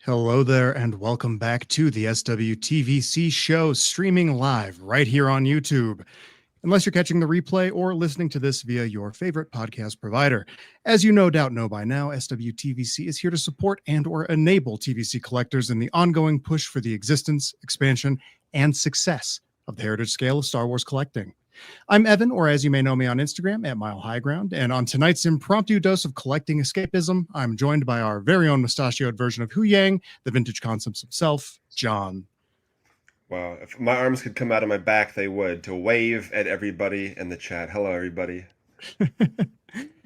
Hello there, and welcome back to the SWTVC show, streaming live right here on YouTube. Unless you're catching the replay or listening to this via your favorite podcast provider. As you no doubt know by now, SWTVC is here to support and or enable TVC collectors in the ongoing push for the existence, expansion, and success of the heritage scale of Star Wars collecting. I'm Evan, or as you may know me on Instagram, at Mile High Ground, and on tonight's impromptu dose of collecting escapism, I'm joined by our very own mustachioed version of Hu Yang, the vintage concepts himself, John. Wow, if my arms could come out of my back, they would, to wave at everybody in the chat. Hello, everybody.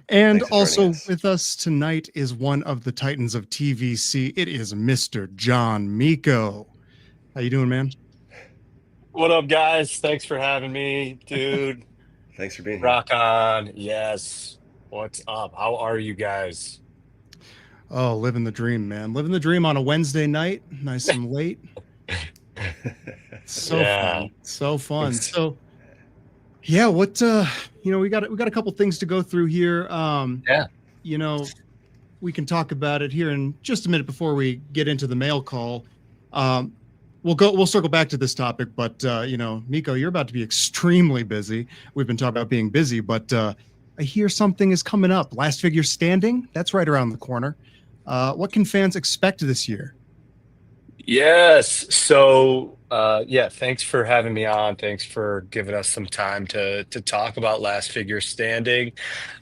And also with us tonight is one of the titans of TVC. It is Mr. John Miko. How you doing, man? What up, guys? Thanks for having me, dude. Thanks for being here. Rock on. Yes. What's up? How are you guys? Oh, living the dream, man. Living the dream on a Wednesday night, nice and late. Fun. So fun. So yeah, what we got a couple things to go through here. We can talk about it here in just a minute before we get into the mail call. We'll circle back to this topic, but Miko, you're about to be extremely busy. We've been talking about being busy, but I hear something is coming up. Last Figure Standing, that's right around the corner. What can fans expect this year? Yes. So thanks for having me on. Thanks for giving us some time to talk about Last Figure Standing.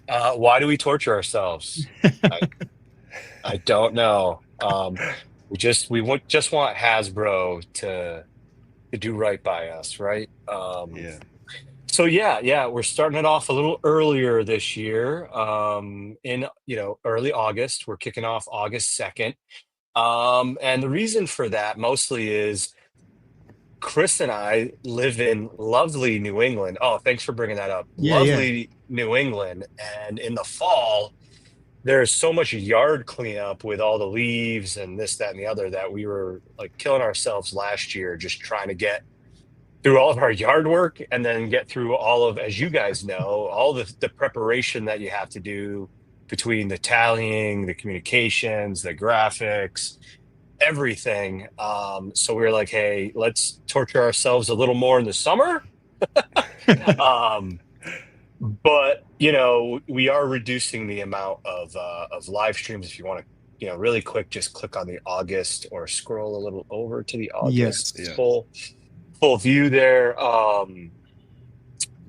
Why do we torture ourselves? I don't know. We just want Hasbro to do right by us, right? So we're starting it off a little earlier this year. In early August, we're kicking off August 2nd. And the reason for that mostly is Chris and I live in lovely New England. Oh, thanks for bringing that up. New England, and in the fall, there's so much yard cleanup with all the leaves and this, that, and the other that we were like killing ourselves last year just trying to get through all of our yard work and then get through all of, as you guys know, all the preparation that you have to do between the tallying, the communications, the graphics, everything. So we were like, hey, let's torture ourselves a little more in the summer. But we are reducing the amount of live streams. If you want to, really quick, just click on the August or scroll a little over to the August full view there.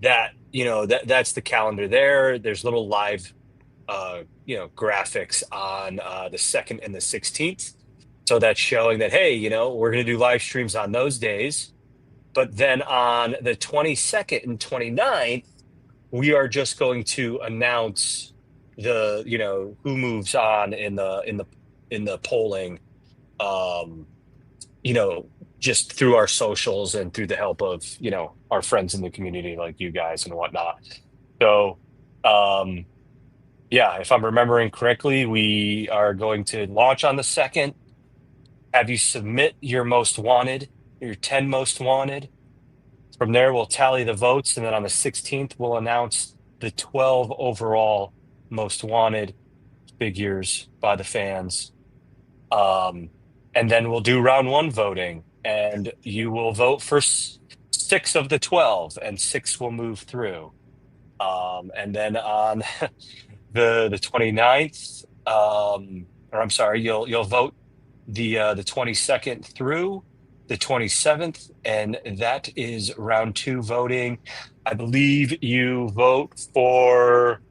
That's the calendar there. There's little live, graphics on the 2nd and the 16th. So that's showing that, hey, we're going to do live streams on those days. But then on the 22nd and 29th, we are just going to announce who moves on in the polling, just through our socials and through the help of, our friends in the community like you guys and whatnot. So, if I'm remembering correctly, we are going to launch on the 2nd, have you submit your most wanted, your 10 most wanted. From there, we'll tally the votes, and then on the 16th, we'll announce the 12 overall most wanted figures by the fans. And then we'll do round 1 voting, and you will vote for 6 of the 12, and 6 will move through. And then on the 29th, you'll vote the 22nd through the 27th, and that is round 2 voting. I believe you vote for,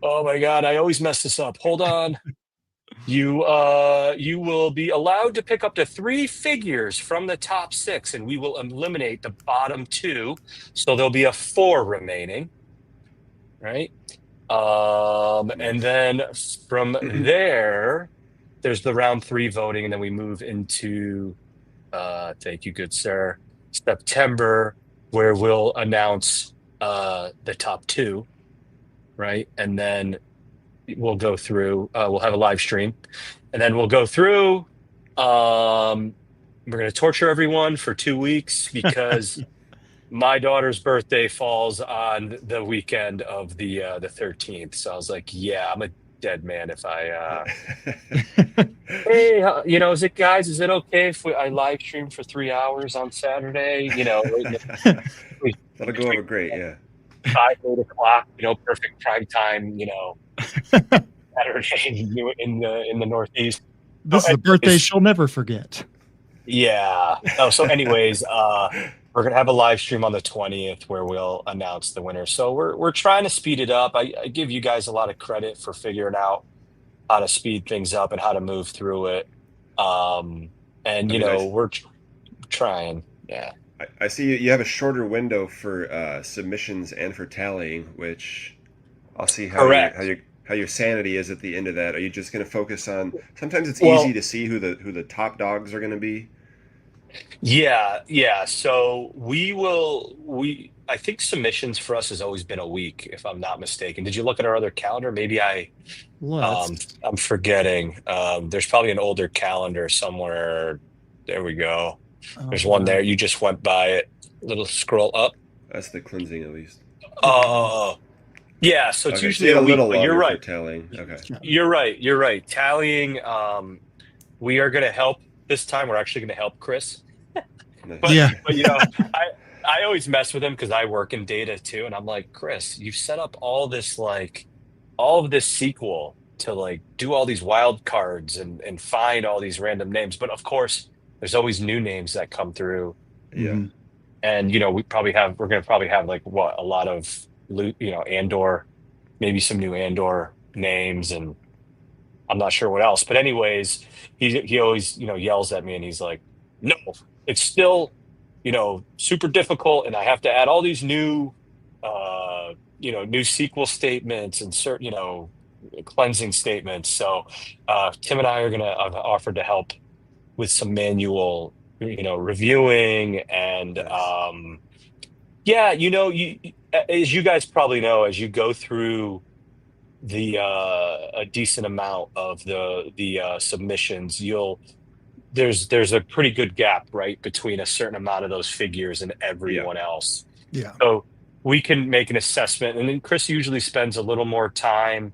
oh my God, I always mess this up. Hold on. You will be allowed to pick up to 3 figures from the top 6, and we will eliminate the bottom 2. So there'll be a 4 remaining, right? And then from there's the round 3 voting, and then we move into thank you, good sir, September, where we'll announce the top 2, right? And then we'll go through, we'll have a live stream, and then we'll go through. We're going to torture everyone for 2 weeks because my daughter's birthday falls on the weekend of the 13th. So I was like, yeah, I'm dead man if I hey, is it guys? Is it okay if I live stream for 3 hours on Saturday? That'll go over great. Yeah. 5, 8 o'clock. Perfect prime time. Saturday in the Northeast. This is a birthday she'll never forget. Yeah. Oh, so anyways, we're gonna have a live stream on the 20th where we'll announce the winner. So we're trying to speed it up. I give you guys a lot of credit for figuring out how to speed things up and how to move through it. And we're trying. Yeah. I see you have a shorter window for submissions and for tallying, which I'll see how your sanity is at the end of that. Are you just going to focus on? Sometimes it's easy to see who the top dogs are going to be. Yeah. So I think submissions for us has always been a week, if I'm not mistaken. Did you look at our other calendar? Maybe I'm forgetting. There's probably an older calendar somewhere. There we go. There's one there. You just went by it. Little scroll up. That's the cleansing, at least. Yeah. So it's usually a week. But you're right. Tallying. Okay. You're right. Tallying. We are going to help this time. We're actually going to help Chris. Nice. But I always mess with him because I work in data too, and I'm like, Chris, you've set up all of this SQL to do all these wild cards and find all these random names, but of course there's always new names that come through. Yeah. And we're gonna probably have a lot of Andor, maybe some new Andor names, and I'm not sure what else. But anyways, he always yells at me and he's like, no, it's still super difficult, and I have to add all these new new SQL statements and certain cleansing statements. So Tim and I are gonna have offered to help with some manual reviewing and as you guys probably know, as you go through a decent amount of the submissions, there's a pretty good gap, right, between a certain amount of those figures and everyone else. Yeah. So we can make an assessment, and then Chris usually spends a little more time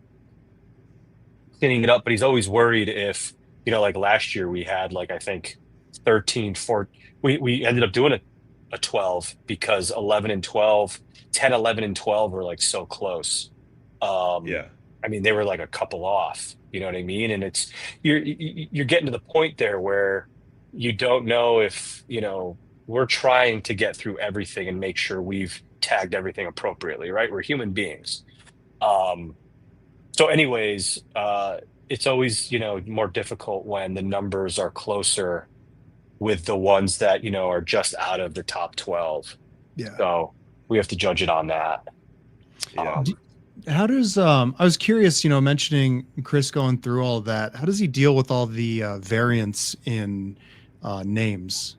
cleaning it up, but he's always worried if, like last year we had I think 13, 14, we ended up doing a 12 because 11 and 12, 10, 11 and 12 were so close. I mean, they were a couple off, you know what I mean? And it's, you're getting to the point there where you don't know if, we're trying to get through everything and make sure we've tagged everything appropriately, right? We're human beings. So anyways, it's always, more difficult when the numbers are closer with the ones that, are just out of the top 12. Yeah. So we have to judge it on that. Yeah. How does I was curious, mentioning Chris going through all of that, how does he deal with all the variants in names?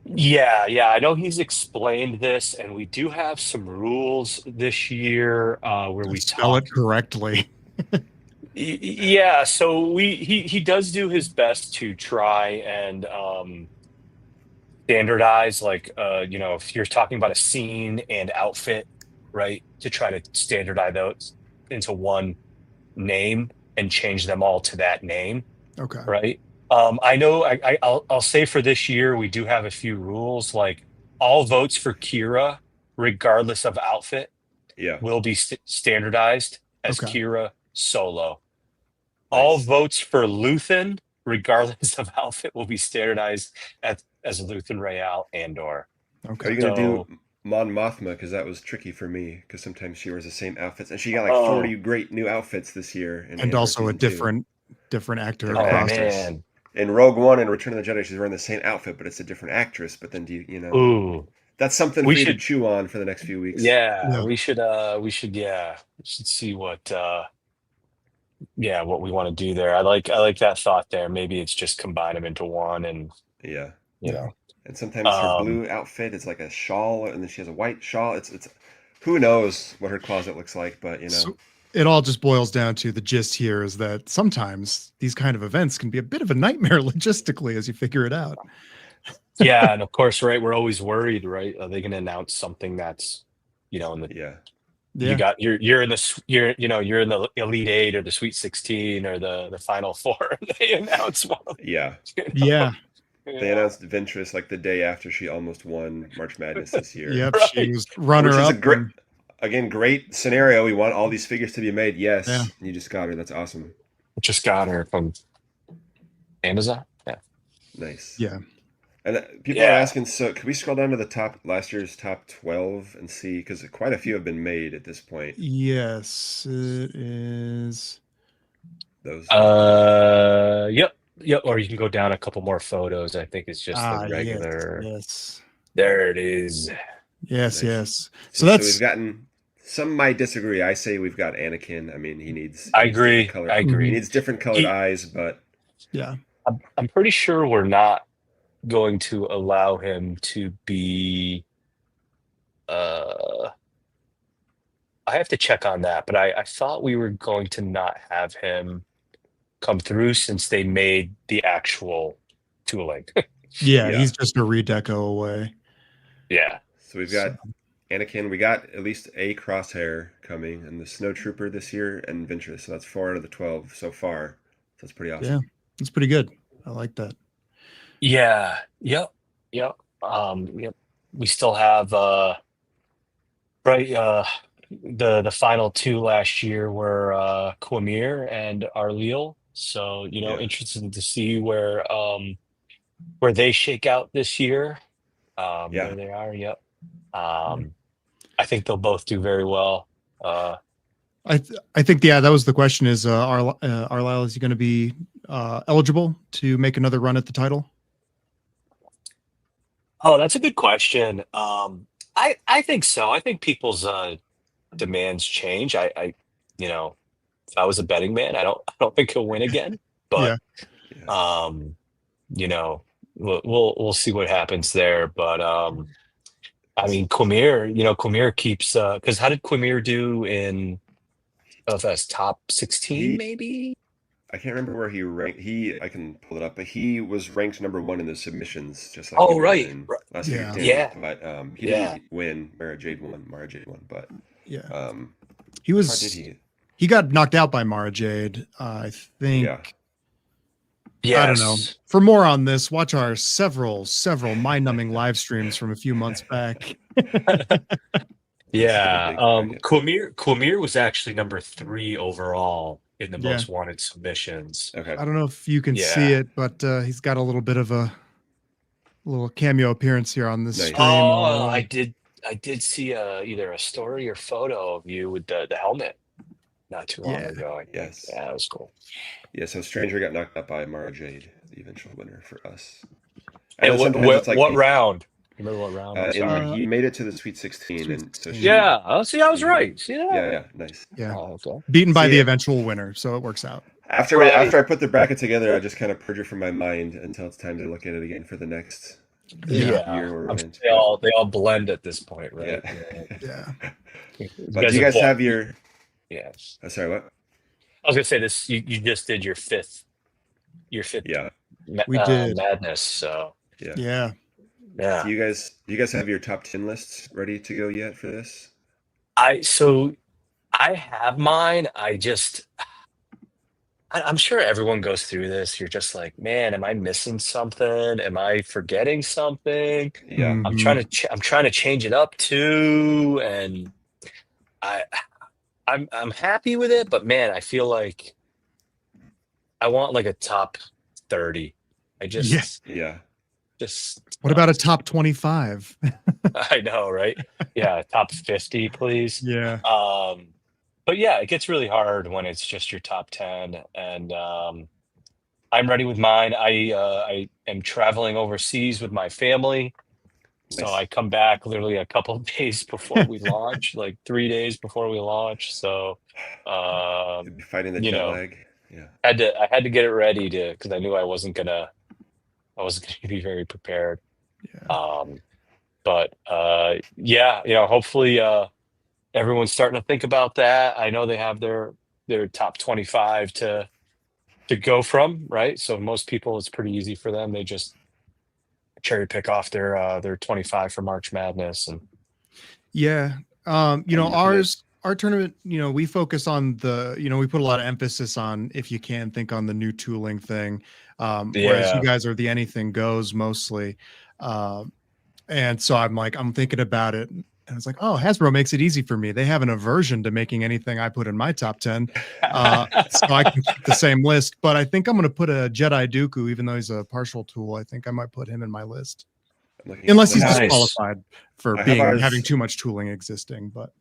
Yeah, I know he's explained this, and we do have some rules this year where we spell it correctly. Yeah, so he does do his best to try and standardize, if you're talking about a scene and outfit, right, to try to standardize those into one name and change them all to that name. Okay. Right. I know I'll say for this year, we do have a few rules, all votes for Kira, regardless of outfit, will be standardized as Kira solo. Nice. All votes for Luthen, regardless of outfit, will be standardized as Luthen Rael Andor. Okay. Are you going to do Mon Mothma? Because that was tricky for me, because sometimes she wears the same outfits, and she got 40 great new outfits this year. And also a different actor. Man. In Rogue One and Return of the Jedi, she's wearing the same outfit, but it's a different actress. But then Ooh. That's something we should chew on for the next few weeks. Yeah. We should see what we want to do there. I like that thought there. Maybe it's just combine them into one, and and sometimes her blue outfit is like a shawl, and then she has a white shawl. It's who knows what her closet looks like, but So it all just boils down to the gist here is that sometimes these kind of events can be a bit of a nightmare logistically as you figure it out. Yeah, and of course, right, we're always worried, right? Are they going to announce something that's, in the You got you're in the you're in the Elite Eight or the Sweet 16 or the Final Four. They announce one. Yeah. Yeah. They announced Ventress like the day after she almost won March Madness this year. Yep, Right. she was runner Which is up. a great, again, great scenario. We want all these figures to be made. Yes, Yeah. you just got her. That's awesome. Just got her from Amazon. Yeah. Nice. Yeah. And people are asking, so can we scroll down to the last year's top 12 and see, because quite a few have been made at this point. Yes, it is. Those. Yep. Or you can go down a couple more photos. I think it's just the regular. Yes. There it is. Yes, Nice. yes. So we've gotten, some might disagree. I say we've got Anakin. I mean, he needs I agree. He needs different colored eyes, but yeah. I'm pretty sure we're not going to allow him to be I have to check on that, but I thought we were going to not have him come through since they made the actual tooling. Yeah, he's just a redeco away. Yeah. So we've got Anakin, we got at least a Crosshair coming, and the Snow Trooper this year, and Ventress. So that's 4 out of the 12 so far. So that's pretty awesome. Yeah, it's pretty good. I like that. Yeah. Yep. We still have the final 2 last year were Quamir and Arleal. So interested to see where they shake out this year. There they are. Yep. I think they'll both do very well. I think that was the question: is Arleal, is he going to be eligible to make another run at the title? Oh, that's a good question. I think so. I think people's demands change. I if I was a betting man, I don't think he'll win again. But we'll see what happens there. But I mean, Quamir keeps because how did Quamir do in LFS top 16 maybe? I can't remember where he ranked. I can pull it up, but he was ranked number 1 in the submissions, just like last year. But he didn't win. Mara Jade won, but he got knocked out by Mara Jade, I think. Yeah. I don't know. For more on this, watch our several mind-numbing live streams from a few months back. Quamir was actually number 3 overall in the most wanted submissions. Okay. I don't know if you can see it, but he's got a little bit of a little cameo appearance here on this stream. Oh, I did see either a story or photo of you with the helmet not too long ago. Yes. Yeah, that was cool. Yeah, so Stranger got knocked out by Mara Jade, the eventual winner for us. And what round? Remember what round? He made it to the Sweet 16, and so see, I was right. See that? Yeah, nice. Yeah, okay. Beaten by the eventual winner, so it works out. After I put the bracket together, I just kind of purge it from my mind until it's time to look at it again for the next year. They all blend at this point, right? Yeah. But do you guys have your? Yes. Sorry, what? I was gonna say this. You just did your fifth. Yeah. We did madness. So yeah. Do you guys have your top 10 lists ready to go yet for this? I have mine. I'm sure everyone goes through this. You're just like, man, am I missing something? Am I forgetting something? Yeah. I'm trying to change it up too, and I'm happy with it, but man, I feel like I want like a top 30. What about a top 25? I know, right? Yeah, top 50, please. Yeah. But yeah, it gets really hard when it's just your top 10, and I'm ready with mine. I am traveling overseas with my family. So I come back literally a couple of days before we launch, like 3 days before we launch. So, fighting the jet lag. Yeah, I had to get it ready because I knew I wasn't gonna be very prepared. Yeah. Hopefully, everyone's starting to think about that. I know they have their top 25 to go from, right? So most people, it's pretty easy for them. They just cherry pick off their 25 for March Madness, and our tournament, we focus on we put a lot of emphasis on, if you can, think on the new tooling thing. Whereas you guys are the anything goes mostly. And so I'm thinking about it, and it's like, oh, Hasbro makes it easy for me. They have an aversion to making anything I put in my top 10. So I can keep the same list, but I think I'm going to put a Jedi Dooku, even though he's a partial tool. I think I might put him in my list. Unless he's disqualified for having too much tooling existing, but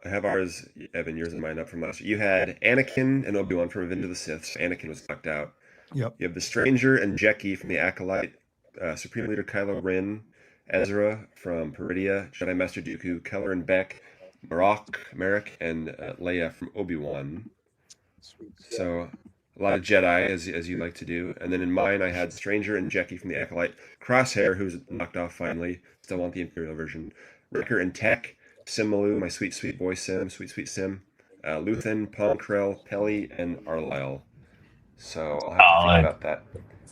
I have ours, Evan, yours and mine up from last year. You had Anakin and Obi-Wan from Revenge of the Sith. So Anakin was knocked out. Yep. You have the Stranger and Jekki from the Acolyte, Supreme Leader Kylo Ren, Ezra from Peridia, Jedi Master Dooku, Keller and Beck, Merrick, and Leia from Obi-Wan. So a lot of Jedi, as you like to do. And then in mine, I had Stranger and Jekki from the Acolyte, Crosshair, who's knocked off finally, still want the Imperial version, Wrecker and Tech, Simalu, my sweet, sweet boy Sim, sweet Sim, Luthen, Palmkrell, Pelly, and Arlyle. So I'll have to think about that.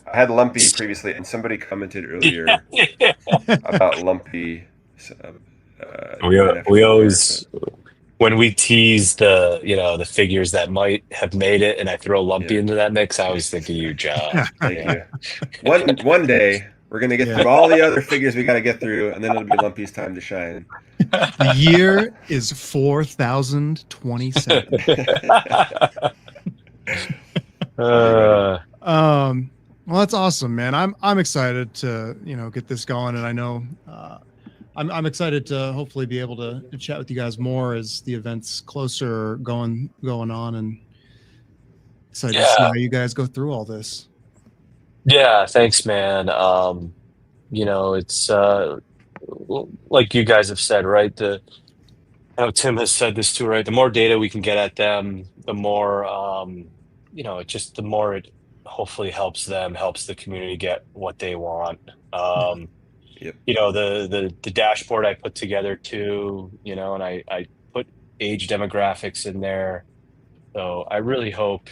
I had Lumpy previously, and somebody commented earlier about Lumpy. We always, when we tease the figures that might have made it, and I throw Lumpy into that mix, I always think of you, John. Thank you. One day we're gonna get through all the other figures we got to get through, and then it'll be Lumpy's time to shine. The year is 4027. Well, that's awesome, man. I'm excited to get this going, and I know I'm excited to hopefully be able to chat with you guys more as the event's closer going on, and excited to see how you guys go through all this. Yeah, thanks, man. It's like you guys have said, right? Tim has said this too, right? The more data we can get at them, the more the more it hopefully helps the community get what they want. Yep. The dashboard I put together too, and I put age demographics in there. So I really hope,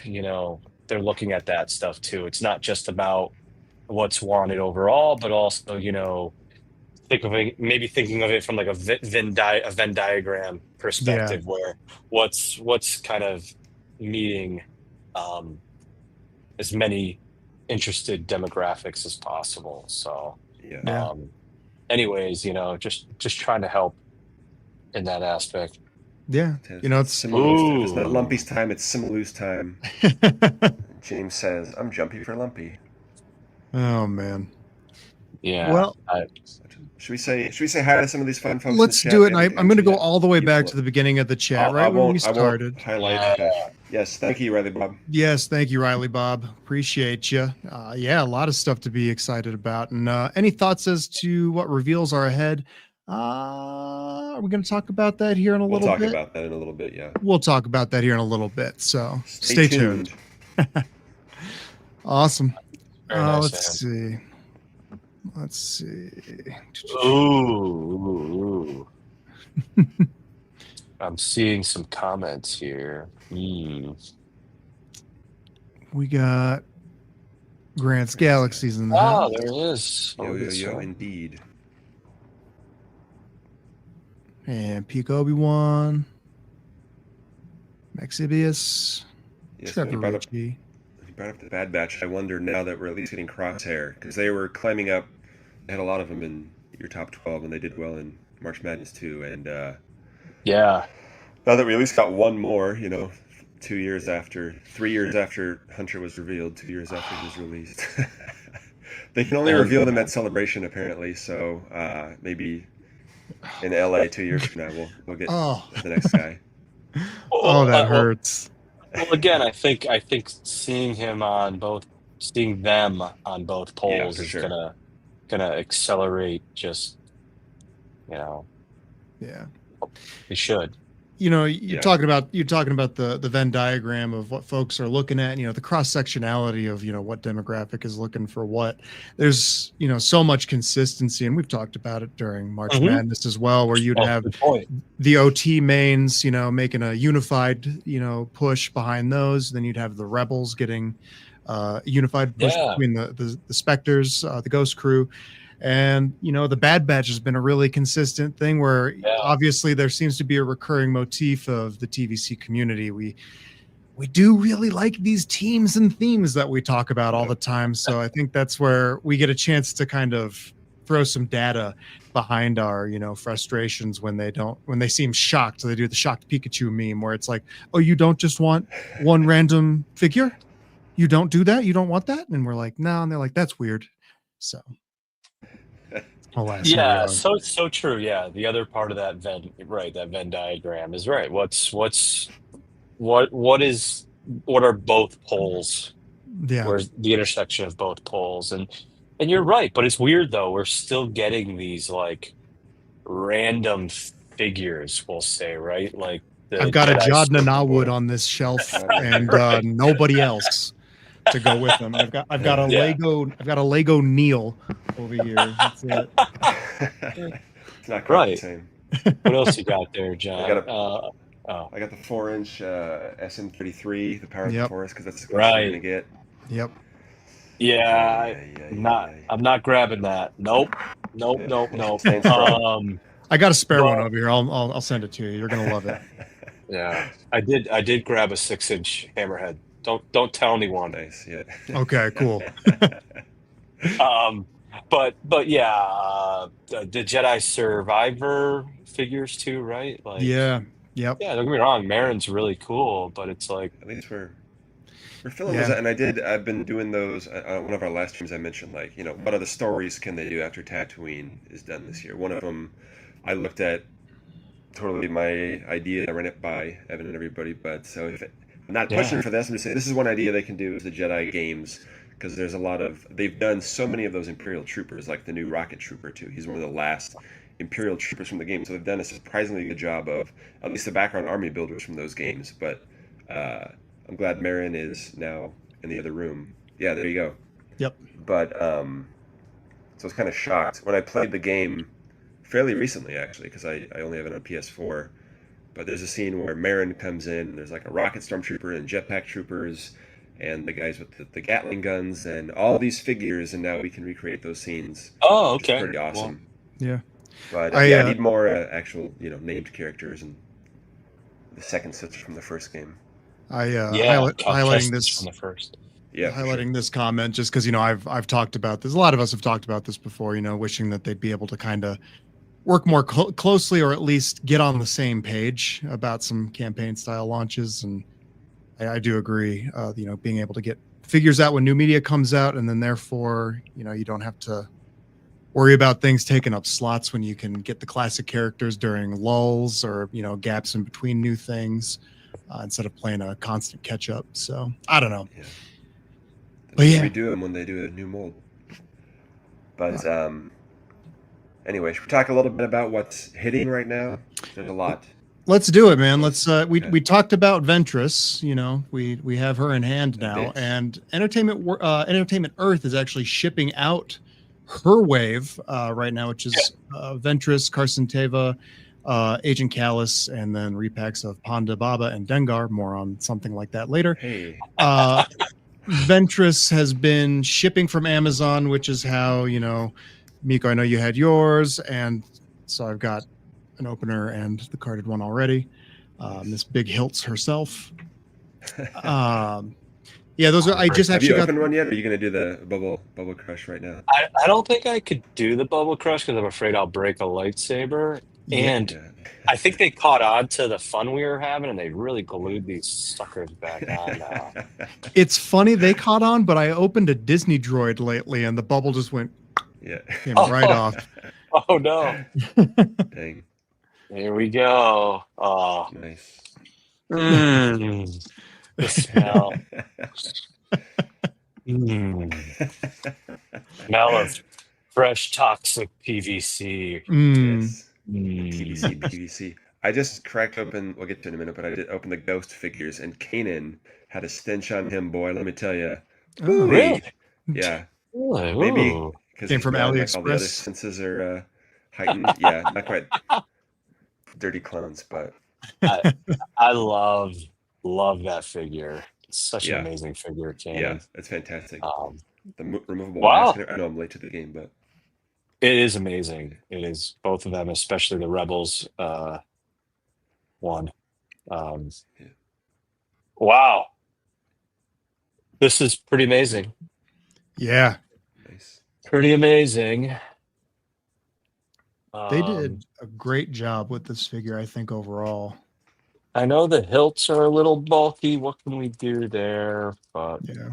they're looking at that stuff too. It's not just about what's wanted overall, but also, thinking of it from like a Venn diagram perspective, where what's kind of meeting as many interested demographics as possible. So anyways, just trying to help in that aspect. Yeah, it's not Lumpy's time, it's Simalu's time. James says, I'm jumpy for Lumpy. Oh man. Yeah. Well, should we say hi to some of these fun folks? Let's do it. I'm going to go all the way back to the beginning of the chat, right when we started. Highlight. Okay. Yes, thank you, Riley Bob. Yes, thank you, Riley Bob. Appreciate you. A lot of stuff to be excited about. And any thoughts as to what reveals are ahead? Are we going to talk about that here in a little bit? We'll talk about that in a little bit, yeah. We'll talk about that here in a little bit. So stay tuned. Awesome. Nice, Let's see. Ooh. I'm seeing some comments here. We got Grant's Galaxies in the house. There it is. Yo, indeed. And Peak Obi-Wan. Maxibius. Yes, Trevor Richie. You brought up the Bad Batch. I wonder now that we're at least getting Crosshair, because they were climbing up. They had a lot of them in your top 12, and they did well in March Madness too. And now that we at least got one more, 3 years after Hunter was revealed, 2 years after he was released. They can only reveal them at Celebration, apparently. So maybe in LA 2 years from now, we'll get the next guy. That hurts. Well, again, I think seeing them on both polls is gonna accelerate. Just it should. You're talking about the Venn diagram of what folks are looking at. The cross sectionality of what demographic is looking for what. There's so much consistency, and we've talked about it during March Madness as well, where you'd have the OT mains, making a unified push behind those. Then you'd have the Rebels getting a unified push between the Spectres, the Ghost Crew. And, the Bad Batch has been a really consistent thing where obviously there seems to be a recurring motif of the TVC community. We do really like these teams and themes that we talk about all the time. So I think that's where we get a chance to kind of throw some data behind our, frustrations when they seem shocked. So they do the shocked Pikachu meme where it's like, oh, you don't just want one random figure? You don't do that? You don't want that? And we're like, no. And they're like, that's weird. So. So it's so true. Yeah. The other part of that Venn diagram is right. What are both poles? Yeah. Where's the intersection of both poles? And you're right, but it's weird though. We're still getting these like random figures, we'll say, right? Like I've got a Jod Nanawood on this shelf and nobody else to go with them. I've got a Lego Neil over here. That's it. It's not quite the same. What else you got there, John? I got the 4-inch SM33, the Power of the Forest, because that's the closest you're gonna get. Yep. Yeah, I'm not grabbing that. Nope. I got a spare one over here. I'll send it to you. You're gonna love it. Yeah, I did grab a 6-inch hammerhead. Don't tell anyone. Nice. Yeah. Okay. Cool. But yeah, the Jedi Survivor figures too, right? Like. Yeah. Yep. Yeah, don't get me wrong. Marin's really cool, but it's like at least we're filling those out. And I've been doing those on one of our last streams. I mentioned like what other stories can they do after Tatooine is done this year. One of them I looked at, totally my idea. I ran it by Evan and everybody, but so I'm not pushing for this. I'm just saying this is one idea they can do is the Jedi games, because there's they've done so many of those Imperial troopers, like the new Rocket Trooper too. He's one of the last Imperial troopers from the game, so they've done a surprisingly good job of at least the background army builders from those games. But I'm glad Marin is now in the other room. Yeah, there you go. Yep. But so I was kind of shocked when I played the game fairly recently, actually, because I only have it on PS4. But there's a scene where Marin comes in, and there's like a rocket stormtrooper and jetpack troopers and the guys with the Gatling guns and all these figures, and now we can recreate those scenes. Oh, okay. Which is pretty awesome. Well, yeah. But I need more actual, named characters and the second sister from the first game. Highlighting this from the first. Yeah, highlighting this comment just because I've talked about this. A lot of us have talked about this before. Wishing that they'd be able to kind of work more closely, or at least get on the same page about some campaign style launches. And I do agree. Being able to get figures out when new media comes out, and then therefore you don't have to worry about things taking up slots when you can get the classic characters during lulls or gaps in between new things, instead of playing a constant catch up. So I don't know. Yeah. But yeah, redo them when they do a new mold. But anyway, should we talk a little bit about what's hitting right now? There's a lot. Let's do it, man. Let's we talked about Ventress. We have her in hand now, and Entertainment Earth is actually shipping out her wave right now, which is Ventress, Carson Teva, Agent Callus, and then repacks of Ponda Baba and Dengar. More on something like that later. Hey. Ventress has been shipping from Amazon, which is how, Miko, I know you had yours, and so I've got an opener and the carded one already. Miss Big Hilts herself. Yeah, those are. I just have actually you opened one yet? Or are you going to do the bubble crush right now? I don't think I could do the bubble crush because I'm afraid I'll break a lightsaber. And I think they caught on to the fun we were having, and they really glued these suckers back on. It's funny they caught on, but I opened a Disney droid lately, and the bubble just went came right off. Oh no! Dang. Here we go. Oh, nice. The smell. Smell of fresh toxic PVC. Yes. PVC. I just cracked open, we'll get to it in a minute, but I did open the Ghost figures, and Kanan had a stench on him, boy, let me tell you. Oh, really? Yeah. Ooh. Maybe because came from AliExpress. All the other senses are heightened. Yeah, not quite dirty clones, but I love that figure. It's such an amazing figure, Kanan. Yeah, it's fantastic. The removable wow. mask. I know I'm late to the game, but It is amazing. It is, both of them, especially the Rebels one. Wow. This is pretty amazing. Yeah. Nice. Pretty amazing. They did a great job with this figure, I think, overall. I know the hilts are a little bulky. What can we do there? But yeah.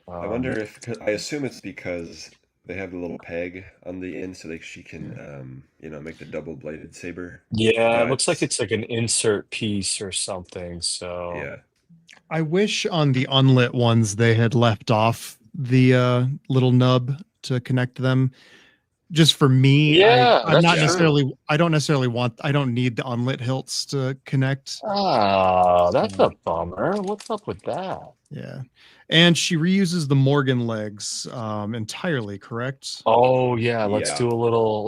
I wonder if, I assume it's because they have the little peg on the end so she can, make the double-bladed saber. Yeah, it looks like it's like an insert piece or something. So yeah. I wish on the unlit ones they had left off the little nub to connect them. Just for me, yeah, I'm not true. necessarily. I don't necessarily want. I don't need the unlit hilts to connect. Oh, that's a bummer. What's up with that? Yeah, and she reuses the Morgan legs entirely. Correct? Oh yeah, let's do a little.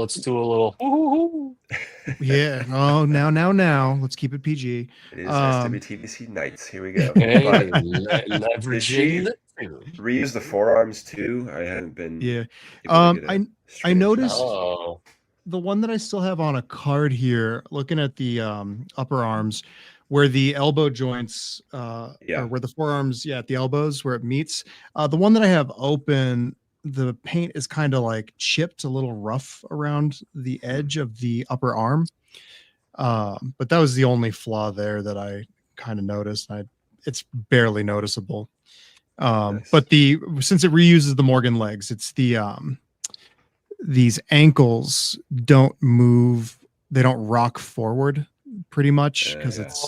Yeah. Oh, now. Let's keep it PG. It is SWTVC Nights. Here we go. Hey, leveraging. Reuse the forearms too. I haven't been. Yeah. I noticed the one that I still have on a card here, looking at the upper arms, where the elbow joints, or where the forearms, at the elbows where it meets. The one that I have open, the paint is kind of like chipped, a little rough around the edge of the upper arm. But that was the only flaw there that I kind of noticed. It's barely noticeable. Nice. But since it reuses the Morgan legs, it's these ankles don't move. They don't rock forward pretty much because it's.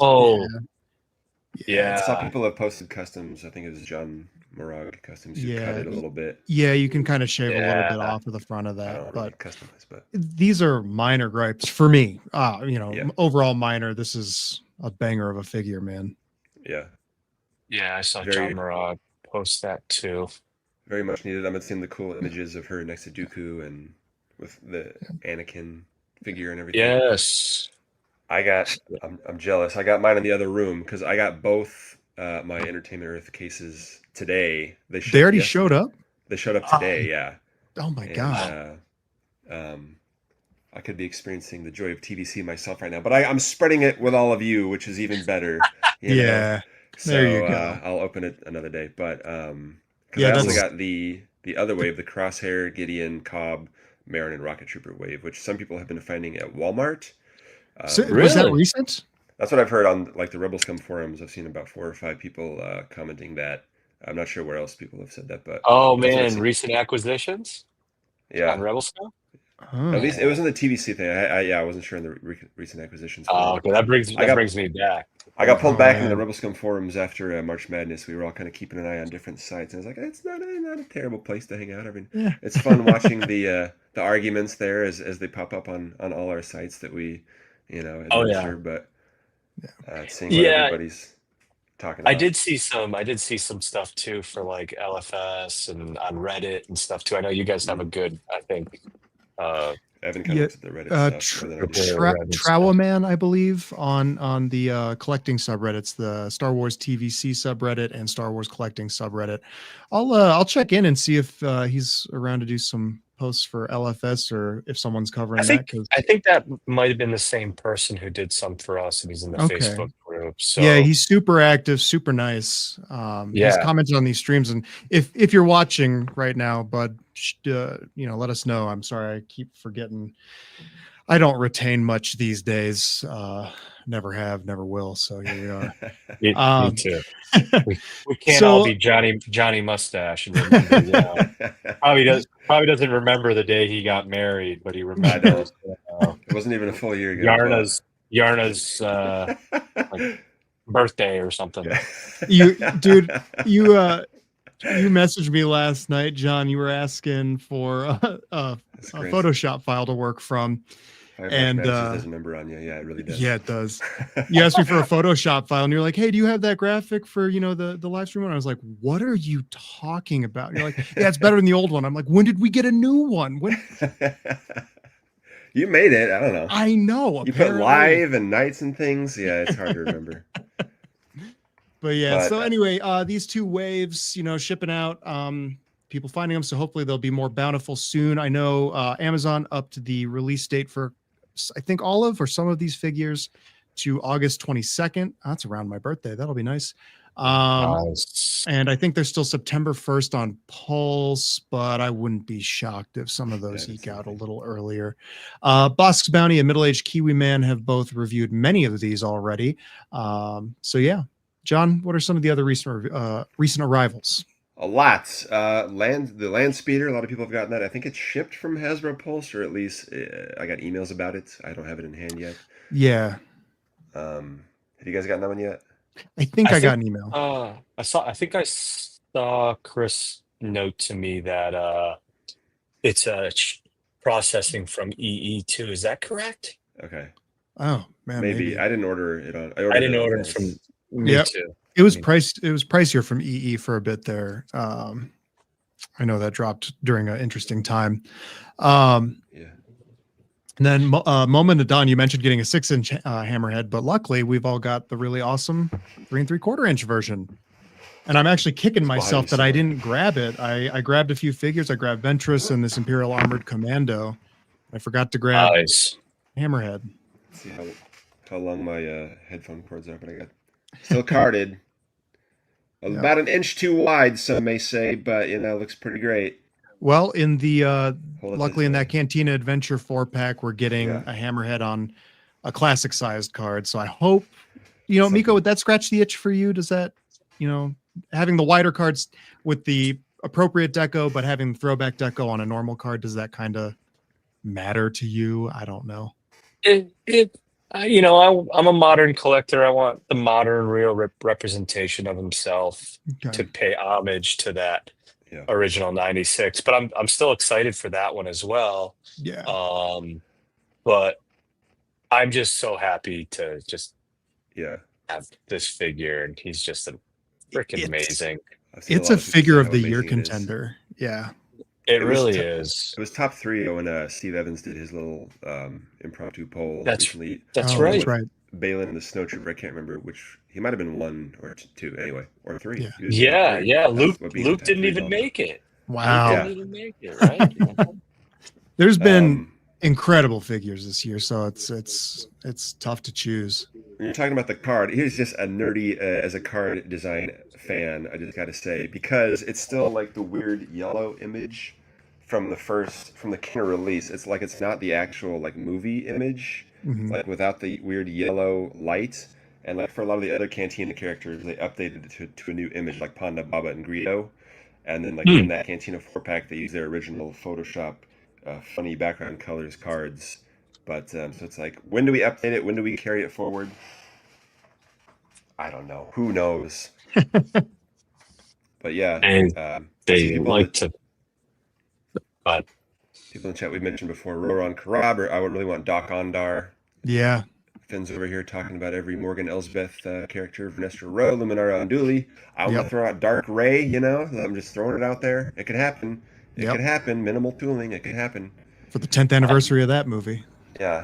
Yeah. Some people have posted customs. I think it was John Miko customs. You cut it a little bit. Yeah, you can kind of shave a little bit off of the front of that. I don't really customize, but these are minor gripes for me. Overall minor. This is a banger of a figure, man. Yeah. Yeah, I saw John Miko post that too. Very much needed. I've been seeing the cool images of her next to Dooku and with the Anakin figure and everything. Yes. I'm jealous. I got mine in the other room because I got both my Entertainment Earth cases today. They already showed up? They showed up today, yeah. Oh my God. I could be experiencing the joy of TVC myself right now, but I'm spreading it with all of you, which is even better. Yeah. So there you go. I'll open it another day. But I also got the other wave, the Crosshair, Gideon, Cobb, Marin, and Rocket Trooper wave, which some people have been finding at Walmart. Was that recent? That's what I've heard on like the Rebelscom forums. I've seen about 4 or 5 people commenting that. I'm not sure where else people have said that, but recent acquisitions. Yeah, on Rebelscom. At least it was in the TVC thing. I wasn't sure in the recent acquisitions. Oh, okay, that brings me back. I got pulled back into the Rebelscom forums after March Madness. We were all kind of keeping an eye on different sites, and I was like, it's not a terrible place to hang out. I mean, it's fun watching the arguments there as they pop up on all our sites that we, administer. But seeing what everybody's talking about. I did see some stuff too for like LFS and on Reddit and stuff too. I know you guys have a good, I think. Evan kind of looks at the Reddit stuff. Trowaman, I believe, on the collecting subreddits, the Star Wars TVC subreddit and Star Wars collecting subreddit. I'll check in and see if he's around to do some posts for LFS or if someone's covering that. I think that might have been the same person who did some for us, and he's in the Facebook group. So yeah, he's super active, super nice. He's commented on these streams, and if you're watching right now, bud, let us know. I'm sorry, I keep forgetting. I don't retain much these days. Never have, never will. So here we are. Me too. We can't all be Johnny Mustache and remember. Probably doesn't remember the day he got married, but he remembers. It wasn't even a full year ago. Yarna's birthday or something. You messaged me last night, John. You were asking for a Photoshop file to work from. And does a number on you. Yeah, it really does. Yeah, it does. You asked me for a Photoshop file, and you're like, "Hey, do you have that graphic for the live stream one?" I was like, "What are you talking about?" And you're like, "Yeah, it's better than the old one." I'm like, "When did we get a new one?" When? You made it. I don't know. I know. You put live and nights and things. Yeah, it's hard to remember. But yeah. So anyway, these two waves, shipping out. people finding them. So hopefully they'll be more bountiful soon. I know Amazon upped the release date for, I think, all of or some of these figures to August 22nd. That's around my birthday. That'll be nice. Nice. And I think there's still September 1st on Pulse, but I wouldn't be shocked if some of those eke out a little earlier. Bosk's Bounty and Middle-Aged Kiwi Man have both reviewed many of these already. So yeah, John, what are some of the other recent arrivals? A lot. The Land Speeder, a lot of people have gotten that. I think it's shipped from Hasbro Pulse, or at least I got emails about it. I don't have it in hand yet. Yeah. Have you guys gotten that one yet? I think I got an email. I think I saw Chris note to me that it's processing from EE2. Is that correct? Okay. Oh man, maybe. I didn't order it on. I didn't order it from me too. It was priced. It was pricier from EE for a bit there. I know that dropped during an interesting time. Yeah. And then Moment of Dawn, you mentioned getting a 6-inch hammerhead, but luckily we've all got the really awesome 3 3/4-inch version. And I'm actually kicking myself that I didn't grab it. I grabbed a few figures. I grabbed Ventress and this Imperial Armored Commando. I forgot to grab hammerhead. Let's see how long my headphone cords are, but I got still carded. About an inch too wide, some may say, but looks pretty great. Well, in the luckily in that Cantina Adventure 4-pack, we're getting a hammerhead on a classic sized card. So I hope, Miko, would that scratch the itch for you? Does that, having the wider cards with the appropriate deco, but having throwback deco on a normal card, does that kind of matter to you? I don't know. I'm a modern collector. I want the modern real representation of himself to pay homage to that original 96, but I'm still excited for that one as well. Yeah. But I'm just so happy to just have this figure, and he's just a freaking amazing. It's a figure of the year contender. Yeah. It really is. It was top 3 when Steve Evans did his little impromptu poll recently. That's right. That's right. Balin and the Snow Trooper. I can't remember which. He might have been 1 or 2 anyway, or 3. Yeah. Luke didn't even make it. Wow. Luke didn't even make it, right? There's been incredible figures this year, so it's tough to choose. When you're talking about the card, he's just a nerdy as a card design fan. I just got to say, because it's still like the weird yellow image from the Kenner release. It's like it's not the actual like movie image, like without the weird yellow light. And like for a lot of the other Cantina characters, they updated it to a new image, like Ponda, Baba, and Greedo. And then like in that Cantina 4-pack, they use their original Photoshop funny background colors cards. But so it's like, when do we update it? When do we carry it forward? I don't know. Who knows? But yeah, and they like to. But people in the chat we've mentioned before, Roran Karab, or I would really want Doc Ondar. Yeah. Finn's over here talking about every Morgan Elsbeth character, Vanessa Rowe, Luminara Unduli. I want to throw out Dark Ray, I'm just throwing it out there. It could happen. It could happen. Minimal tooling. It could happen. For the 10th anniversary of that movie. Yeah.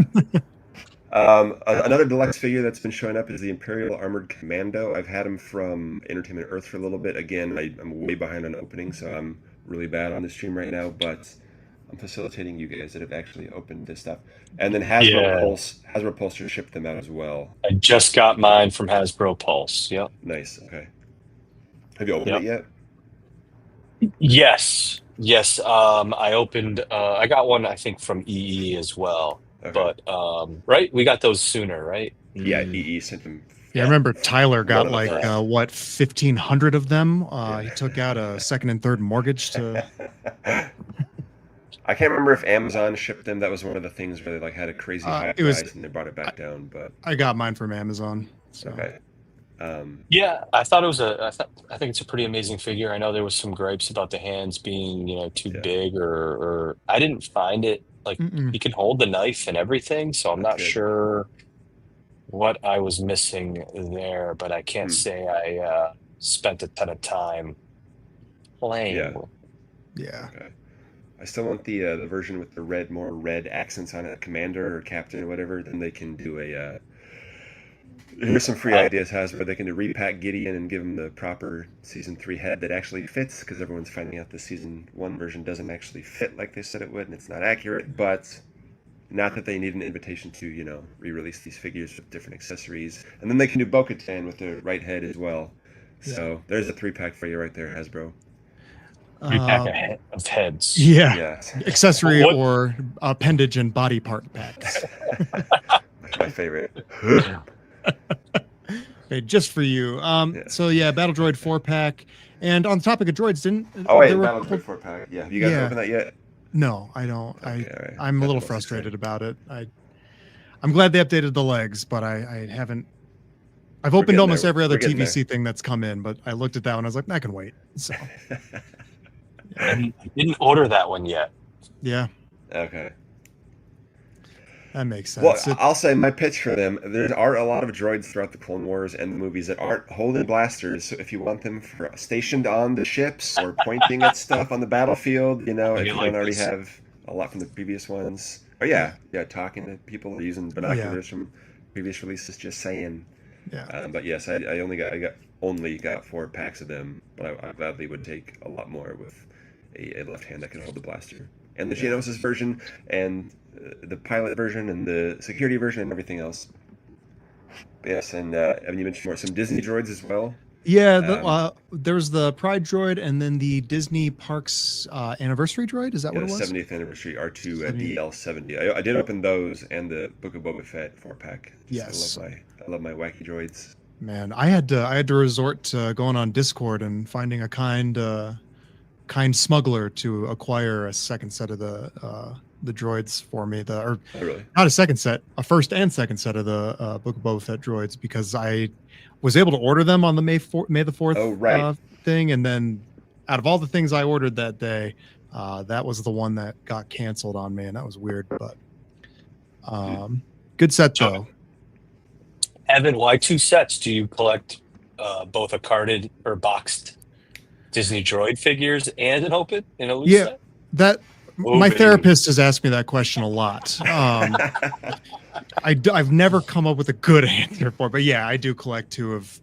Another deluxe figure that's been showing up is the Imperial Armored Commando. I've had him from Entertainment Earth for a little bit. Again, I'm way behind on opening, so I'm really bad on the stream right now, but I'm facilitating you guys that have actually opened this stuff. And then Hasbro Pulse just shipped them out as well. I just got mine from Hasbro Pulse. Yep. Nice. Okay. Have you opened it yet? Yes. I opened. I got one, I think, from EE as well. Okay. But right, we got those sooner, right? Yeah, EE sent them. Yeah, I remember Tyler got 1,500 of them. He took out a second and third mortgage to. I can't remember if Amazon shipped them. That was one of the things where they had a crazy high price and they brought it back down. But I got mine from Amazon. So. Okay. Yeah, I thought it was I think it's a pretty amazing figure. I know there was some gripes about the hands being, too big, or I didn't find it like he can hold the knife and everything. So I'm not sure what I was missing there, but I can't say I spent a ton of time playing. Yeah. Okay. I still want the version with the more red accents on it, commander or captain or whatever. Then they can do Here's some free ideas, Hasbro. They can repack Gideon and give him the proper Season 3 head that actually fits, because everyone's finding out the Season 1 version doesn't actually fit like they said it would, and it's not accurate, but not that they need an invitation to, re-release these figures with different accessories. And then they can do Bo-Katan with the right head as well. So there's a 3-pack for you right there, Hasbro. 3-pack of heads. Yeah. Accessory or appendage and body part packs. My favorite. Okay, just for you. So Battle Droid 4-pack. And on the topic of droids, Battle Droid 4-pack. Yeah. Have you guys opened that yet? No, I don't. Okay, I'm a little frustrated about it. I'm glad they updated the legs, but I haven't. I've opened almost every other TVC thing that's come in, but I looked at that one. I was like, I can wait. So I didn't order that one yet. Yeah. Okay. That makes sense. Well, I'll say my pitch for them, there are a lot of droids throughout the Clone Wars and the movies that aren't holding blasters. So if you want them stationed on the ships or pointing at stuff on the battlefield, if you don't already have a lot from the previous ones. Oh, talking to people using binoculars from previous releases, just saying. Yeah. But yes, I only got 4 packs of them, but I gladly would take a lot more with a left hand that can hold the blaster. And the Geonosis version, and the pilot version, and the security version, and everything else. Yes, and you mentioned some Disney droids as well. Yeah, there's the Pride droid, and then the Disney Parks anniversary droid. Is that what it was? 70th anniversary R2 DL70. I did open those and the Book of Boba Fett 4-pack. Yes, I love my wacky droids. Man, I had to resort to going on Discord and finding a kind smuggler to acquire a second set of the droids for me. Really? Not a second set, a first and second set of the Book of Boba Fett droids, because I was able to order them on the May the 4th thing, and then out of all the things I ordered that day, that was the one that got canceled on me, and that was weird, but good set though. Evan, why 2 sets? Do you collect both a carded or boxed Disney droid figures and an open in a loose set? My therapist has asked me that question a lot. I've never come up with a good answer for it, but I do collect two of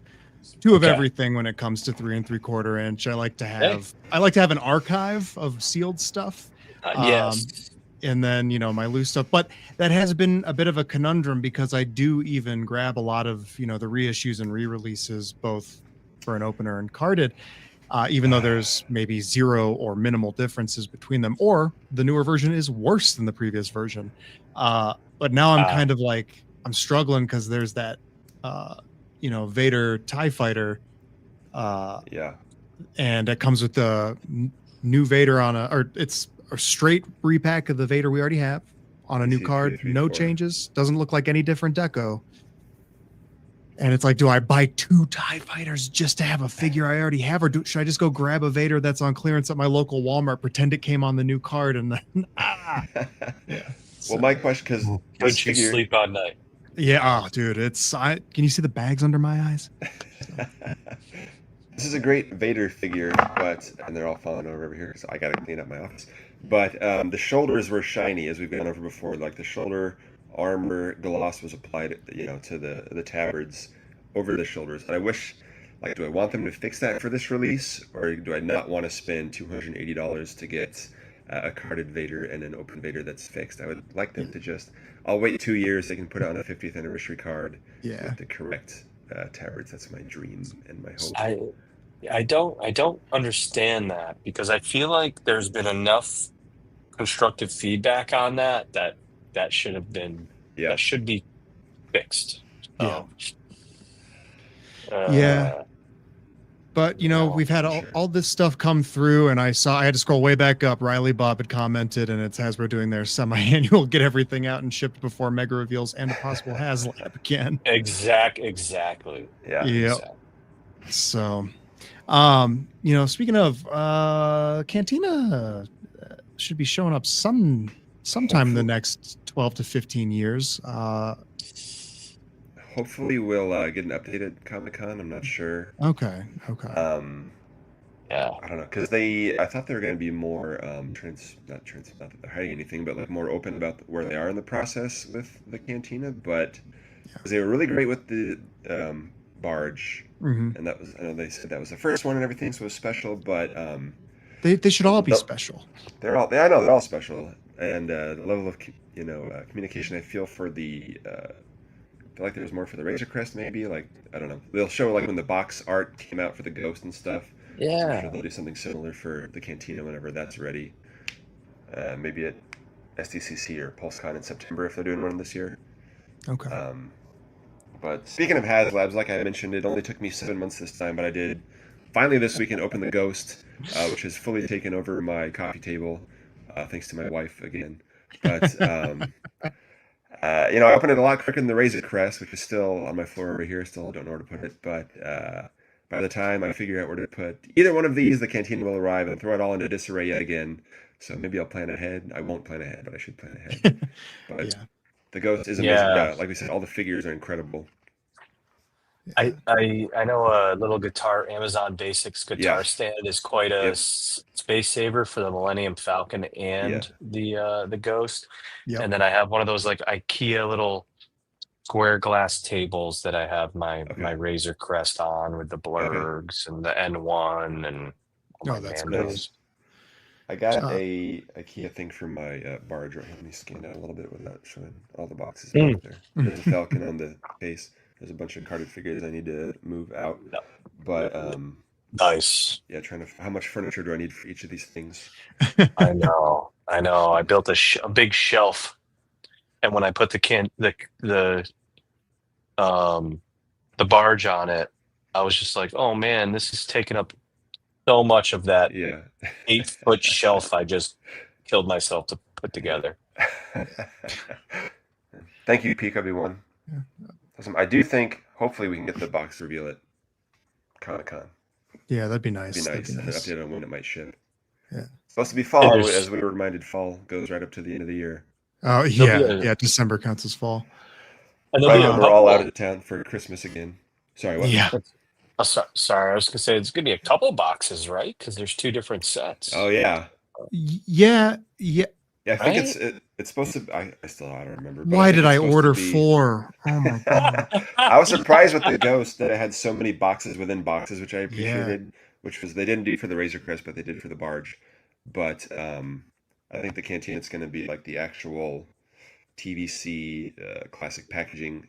everything when it comes to 3 3/4 inch. I like to have an archive of sealed stuff. Yes. And then, my loose stuff. But that has been a bit of a conundrum, because I do even grab a lot of, the reissues and re-releases, both for an opener and carded, even though there's maybe 0 or minimal differences between them, or the newer version is worse than the previous version. But now I'm kind of like, I'm struggling, because there's that, Vader TIE Fighter. And it comes with the new Vader it's a straight repack of the Vader we already have on a new card, no changes, doesn't look like any different deco. And it's like, do I buy 2 TIE Fighters just to have a figure I already have, or should I just go grab a Vader that's on clearance at my local Walmart, pretend it came on the new card, and then Well, my question, because don't you sleep at night? Yeah, dude, can you see the bags under my eyes? This is a great Vader figure, and they're all falling over here, so I gotta clean up my office. But the shoulders were shiny, as we've gone over before. Like the shoulder armor gloss was applied, to the tabards over the shoulders. And I wish, do I want them to fix that for this release, or do I not want to spend $280 to get a carded Vader and an open Vader that's fixed? I would like them to I'll wait 2 years. They can put it on a 50th anniversary card with the correct tabards. That's my dream and my hope. I don't understand that, because I feel like there's been enough constructive feedback on that should have been that should be fixed. But we've had all this stuff come through, and I had to scroll way back up. Riley Bob had commented, and it's Hasbro doing their semi-annual get everything out and shipped before mega reveals and a possible HasLab again. Exactly. Yeah. Exactly. So, speaking of Cantina, should be showing up sometime in the next 12 to 15 years. Hopefully we'll get an updated Comic-Con. I'm not sure. Okay. I don't know, because I thought they were going to be more not that they're hiding anything, but more open about where they are in the process with the Cantina. But They were really great with the barge, Mm-hmm. and that was, I know they said that was the first one and everything, so it was special. But they should all be special. they're all, I know they're all special, and the level of communication I feel for the. I feel like there was more for the Razor Crest, maybe. Like, I don't know. They'll show like when the box art came out for the Ghost and stuff. Yeah. I'm sure they'll do something similar for the Cantina whenever that's ready. Maybe at SDCC or PulseCon in September if they're doing one this year. Okay. But speaking of HasLabs, like I mentioned, it only took me 7 months this time, but I did finally this weekend open the Ghost, which has fully taken over my coffee table, thanks to my wife again. But I opened it a lot quicker than the Razor Crest, which is still on my floor over here. Still don't know where to put it, but by the time I figure out where to put either one of these, the Cantina will arrive and throw it all into disarray yet again. So maybe I'll plan ahead. I won't plan ahead, but I should plan ahead. But the Ghost is amazing. Yeah, like we said, all the figures are incredible. I know a little guitar, Amazon Basics guitar stand is quite a space saver for the Millennium Falcon and the Ghost. Yep. And then I have one of those like IKEA little square glass tables that I have my Razor Crest on with the Blurgs and the N1 and that's nice. I got a IKEA thing for my barge right here. Let me scan that a little bit without showing all the boxes out there. There's a Falcon on the case. There's a bunch of carded figures I need to move out. But nice. Yeah, how much furniture do I need for each of these things? I know. I built a big shelf, and when I put the barge on it, I was just like, oh man, this is taking up so much of that 8-foot shelf I just killed myself to put together. Thank you, PKB1. Awesome. I do think hopefully we can get the box reveal at Comic-Con. Yeah, that'd be nice. That'd be nice. An update on when it might ship. Yeah. It's supposed to be fall, as we were reminded. Fall goes right up to the end of the year. Oh yeah, December counts as fall. And we're all out of town for Christmas again. Sorry, what? Yeah. Sorry, I was gonna say it's gonna be a couple boxes, right? Because there's 2 different sets. Oh yeah. Yeah. Yeah, I think it's supposed to. I don't remember. Why did I order 4? Oh my god! I was surprised with the Ghost that it had so many boxes within boxes, which I appreciated. Which was they didn't do for the Razor Crest, but they did for the barge. But I think the Cantina is going to be like the actual TVC classic packaging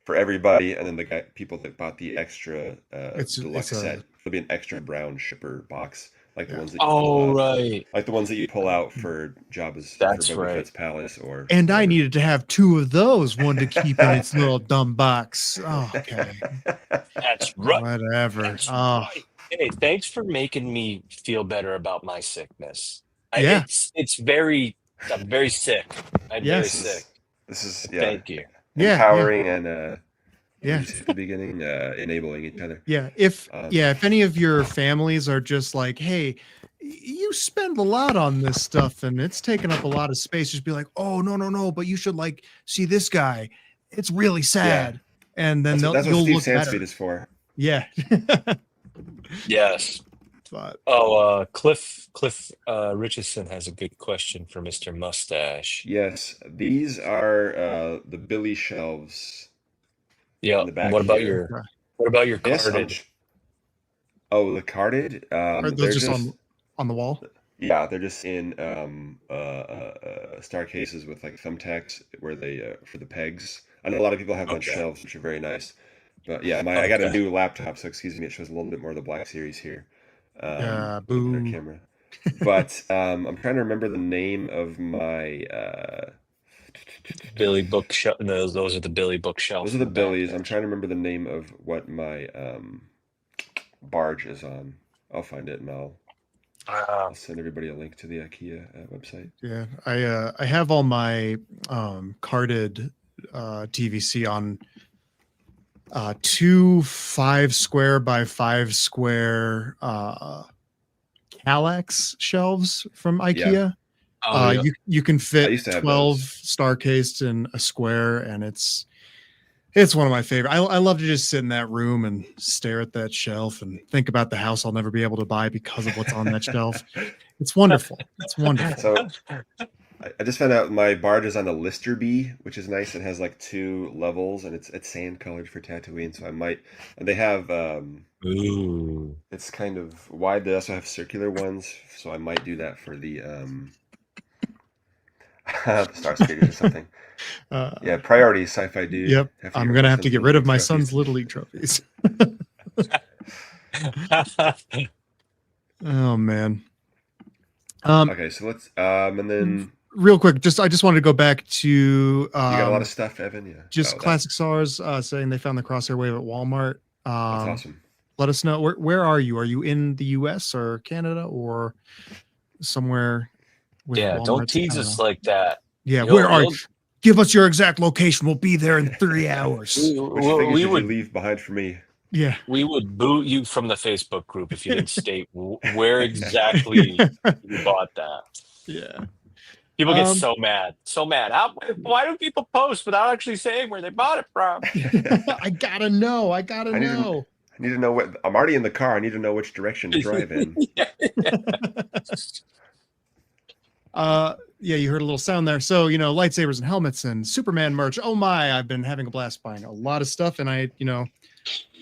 for everybody, and then the people that bought the extra deluxe set, it'll be an extra brown shipper box. Like the ones that like the ones that you pull out for Jabba's for Boba Fett's palace, or and I needed to have 2 of those, one to keep in its little dumb box. Oh, okay, that's right. Whatever. That's right. Hey, thanks for making me feel better about my sickness. It's very. I'm very sick. I'm very sick. This is Thank you. Empowering and at the beginning, enabling each other. Yeah. If any of your families are just like, hey, you spend a lot on this stuff and it's taking up a lot of space, just be like, oh no, but you should like see this guy. It's really sad. Yeah. And then that's what Steve Sandspeed is for. Yeah. Yes. Cliff Richardson has a good question for Mr. Mustache. Yes, these are the Billy shelves. Yeah. What about your carded? The carded. Are those just on the wall? Yeah, they're just in star cases with like thumbtacks where they for the pegs. I know a lot of people have on shelves, which are very nice. But yeah, I got a new laptop, so excuse me, it shows a little bit more of the Black Series here. Boom. Camera. But I'm trying to remember the name of my Billy bookshelf. No, those are the Billy bookshelves. Those are the Billies. I'm trying to remember the name of what my barge is on. I'll find it and I'll send everybody a link to the IKEA website. Yeah, I have all my carded TVC on 2 5 square by 5 square Kallax shelves from IKEA. You can fit 12 star cased in a square, and it's one of my favorite. I love to just sit in that room and stare at that shelf and think about the house I'll never be able to buy because of what's on that shelf. It's wonderful. It's wonderful. So I just found out my barge is on the Lister B, which is nice. It has like 2 levels, and it's sand colored for Tatooine. So I might. And they have Ooh. it's kind of wide. They also have circular ones, so I might do that for the the Star Speeders or something. Yeah, priorities, sci-fi dude. Yep, I'm gonna have to get rid of my son's Little League trophies. Oh man. Okay, so let's and then real quick, I just wanted to go back to you got a lot of stuff, Evan. Yeah, just Classic SARS saying they found the Crosshair Wave at Walmart. That's awesome. Let us know where are you? Are you in the U.S. or Canada or somewhere? With Walmart? Don't tease us like that. Yeah, where are you? Give us your exact location. We'll be there in 3 hours. Which figures did you leave behind for me? Yeah, we would boot you from the Facebook group if you didn't state where exactly you bought that. Yeah, people get so mad. Why do people post without actually saying where they bought it from? I gotta know. I need to know what. I'm already in the car. I need to know which direction to drive in. Yeah, you heard a little sound there. So, lightsabers and helmets and Superman merch. Oh my, I've been having a blast buying a lot of stuff, and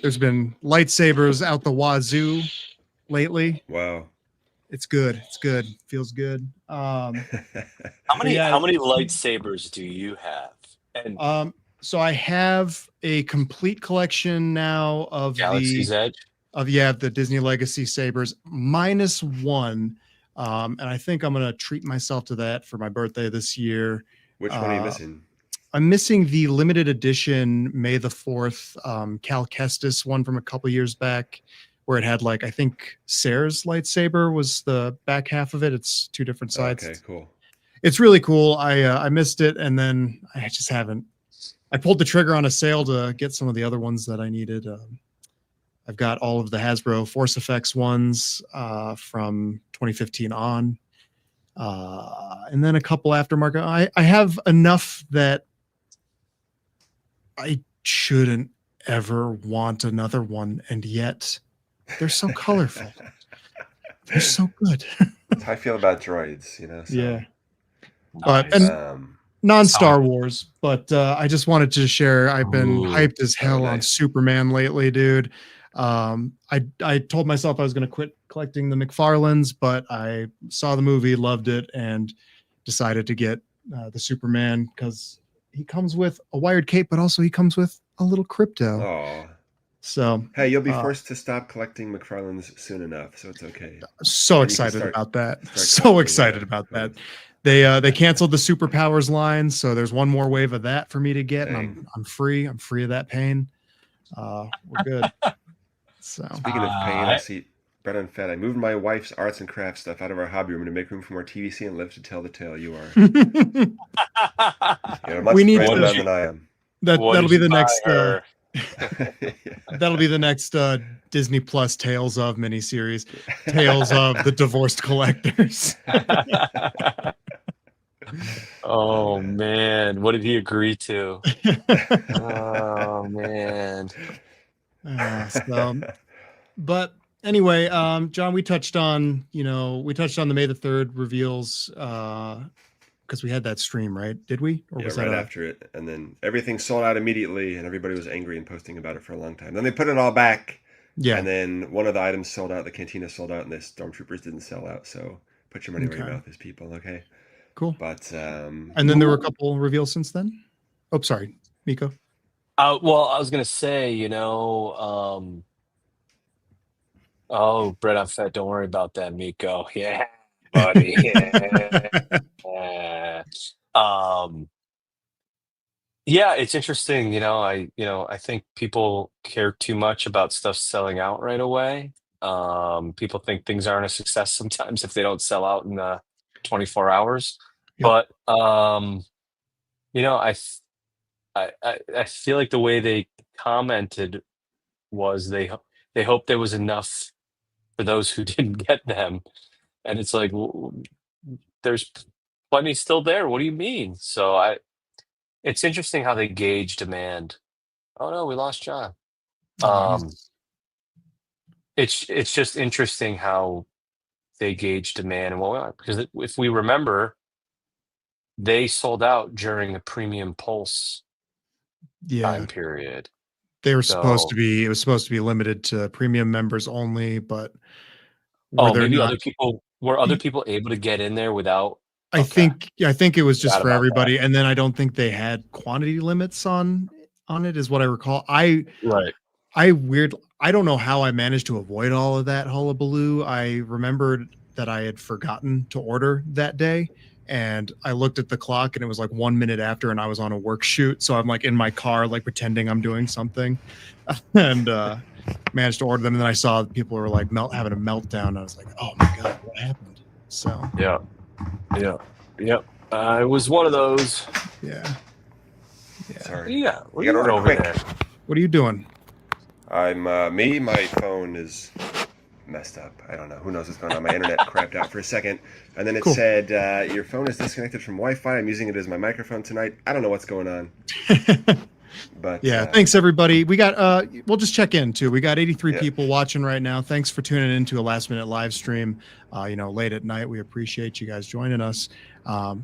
there's been lightsabers out the wazoo lately. Wow. It's good. Feels good. How many lightsabers do you have? And so I have a complete collection now of Galaxy's Edge. The Disney Legacy sabers minus one. And I think I'm gonna treat myself to that for my birthday this year. Which one are you missing? I'm missing the limited edition May the 4th Cal Kestis one from a couple years back, where it had I think Sarah's lightsaber was the back half of it. It's 2 different sides. Okay, cool. It's really cool. I missed it, and then I just haven't. I pulled the trigger on a sale to get some of the other ones that I needed. I've got all of the Hasbro Force Effects ones from 2015 on, and then a couple aftermarket. I have enough that I shouldn't ever want another one, and yet they're so colorful. They're so good. That's how I feel about droids, So. Yeah. But non-Star Wars, but I just wanted to share. I've been hyped as hell on Superman lately, dude. I told myself I was going to quit collecting the McFarlanes, but I saw the movie, loved it, and decided to get the Superman because he comes with a wired cape, but also he comes with a little crypto. Oh. So hey, you'll be forced to stop collecting McFarlanes soon enough, so it's okay. So excited about that. So excited about that. They canceled the Superpowers line, so there's one more wave of that for me to get, and I'm free. I'm free of that pain. We're good. So speaking of pain, I see Bread and Fat. I moved my wife's arts and crafts stuff out of our hobby room to make room for more TVC and live to tell the tale. You are. We need to, than I am. That'll be the next. That'll be the next Disney Plus Tales of miniseries. Tales of the Divorced Collectors. Oh man, what did he agree to? Oh man. But anyway, John, we touched on the May the 3rd reveals because we had that stream, right? Did we? Or was right after it, and then everything sold out immediately, and everybody was angry and posting about it for a long time. Then they put it all back, and then one of the items sold out. The cantina sold out, and the Stormtroopers didn't sell out. So put your money where your mouth is, people. Okay. Cool. But and then there were a couple reveals since then. Oh, sorry, Miko. Well, I was gonna say, Bread on Fat, don't worry about that, Miko. Yeah, buddy. Yeah, it's interesting. I think people care too much about stuff selling out right away. People think things aren't a success sometimes if they don't sell out in 24 hours. Yep. But I feel like the way they commented was they hoped there was enough for those who didn't get them, and it's like, well, there's plenty still there. What do you mean? So it's interesting how they gauge demand. Oh no, we lost John. It's just interesting how they gauge demand and what we are, because if we remember, they sold out during the Premium Pulse time period. They were supposed to be. It was supposed to be limited to premium members only, but were there maybe not? other people able to get in there without? I think it was just Forgot for about everybody, and then I don't think they had quantity limits on it, is what I recall. I don't know how I managed to avoid all of that hullabaloo. I remembered that I had forgotten to order that day, and I looked at the clock, and it was like 1 minute after, and I was on a work shoot. So I'm like in my car, like pretending I'm doing something, and managed to order them. And then I saw people were like having a meltdown. I was like, oh my god, what happened? So yeah. It was one of those. Yeah. Sorry. Yeah. You gotta order quick. There. What are you doing? I'm my phone is messed up. I don't know. Who knows what's going on? My internet crapped out for a second, and then it said your phone is disconnected from Wi-Fi. I'm using it as my microphone tonight. I don't know what's going on. But yeah, thanks everybody. We got we'll just check in too. We got 83 people watching right now. Thanks for tuning into a last minute live stream. Late at night. We appreciate you guys joining us.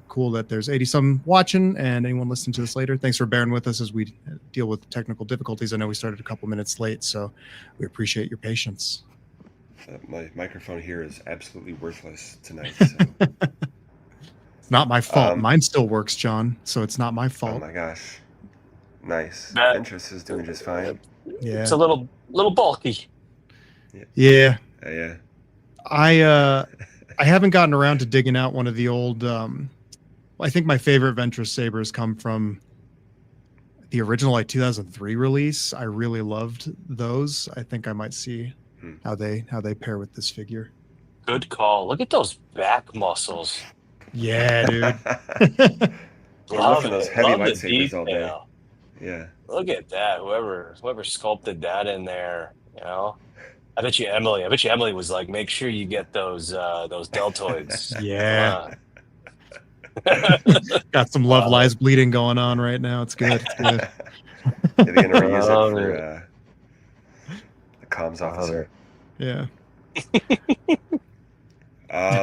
Cool that there's 80 some watching, and anyone listening to this later. Thanks for bearing with us as we deal with technical difficulties. I know we started a couple minutes late, so we appreciate your patience. My microphone here is absolutely worthless tonight. So. It's not my fault. Mine still works, John, so it's not my fault. Oh my gosh. Nice. Ventress is doing just fine. Yeah. It's a little bulky. Yeah. Yeah. I haven't gotten around to digging out one of the old I think my favorite Ventress sabers come from the original 2003 release. I really loved those. I think I might see how they pair with this figure. Good call. Look at those back muscles. Yeah, dude. Love those heavy lightsabers all day. Yeah. Look at that. Whoever sculpted that in there, I bet you Emily was like, make sure you get those deltoids. Yeah. Got some love lies bleeding going on right now. It's good. It's good. They're gonna reuse it for the comms officer. Yeah.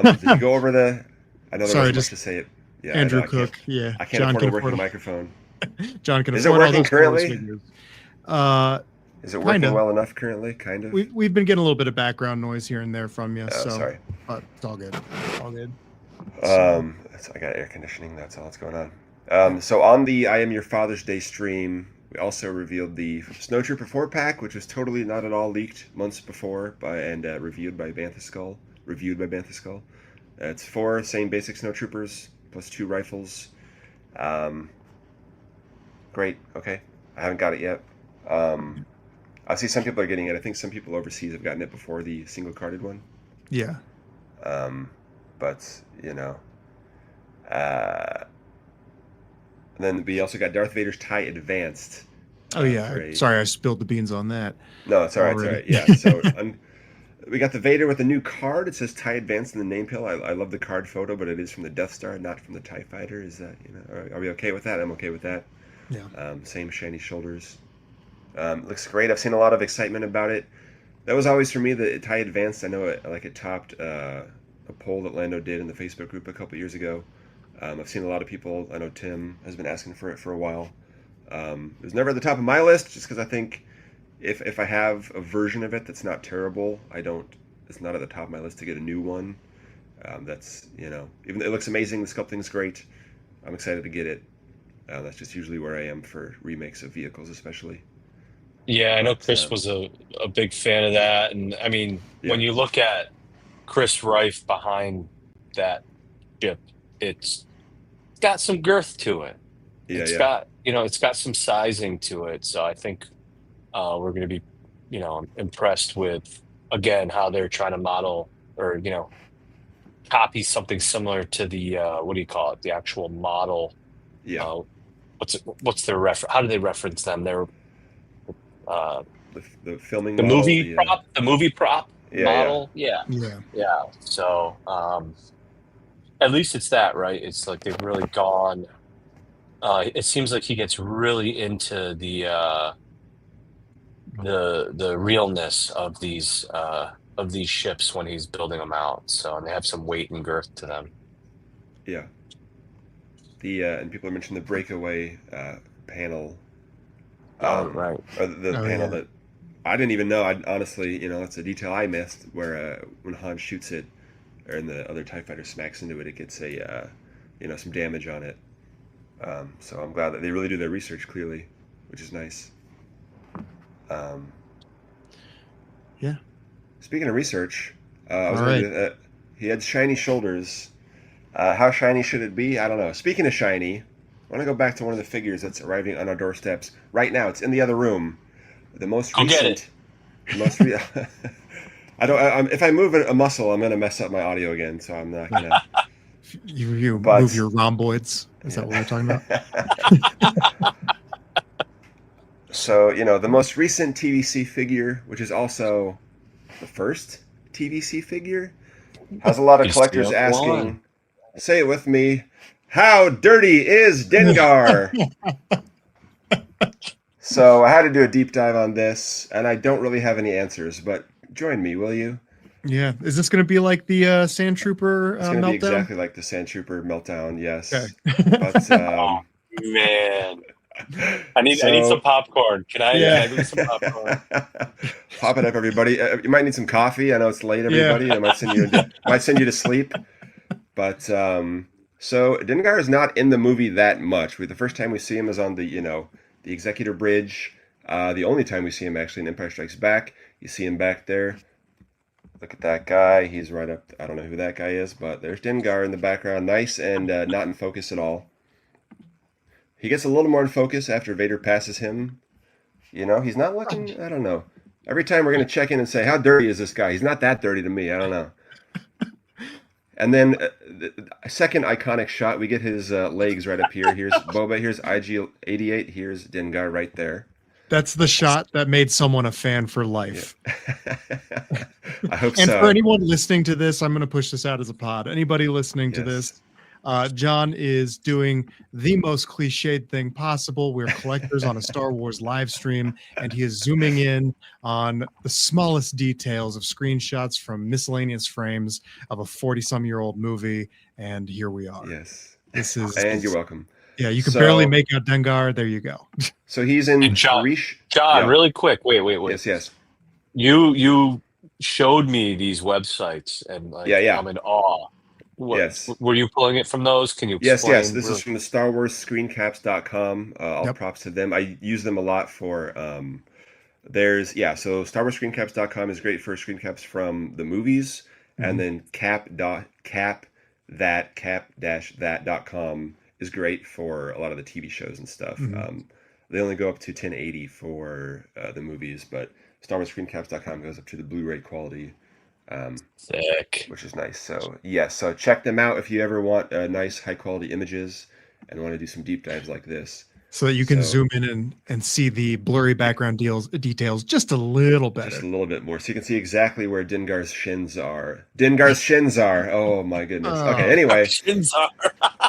Did you go over the? I know there wasn't much to say it. Yeah, Andrew Cook. Yeah. I can't afford a working microphone. John can. Is it working currently? Is it working well enough currently? Kind of. We've been getting a little bit of background noise here and there from you. Oh, sorry. But it's all good. All good. I got air conditioning. That's all that's going on. So on the I Am Your Father's Day stream, we also revealed the Snowtrooper 4-pack, which was totally not at all leaked months before and reviewed by Bantha Skull. It's 4 same basic Snowtroopers plus 2 rifles. Great. Okay. I haven't got it yet. I see some people are getting it. I think some people overseas have gotten it before the single carded one. Yeah. But then we also got Darth Vader's TIE Advanced. Oh yeah. Sorry, I spilled the beans on that. No, it's all right. It's all right. Yeah. So we got the Vader with a new card. It says TIE Advanced in the name pill. I love the card photo, but it is from the Death Star, not from the TIE Fighter. Is that are we okay with that? I'm okay with that. Yeah. Same shiny shoulders. Looks great. I've seen a lot of excitement about it. That was always for me the TIE Advanced. I know it topped a poll that Lando did in the Facebook group a couple years ago. I've seen a lot of people. I know Tim has been asking for it for a while. It was never at the top of my list, just because I think if I have a version of it that's not terrible, it's not at the top of my list to get a new one. That's even it looks amazing. The sculpting's great. I'm excited to get it. That's just usually where I am for remakes of vehicles, especially. Yeah, I know Chris was a big fan of that, and I mean, when you look at Chris Rife behind that ship, it's got some girth to it. It's got some sizing to it. So I think we're going to be, impressed with again how they're trying to model or copy something similar to the what do you call it? The actual model. Yeah. What's their reference? How do they reference them? They're the filming the model, movie prop model. Yeah. So at least it's that, right? It's like they've really gone. It seems like he gets really into the realness of these ships when he's building them out. So and they have some weight and girth to them. Yeah. and people mentioned the breakaway panel. Right. Or the panel that I didn't even know. I honestly, that's a detail I missed. Where when Han shoots it, or in the other TIE fighter smacks into it, it gets a, some damage on it. So I'm glad that they really do their research clearly, which is nice. Yeah. Speaking of research, he had shiny shoulders. How shiny should it be? I don't know. Speaking of shiny, I want to go back to one of the figures that's arriving on our doorsteps right now. It's in the other room. The most recent. I don't. If I move a muscle, I'm gonna mess up my audio again. So I'm not gonna. You move your rhomboids. Is that what we're talking about? So the most recent TVC figure, which is also the first TVC figure, has a lot of collectors asking. Say it with me. How dirty is Dengar? So I had to do a deep dive on this, and I don't really have any answers, but join me, will you? Yeah. Is this going to be like the Sandtrooper It's going to meltdown? be exactly like the Sandtrooper meltdown, yes. Okay. But, oh, man. I need some popcorn. Can I get some popcorn? Pop it up, everybody. You might need some coffee. I know it's late, everybody. I might send you to sleep. But so Dengar is not in the movie that much. The first time we see him is on the the Executor Bridge. The only time we see him actually in Empire Strikes Back. You see him back there. Look at that guy. He's right up. I don't know who that guy is, but there's Dengar in the background. Nice and not in focus at all. He gets a little more in focus after Vader passes him. He's not looking. I don't know. Every time we're going to check in and say, how dirty is this guy? He's not that dirty to me. I don't know. And then the second iconic shot, we get his legs right up here. Here's Boba. Here's IG-88. Here's Dengar right there. That's the shot that made someone a fan for life. Yeah. I hope and so. For anyone listening to this, I'm going to push this out as a pod. Anybody listening to this, John is doing the most cliched thing possible. We're collectors on a Star Wars live stream, and he is zooming in on the smallest details of screenshots from miscellaneous frames of a 40-some-year-old movie. And here we are. Yes. And you're welcome. Yeah, you can barely make out Dengar. There you go. So he's in John, really quick. Wait. Yes. You showed me these websites, and I'm in awe. Yes. Were you pulling it from those? Can you explain? Yes. This is from the Star Wars screencaps.com. All props to them. I use them a lot for so Star Wars screencaps.com is great for screencaps from the movies, and then cap-that.com is great for a lot of the TV shows and stuff. They only go up to 1080 for the movies, but Star Wars screencaps.com goes up to the Blu-ray quality. Sick. Which is nice. So so check them out if you ever want nice high quality images and want to do some deep dives like this. So that you can zoom in and see the blurry background details just a little better. Just a little bit more. So you can see exactly where Dengar's shins are. Oh my goodness. Okay, anyway. Shins are.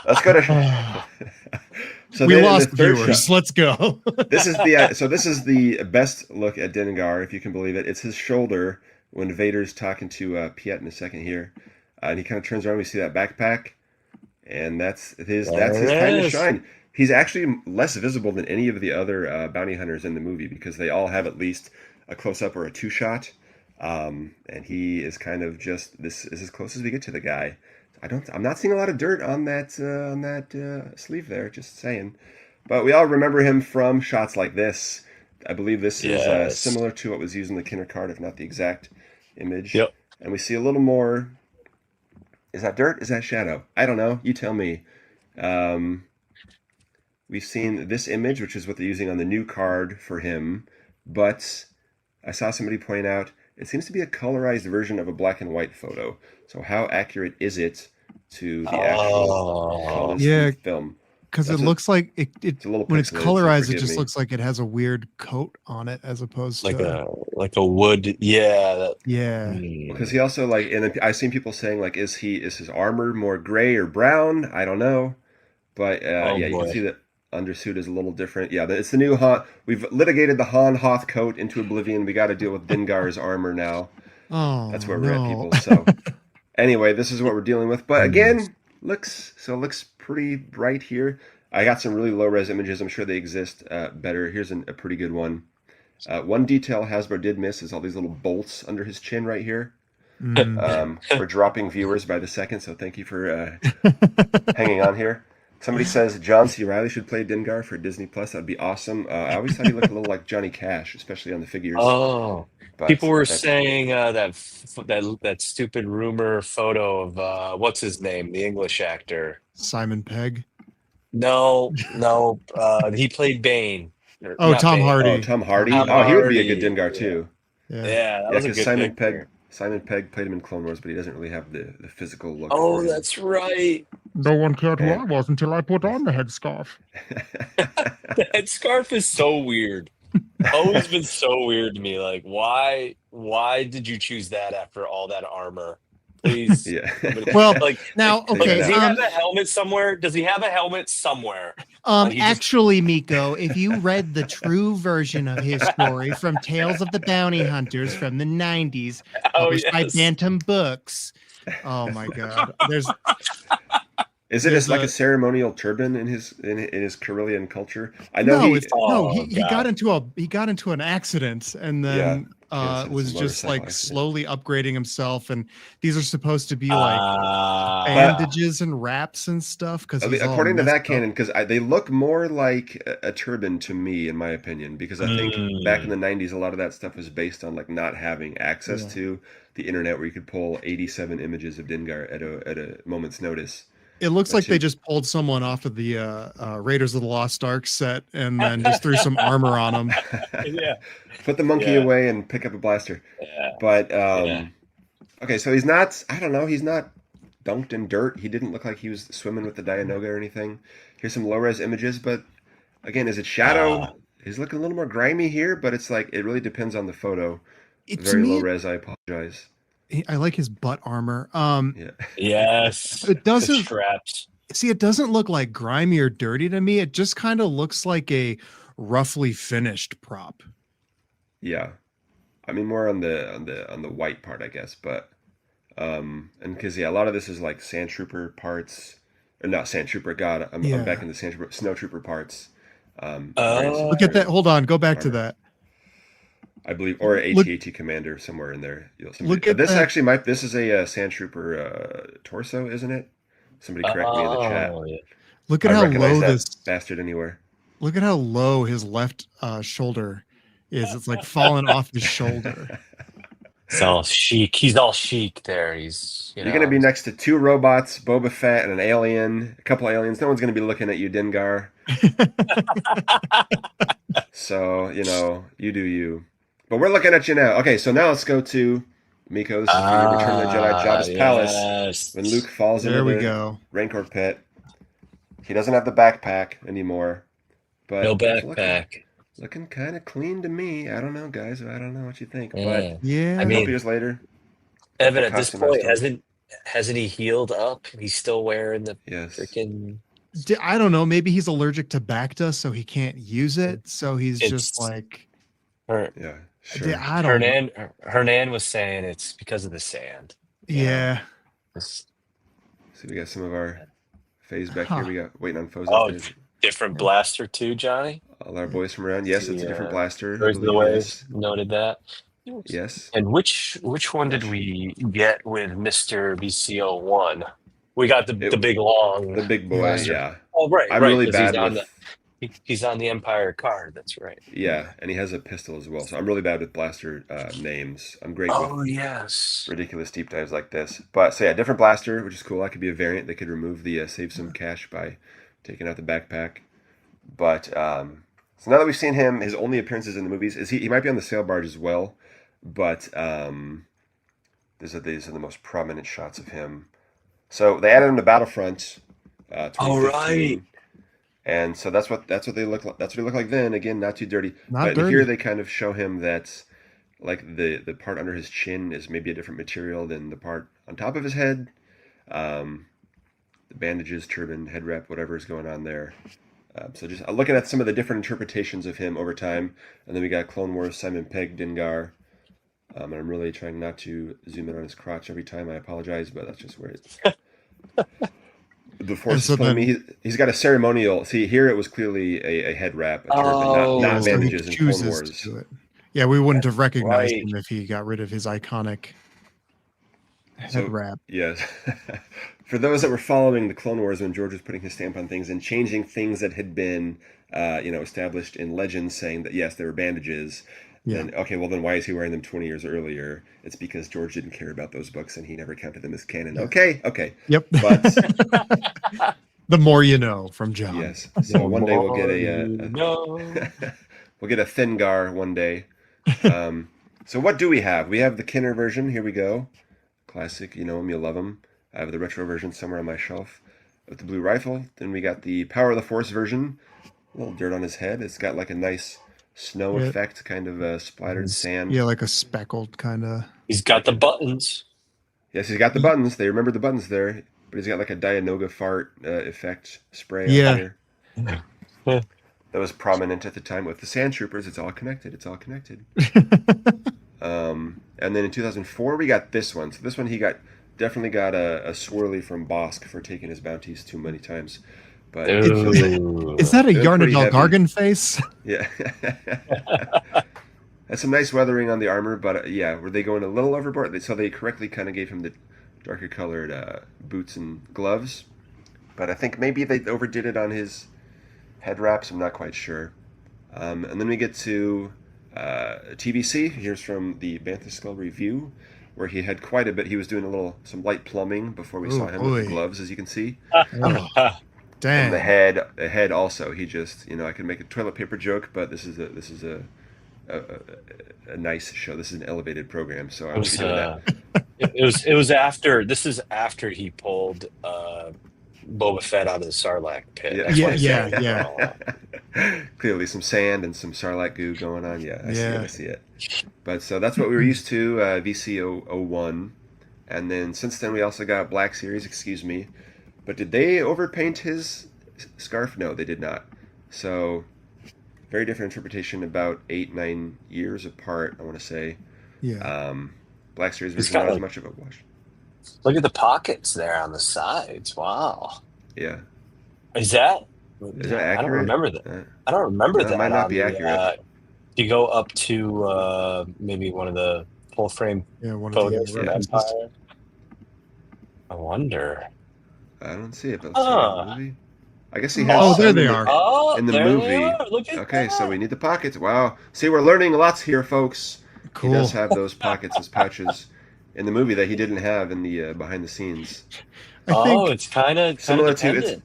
Let's go to So we lost viewers. Let's go. This is the best look at Dengar, if you can believe it. It's his shoulder when Vader's talking to Piet in a second here, and he kind of turns around. We see that backpack, and that's his time to shine. He's actually less visible than any of the other bounty hunters in the movie because they all have at least a close up or a two shot, and he is kind of just this is as close as we get to the guy. I'm not seeing a lot of dirt on that sleeve there. Just saying, but we all remember him from shots like this. I believe this is similar to what was used in the Kinder card, if not the exact image. Yep. And we see a little more. Is that dirt? Is that shadow? I don't know. You tell me. We've seen this image, which is what they're using on the new card for him. But I saw somebody point out it seems to be a colorized version of a black and white photo. So how accurate is it to the actual film? Because it looks like it's a little when it's colorized, it just looks like it has a weird coat on it as opposed to like a wood. Yeah. Because he also and I've seen people saying is his armor more gray or brown? I don't know, but you can see that undersuit is a little different. Yeah, it's the new Han. We've litigated the Han Hoth coat into oblivion. We got to deal with Dengar's armor now. Oh, that's where we're at, people. So anyway, this is what we're dealing with. But again, looks pretty bright here. I got some really low res images. I'm sure they exist better. Here's a pretty good one. One detail HasLab did miss is all these little bolts under his chin right here. We're dropping viewers by the second, so thank you for hanging on here. Somebody says John C. Reilly should play Dengar for Disney Plus. That'd be awesome. I always thought he looked a little like Johnny Cash, especially on the figures. Oh, but people were saying that stupid rumor photo of what's his name, the English actor, Simon Pegg. No, he played Bane. Oh, Tom Bane. Hardy. Oh, Tom Hardy. He would be a good Dengar too. Yeah, that was a good Simon Pegg played him in Clone Wars, but he doesn't really have the physical look. Oh, that's right. No one cared who I was until I put on the headscarf. The headscarf is so weird. Always been so weird to me. Like, why did you choose that after all that armor? Please. Yeah. Well, like now, okay. Does he have a helmet somewhere? Does he have a helmet somewhere? Actually, Miko, if you read the true version of his story from Tales of the Bounty Hunters from the 90s, published by Bantam Books. Oh my God. Is it like a ceremonial turban in his Carillion culture? I know he got into an accident and then was just like slowly upgrading himself, and these are supposed to be like bandages and wraps and stuff. Because according to that canon, because they look more like a turban to me, in my opinion, because I think back in the 90s, a lot of that stuff was based on like not having access to the internet, where you could pull 87 images of Dengar at a moment's notice. It looks like they just pulled someone off of the Raiders of the Lost Ark set and then just threw some armor on them. Yeah. Put the monkey away and pick up a blaster. Yeah. But, okay, so he's not dunked in dirt. He didn't look like he was swimming with the Dianoga or anything. Here's some low-res images, but, again, is it shadow? He's looking a little more grimy here, but it's like, it really depends on the photo. Very low-res, I apologize. I like his butt armor. Yes. It doesn't straps. See, it doesn't look like grimy or dirty to me. It just kind of looks like a roughly finished prop. Yeah. I mean more on the white part, I guess, but and because a lot of this is like sandtrooper parts, or not sandtrooper. God, I'm back in the sandtrooper, snowtrooper parts. Look at that. Hold on, go back to that. I believe, or AT-AT commander somewhere in there. Look at this. That. Actually, this is a sandtrooper torso, isn't it? Somebody correct me in the chat. Yeah. Look at how low this bastard anywhere. Look at how low his left shoulder is. It's like falling off his shoulder. It's all chic. He's all chic there. You're going to be next to 2 robots, Boba Fett and an alien, a couple aliens. No one's going to be looking at you, Dengar. So, you do you. But we're looking at you now. Okay, so now let's go to Miko. This is the Return of the Jedi, Jabba's palace. When Luke falls into the Rancor pit. He doesn't have the backpack anymore. But no backpack. Looking kind of clean to me. I don't know, guys. I don't know what you think. But yeah, I mean, a couple years later. Evan, at this point, hasn't he healed up? He's still wearing the freaking... I don't know. Maybe he's allergic to Bacta, so he can't use it. So he's just like... Sure. I don't know. Hernan was saying it's because of the sand. Yeah. So we got some of our phase back here. We got waiting on foes. Different blaster too, Johnny. All our boys from around. Yes, it's a different blaster. The ways noted that. Yes. And which one did we get with Mr. BCO1? We got the big long, the big boy. Blaster. Yeah. Oh right. I'm really bad with. He's on the Empire card. That's right. Yeah, and he has a pistol as well. So I'm really bad with blaster names. I'm great with ridiculous deep dives like this. But so different blaster, which is cool. That could be a variant. They could remove the save some cash by taking out the backpack. But so now that we've seen him, his only appearances in the movies is he might be on the sail barge as well. But these are the most prominent shots of him. So they added him to Battlefront. 2015. And so that's what they look like. That's what he looked like then. Again, not too dirty. Here they kind of show him that like the part under his chin is maybe a different material than the part on top of his head. The bandages, turban, head wrap, whatever is going on there. So just looking at some of the different interpretations of him over time. And then we got Clone Wars, Simon Pegg, Dengar. And I'm really trying not to zoom in on his crotch every time. I apologize, but that's just where it's... The Force is pulling me. He's got a ceremonial. See, here it was clearly a head wrap, a turban, not bandages in Clone Wars. To do it. Yeah, we wouldn't have recognized him if he got rid of his iconic head wrap. Yes. For those that were following the Clone Wars when George was putting his stamp on things and changing things that had been, established in legends, saying that yes, they were bandages. Yeah. Then okay, well then why is he wearing them 20 years earlier? It's because George didn't care about those books and he never counted them as canon. Yeah. Okay. Yep. But the more you know from John. Yes. So one day we'll get we'll get a Dengar one day. So what do we have? We have the Kenner version. Here we go. Classic. You know him. You love him. I have the retro version somewhere on my shelf with the blue rifle. Then we got the Power of the Force version. A little dirt on his head. It's got like a nice snow effect, kind of splattered sand. Yeah, like a speckled kind of. He's got the buttons. Yes, he's got the buttons. They remember the buttons there. But he's got like a Dianoga fart effect spray on here. That was prominent at the time with the Sandtroopers. It's all connected. And then in 2004, we got this one. So this one he definitely got a swirly from Bosk for taking his bounties too many times. But is that a Yarnadal Gargan face? Yeah. That's some nice weathering on the armor, but were they going a little overboard? So they correctly kind of gave him the darker colored boots and gloves. But I think maybe they overdid it on his head wraps. I'm not quite sure. And then we get to TVC. Here's from the Bantha Skull review, where he had quite a bit. He was doing some light plumbing before we saw him with the gloves, as you can see. Dang. And the head also. He just, I could make a toilet paper joke, but this is a nice show. This is an elevated program, so I was doing that. It was after. This is after he pulled Boba Fett out of the Sarlacc pit. Yeah. Clearly some sand and some Sarlacc goo going on. Yeah, I see it. But so that's what we were used to, VC01. And then since then we also got Black Series, excuse me. But did they overpaint his scarf? No, they did not. So very different interpretation, about 8-9 years apart, I want to say. Yeah. Black Series version not as much of a wash. Look at the pockets there on the sides. Wow. Yeah. Is that accurate? I don't remember that. I don't remember that. Might not be accurate. You go up to maybe one of the full frame photos from Empire. I wonder. I don't see it, but let's see in the movie. I guess he has. Oh, there they are. In the movie. Look at that. So we need the pockets. Wow. See, we're learning lots here, folks. Cool. He does have those pockets as pouches in the movie that he didn't have in the behind the scenes. It's kind of similar to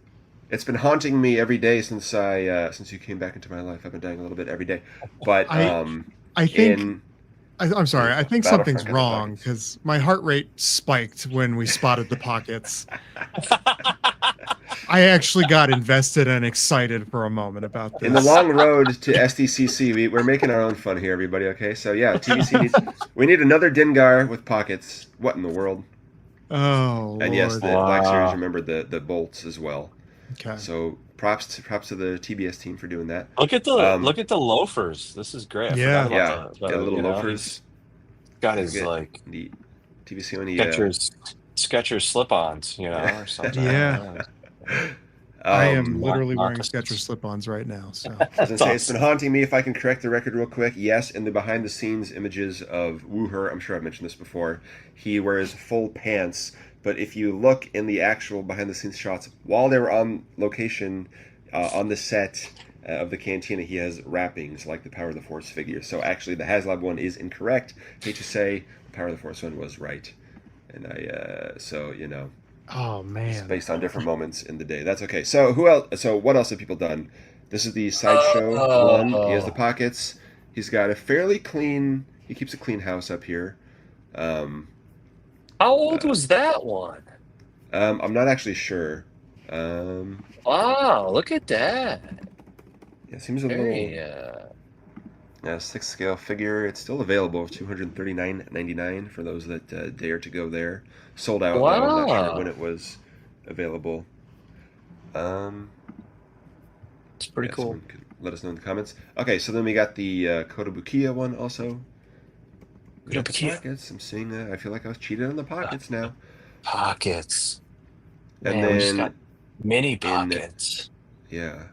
it's been haunting me every day since you came back into my life. I've been dying a little bit every day. But I think I'm sorry. I think something's wrong because my heart rate spiked when we spotted the pockets. I actually got invested and excited for a moment about this. In the long road to SDCC, we're making our own fun here, everybody. Okay, so yeah, TVC we need another Dengar with pockets. What in the world? Oh, and yes, the Black Series remembered the bolts as well. Okay. So props to the TBS team for doing that. Look at the loafers. This is great. The little loafers. Got his like the TVC only Skechers slip-ons, or something. Yeah. I am literally wearing Skechers slip-ons right now. So it's been haunting me. If I can correct the record real quick, yes, in the behind-the-scenes images of Wooher, I'm sure I've mentioned this before, he wears full pants. But if you look in the actual behind-the-scenes shots, while they were on location on the set of the cantina, he has wrappings like the Power of the Force figure. So actually, the HasLab one is incorrect. Hate to say, the Power of the Force one was right. And oh man, it's based on different moments in the day. That's okay. So who else? So what else have people done? This is the sideshow one. He has the pockets. He's got a fairly clean. He keeps a clean house up here. How old was that one? I'm not actually sure. Wow, look at that. Yeah, seems a little. 6 scale figure. It's still available, $239.99 for those that dare to go there. Sold out. Wow. I'm not sure when it was available. It's pretty cool. Let us know in the comments. Okay, so then we got the Kotobukiya one also. Pockets. I'm seeing that. I feel like I was cheated on the pockets now. Pockets. And Man, then Mini in pockets. Yeah.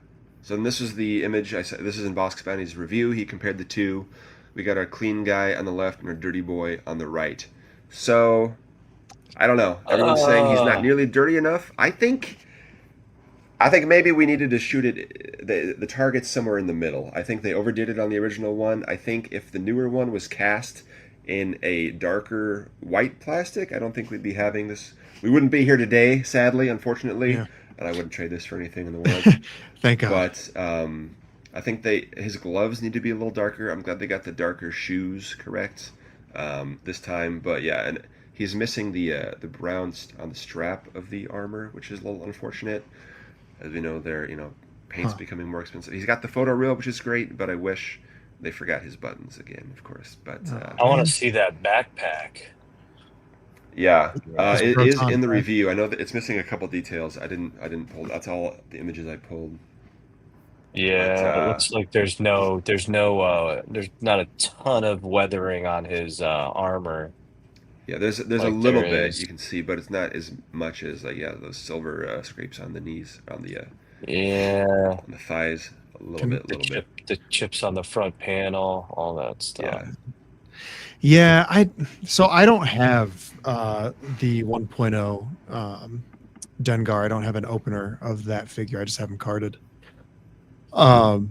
So then this is the image I said. This is in Bosk Bounty's review. He compared the two. We got our clean guy on the left and our dirty boy on the right. So I don't know. Everyone's saying he's not nearly dirty enough. I think maybe we needed to shoot it the target somewhere in the middle. I think they overdid it on the original one. I think if the newer one was cast in a darker white plastic, I don't think we'd be having this. We wouldn't be here today, sadly, unfortunately. Yeah. And I wouldn't trade this for anything in the world. Thank God. But I think his gloves need to be a little darker. I'm glad they got the darker shoes correct this time. But yeah, and he's missing the brown on the strap of the armor, which is a little unfortunate. As we know, paint's becoming more expensive. He's got the photo reel, which is great, but I wish they forgot his buttons again, of course. But I want to see that backpack. Yeah, it is in the review. I know that it's missing a couple details. I didn't pull. That's all the images I pulled. Yeah, but, it looks like there's not a ton of weathering on his armor. Yeah, there's like a little bit you can see, but it's not as much as those silver scrapes on the knees, on the on the thighs, a little bit. The chips on the front panel, all that stuff. Yeah, I don't have the 1.0 Dengar. I don't have an opener of that figure. I just have him carded. So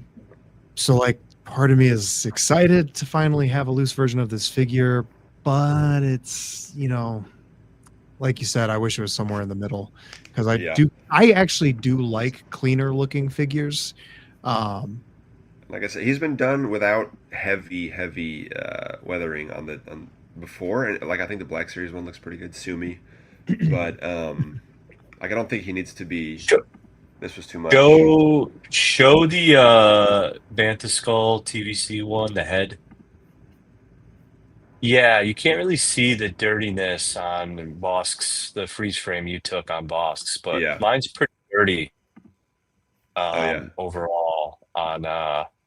like part of me is excited to finally have a loose version of this figure, but it's, like you said, I wish it was somewhere in the middle, because I actually do like cleaner looking figures. Like I said, he's been done without heavy weathering on before, and like I think the Black Series one looks pretty good, Sumi, but like I don't think he needs to be. This was too much. Show the Bantha Skull TVC one, the head. Yeah, you can't really see the dirtiness on Bosk's, the freeze frame you took on Bosk's, but mine's pretty dirty overall on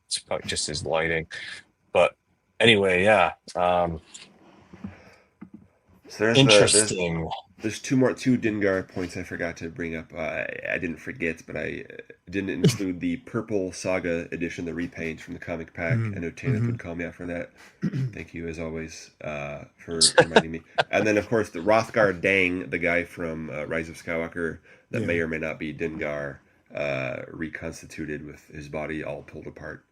it's probably just his lighting. But anyway, yeah. So there's interesting. There's two Dengar points I forgot to bring up. I didn't forget, but I didn't include the Purple Saga edition, the repaint from the comic pack. I know Tanith would call me out for that. Thank you, as always, for reminding me. And then, of course, the Hrothgar Dang, the guy from Rise of Skywalker, that may or may not be Dengar, reconstituted with his body all pulled apart,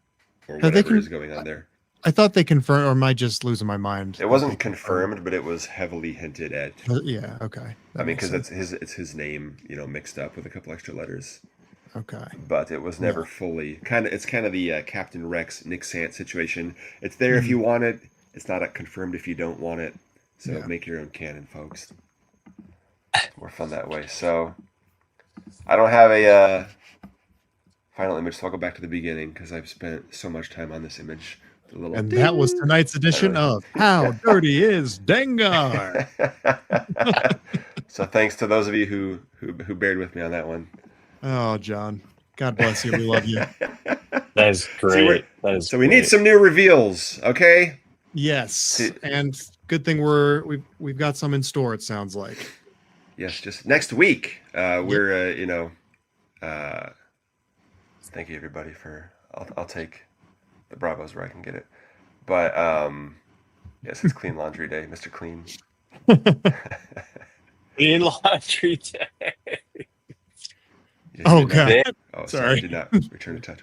or whatever is going on there. I thought they confirmed, or am I just losing my mind? It wasn't confirmed, but it was heavily hinted at. Yeah, okay. I mean, because it's his name, mixed up with a couple extra letters. Okay. But it was never fully It's kind of the Captain Rex Nick Sant situation. It's there if you want it. It's not confirmed if you don't want it. So make your own canon, folks. More fun that way. So I don't have a final image, so I'll go back to the beginning because I've spent so much time on this image. And that was tonight's edition of How Dirty is Dengar? So thanks to those of you who bared with me on that one. Oh, John. God bless you. We love you. That is great. We need some new reveals, okay? Yes. And good thing we've got some in store, it sounds like. Yes, just next week. We're thank you everybody for I'll take the Bravos where I can get it. But yes, it's Clean Laundry Day, Mr. Clean. Clean Laundry Day. Oh God! Sorry, did not return to touch.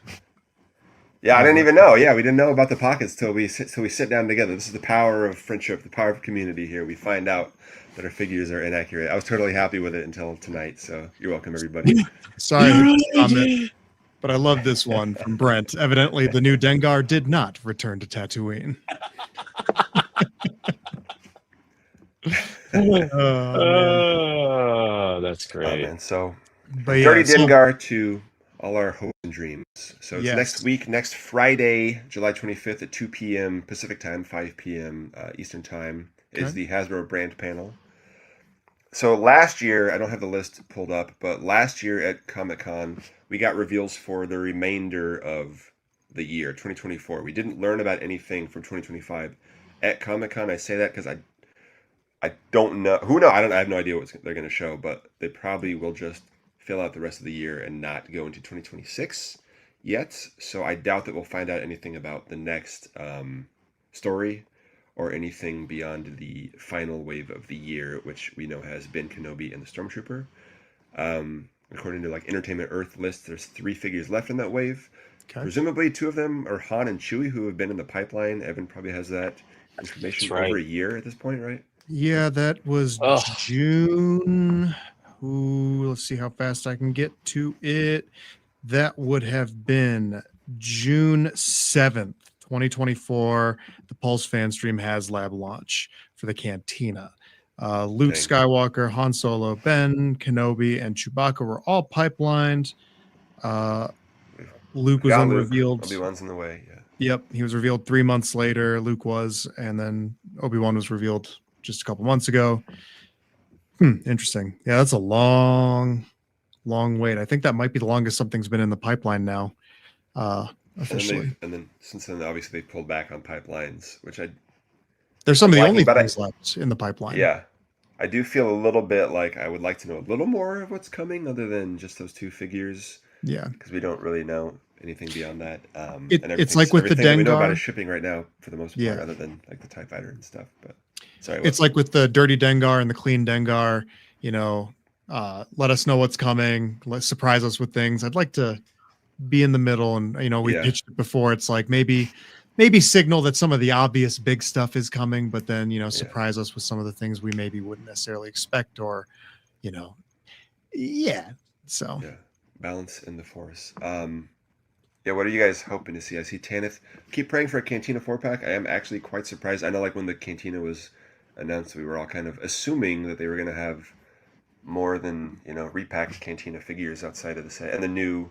Yeah, I didn't even know. Yeah, we didn't know about the pockets till we sit down together. This is the power of friendship, the power of community. Here we find out that our figures are inaccurate. I was totally happy with it until tonight. So you're welcome, everybody. Sorry, comment. But I love this one from Brent. Evidently, the new Dengar did not return to Tatooine. Oh, that's great. Man. So, Dirty Dengar to all our hopes and dreams. So it's next week, next Friday, July 25th at 2 p.m. Pacific time, 5 p.m. Eastern time, is the Hasbro brand panel. So last year, I don't have the list pulled up, but last year at Comic-Con, we got reveals for the remainder of the year, 2024. We didn't learn about anything from 2025 at Comic-Con. I say that because I don't know. Who knows? I have no idea what they're going to show, but they probably will just fill out the rest of the year and not go into 2026 yet. So I doubt that we'll find out anything about the next story or anything beyond the final wave of the year, which we know has been Kenobi and the Stormtrooper. According to like Entertainment Earth list, there's 3 figures left in that wave. Okay. Presumably 2 of them are Han and Chewie, who have been in the pipeline. Evan probably has that information over a year at this point, right? Yeah, that was June. Ooh, let's see how fast I can get to it. That would have been June 7th, 2024, the Pulse Fan Stream HasLab launch for the Cantina. Luke Skywalker, Han Solo, Ben, Kenobi, and Chewbacca were all pipelined. Luke was unrevealed. Obi-Wan's in the way, yeah. Yep, he was revealed 3 months later. Luke was, and then Obi-Wan was revealed just a couple months ago. Interesting. Yeah, that's a long wait. I think that might be the longest something's been in the pipeline now, officially. And then since then, obviously, they pulled back on pipelines, which there's some of the only things left in the pipeline. Yeah. I do feel a little bit like I would like to know a little more of what's coming other than just those 2 figures. Yeah. Because we don't really know anything beyond that. It's like with the Dengar. We know about is shipping right now for the most part, other than like the TIE Fighter and stuff. But sorry. It's like with the dirty Dengar and the clean Dengar, you know, let us know what's coming. Let's surprise us with things. I'd like to be in the middle, and you know, we pitched it before. It's like maybe signal that some of the obvious big stuff is coming, but then, you know, surprise us with some of the things we maybe wouldn't necessarily expect, or, you know, so balance in the Force. What are you guys hoping to see? I see Tanith. Keep praying for a Cantina 4-pack. I am actually quite surprised. I know, like, when the Cantina was announced, we were all kind of assuming that they were going to have more than, you know, repacked Cantina figures outside of the set and the new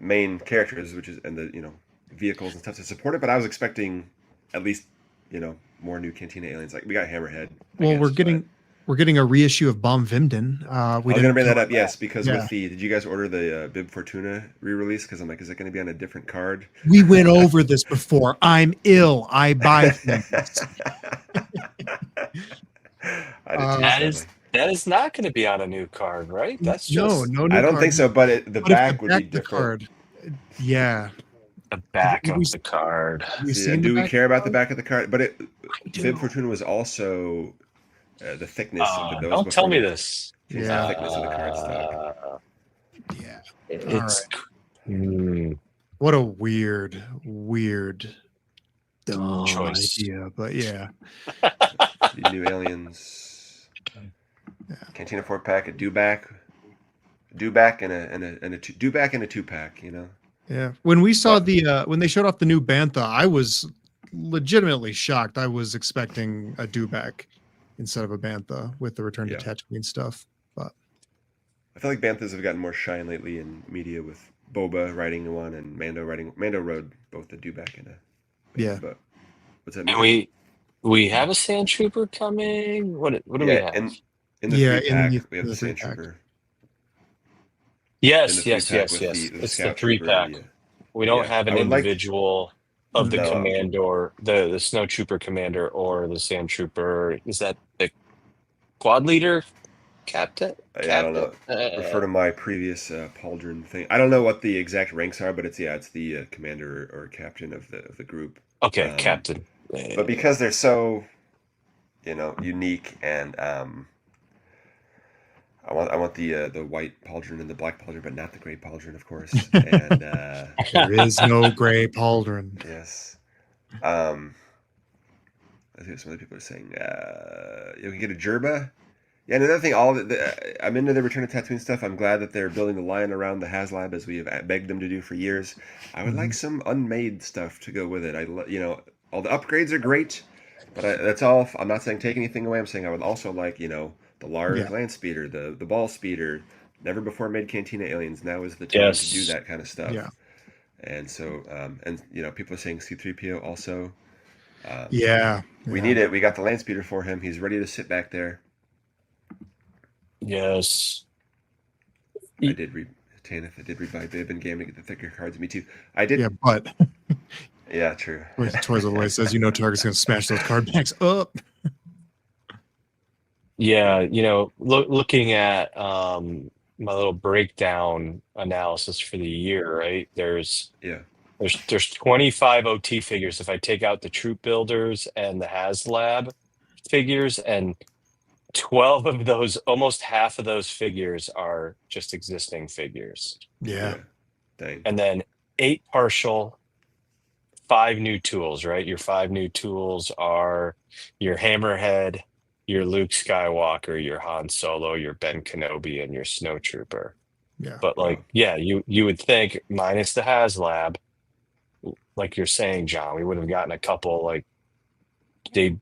main characters, and the, you know, vehicles and stuff to support it. But I was expecting at least, you know, more new Cantina aliens. Like, we got Hammerhead. We're getting a reissue of Bomb Vimden. I was going to bring that up, yes, because with did you guys order the Bib Fortuna re-release? Because I'm like, is it going to be on a different card? We went over this before. I'm ill. I buy things. That is not going to be on a new card, right? That's just no. I don't think so, but the back would be different. Card. Yeah. The back of the card. Do we care about the back of the card? But Bib Fortuna was also the thickness of the. Don't tell me this. The thickness of the card stock. It's what a weird choice idea, but yeah. The new aliens. Cantina 4-pack, a dewback and a 2-pack, you know. Yeah. When we saw when they showed off the new Bantha, I was legitimately shocked. I was expecting a dewback instead of a Bantha with the Return to Tatooine stuff. But I feel like Banthas have gotten more shine lately in media, with Boba riding one and Mando rode both the dewback and a Bantha. But what's that mean? And we have a sandtrooper coming. What do we have? In the 3-pack, we have the sandtrooper. Yes. It's the 3-pack. We don't have an individual of the commander, the snow trooper commander, or the sand trooper. Is that the quad leader captain? I don't know. Refer to my previous pauldron thing. I don't know what the exact ranks are, but it's the commander or captain of the group. Okay, captain. But because they're so, you know, unique, and I want the white pauldron and the black pauldron, but not the gray pauldron, of course. And there is no gray pauldron. Yes. I think some other people are saying you can get a Jerba. Yeah, and another thing, I'm into the Return of Tatooine stuff. I'm glad that they're building the line around the HasLab, as we have begged them to do for years. I would like some unmade stuff to go with it. All the upgrades are great, but that's all. I'm not saying take anything away. I'm saying I would also like, you know, the large land speeder, the ball speeder, never before made Cantina aliens. Now is the time to do that kind of stuff. Yeah. And so, and you know, people are saying C-3PO also. We need it. We got the land speeder for him. He's ready to sit back there. Yes. I did read Tanith. I did read by Bib and Game to get the thicker cards. Me too. I did. Yeah, but. Yeah, true. Toys of the Way says, you know, Target's going to smash those card backs up. Yeah, you know, looking at little breakdown analysis for the year, right? There's Yeah. 25 OT figures. If I take out the Troop Builders and the HasLab figures, and 12 of those, almost half of those figures are just existing figures. Yeah. Dang. And then 8 partial, 5 new tools, right? Your 5 new tools are your Hammerhead, your Luke Skywalker, your Han Solo, your Ben Kenobi, and your Snowtrooper. Yeah. But like, yeah, you would think minus the HasLab, like you're saying, John, we would have gotten a couple like a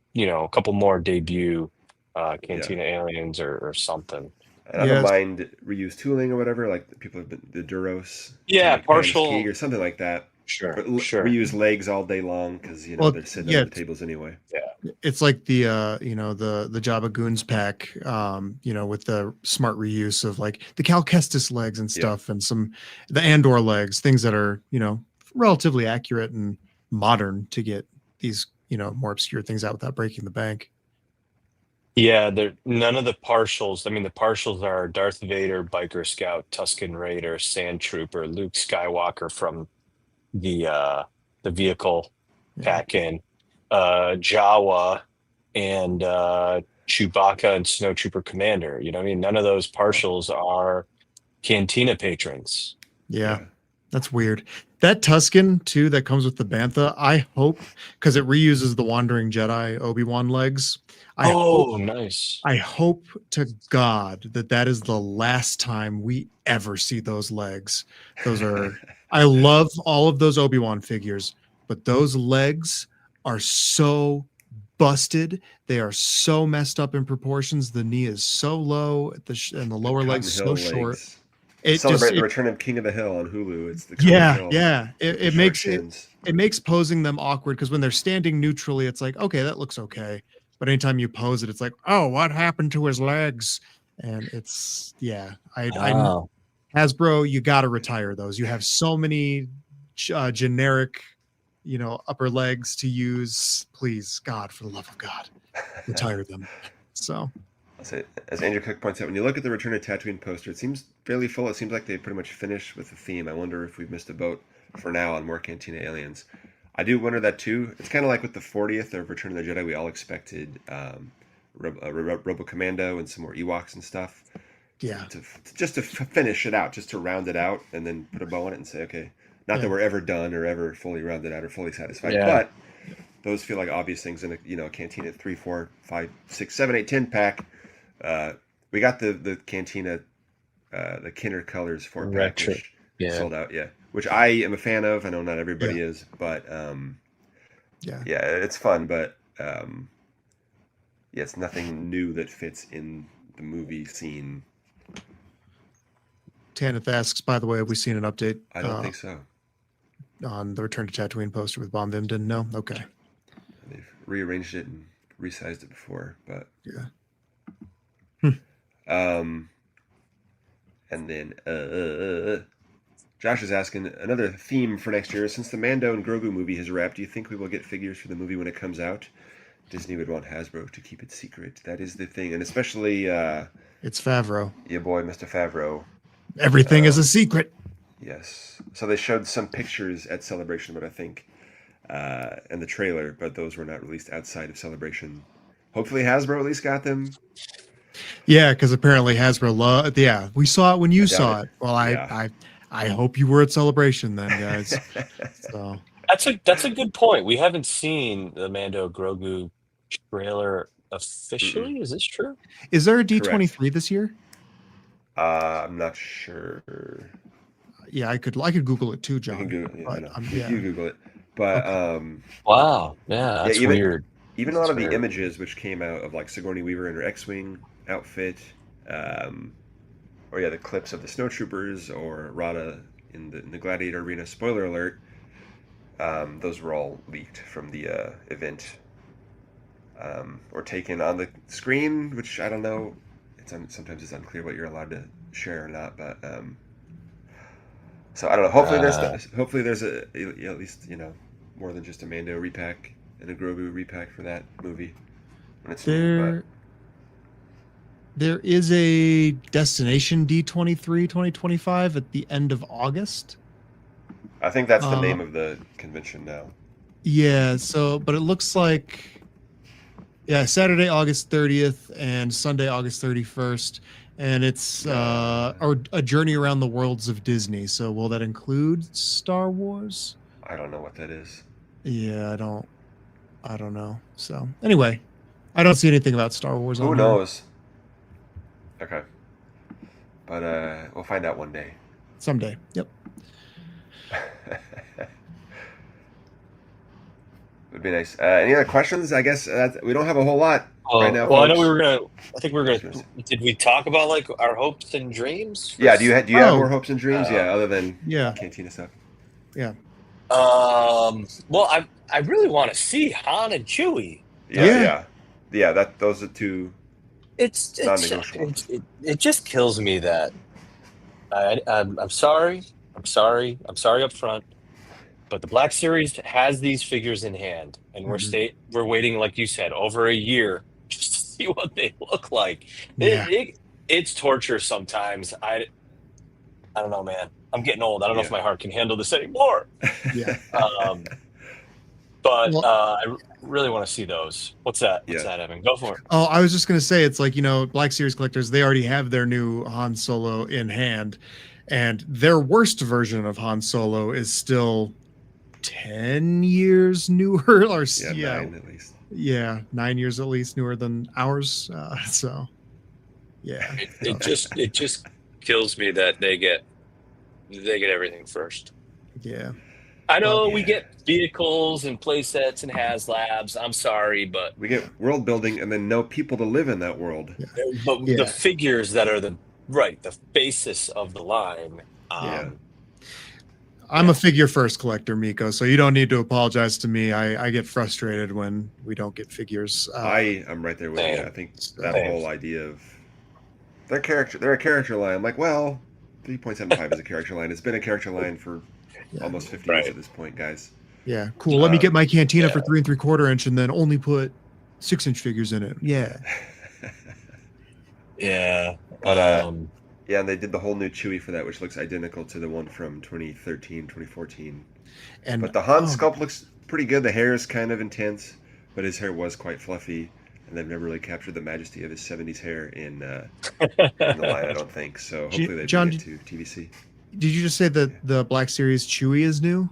couple more debut Cantina aliens or something. And I don't mind reused tooling or whatever, like people have been the Duros, partial or something like that. Sure, but reuse legs all day long because they're sitting on the tables anyway. Yeah, it's like the the Jabba Goons pack, with the smart reuse of like the Cal Kestis legs and stuff, and the Andor legs, things that are relatively accurate and modern to get these more obscure things out without breaking the bank. Yeah, none of the partials. I mean, the partials are Darth Vader, Biker Scout, Tusken Raider, Sandtrooper, Luke Skywalker from the vehicle pack-in, Jawa, and Chewbacca and Snowtrooper Commander. You know what I mean? None of those partials are Cantina patrons. Yeah, that's weird. That Tusken too, that comes with the Bantha, I hope, because it reuses the Wandering Jedi Obi-Wan legs. Nice. I hope to God that is the last time we ever see those legs. Those are, I love all of those Obi-Wan figures, but those legs are so busted. They are so messed up in proportions. The knee is so low and the lower leg's so short. Celebrate the return of King of the Hill on Hulu. It's the it makes posing them awkward because when they're standing neutrally, it's like, okay, that looks okay. But anytime you pose it, it's like, oh, what happened to his legs? And it's Hasbro, you got to retire those. You have so many generic, upper legs to use. Please, God, for the love of God, retire them. So. I'll say, as Andrew Cook points out, when you look at the Return of Tatooine poster, it seems fairly full. It seems like they pretty much finished with the theme. I wonder if we've missed a boat for now on more Cantina aliens. I do wonder that too. It's kind of like with the 40th of Return of the Jedi, we all expected Robo Commando and some more Ewoks and stuff. Yeah. Just to finish it out, just to round it out, and then put a bow on it and say, okay, not that we're ever done or ever fully rounded out or fully satisfied, but those feel like obvious things in a Cantina 3, 4, 5, 6, 7, 8, 10 pack. We got the Cantina, the Kinner Colors 4-pack, which sold out, which I am a fan of. I know not everybody is, but it's fun, but it's nothing new that fits in the movie scene. Tanith asks, by the way, have we seen an update? I don't think so. On the Return to Tatooine poster with Bomb Vimden? No? Okay. They've rearranged it and resized it before, but and then Josh is asking another theme for next year. Since the Mando and Grogu movie has wrapped, do you think we will get figures for the movie when it comes out? Disney would want Hasbro to keep it secret. That is the thing, and especially it's Favreau. Your boy, Mr. Favreau. Everything is a secret. Yes. So they showed some pictures at Celebration, but I think and the trailer, but those were not released outside of Celebration. Hopefully Hasbro at least got them. Yeah, because apparently Hasbro we saw it when you saw it. Well, I hope you were at Celebration then, guys. So that's a good point. We haven't seen the Mando Grogu trailer officially. Mm-mm. Is this true? Is there a D23 this year? I'm not sure. Yeah, I could Google it too, John. You Google it. But wow, that's weird. Even a lot of the images which came out of like Sigourney Weaver in her X-Wing outfit, or the clips of the snowtroopers or Rada in the Gladiator Arena. Spoiler alert. Those were all leaked from the event, or taken on the screen, which I don't know. Sometimes it's unclear what you're allowed to share or not, but so I don't know. Hopefully there's at least more than just a Mando repack and a Grogu repack for that movie when it's There is a Destination D23 2025 at the end of August. I think that's the name of the convention now. Yeah, so, but it looks like, Saturday, August 30th and Sunday, August 31st. And it's a journey around the worlds of Disney. So will that include Star Wars? I don't know what that is. Yeah, I don't know. So anyway, I don't see anything about Star Wars on Who here. knows? Okay. But we'll find out one day. Someday. Yep. Would be nice. Any other questions? I guess we don't have a whole lot right now. Well, folks. I know we were gonna. I think we were gonna. Did we talk about like our hopes and dreams? Yeah. Do you have more hopes and dreams? Other than Cantina stuff. Yeah. Well, I really want to see Han and Chewie. Yeah. Those are two. It's non-negotiable. It just kills me that. I'm sorry up front, but the Black Series has these figures in hand, and we're waiting, like you said, over a year just to see what they look like. Yeah. It's torture sometimes. I don't know, man. I'm getting old. I don't know if my heart can handle this anymore. Yeah. But I really want to see those. What's that? What's that, Evan? Go for it. Oh, I was just going to say, it's like, Black Series collectors, they already have their new Han Solo in hand, and their worst version of Han Solo is still 10 years newer, or 9 at least. Yeah, 9 years at least newer than ours. So, yeah. It just kills me that they get everything first. Yeah. I know we get vehicles and play sets and HasLabs. I'm sorry, but we get world building and then no people to live in that world. Yeah. But the figures that are the basis of the line. I'm a figure first collector, Miko, so you don't need to apologize to me. I get frustrated when we don't get figures. I am right there with you. I think that whole idea of they're a character line. I'm like, well, 3.75 is a character line. It's been a character line for almost 50 years at this point, guys. Yeah, cool. Let me get my Cantina for 3 3/4 inch and then only put 6-inch figures in it. Yeah. But and they did the whole new Chewie for that, which looks identical to the one from 2013, 2014. But the Han sculpt looks pretty good. The hair is kind of intense, but his hair was quite fluffy, and they've never really captured the majesty of his 70s hair in the line, I don't think. So hopefully they bring it to TVC. Did you just say that the Black Series Chewie is new?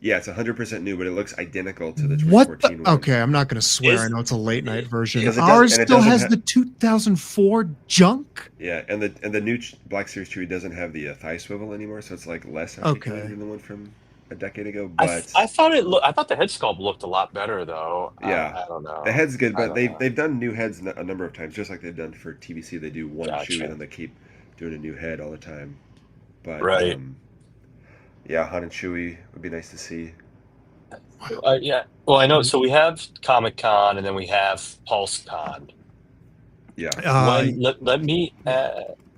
Yeah, it's 100% new, but it looks identical to the 2014 one. Okay, I'm not going to swear. I know it's a late night version. Ours still has the 2004 junk. Yeah, and the new Black Series Chewie doesn't have the thigh swivel anymore, so it's like less articulated than the one from a decade ago. But I thought the head sculpt looked a lot better though. Yeah, I don't know. The head's good, but they've done new heads a number of times, just like they've done for TVC. They do one Chewie and then they keep doing a new head all the time. But Han and Chewie would be nice to see. Well, I know. So we have Comic-Con and then we have PulseCon. Yeah. Let me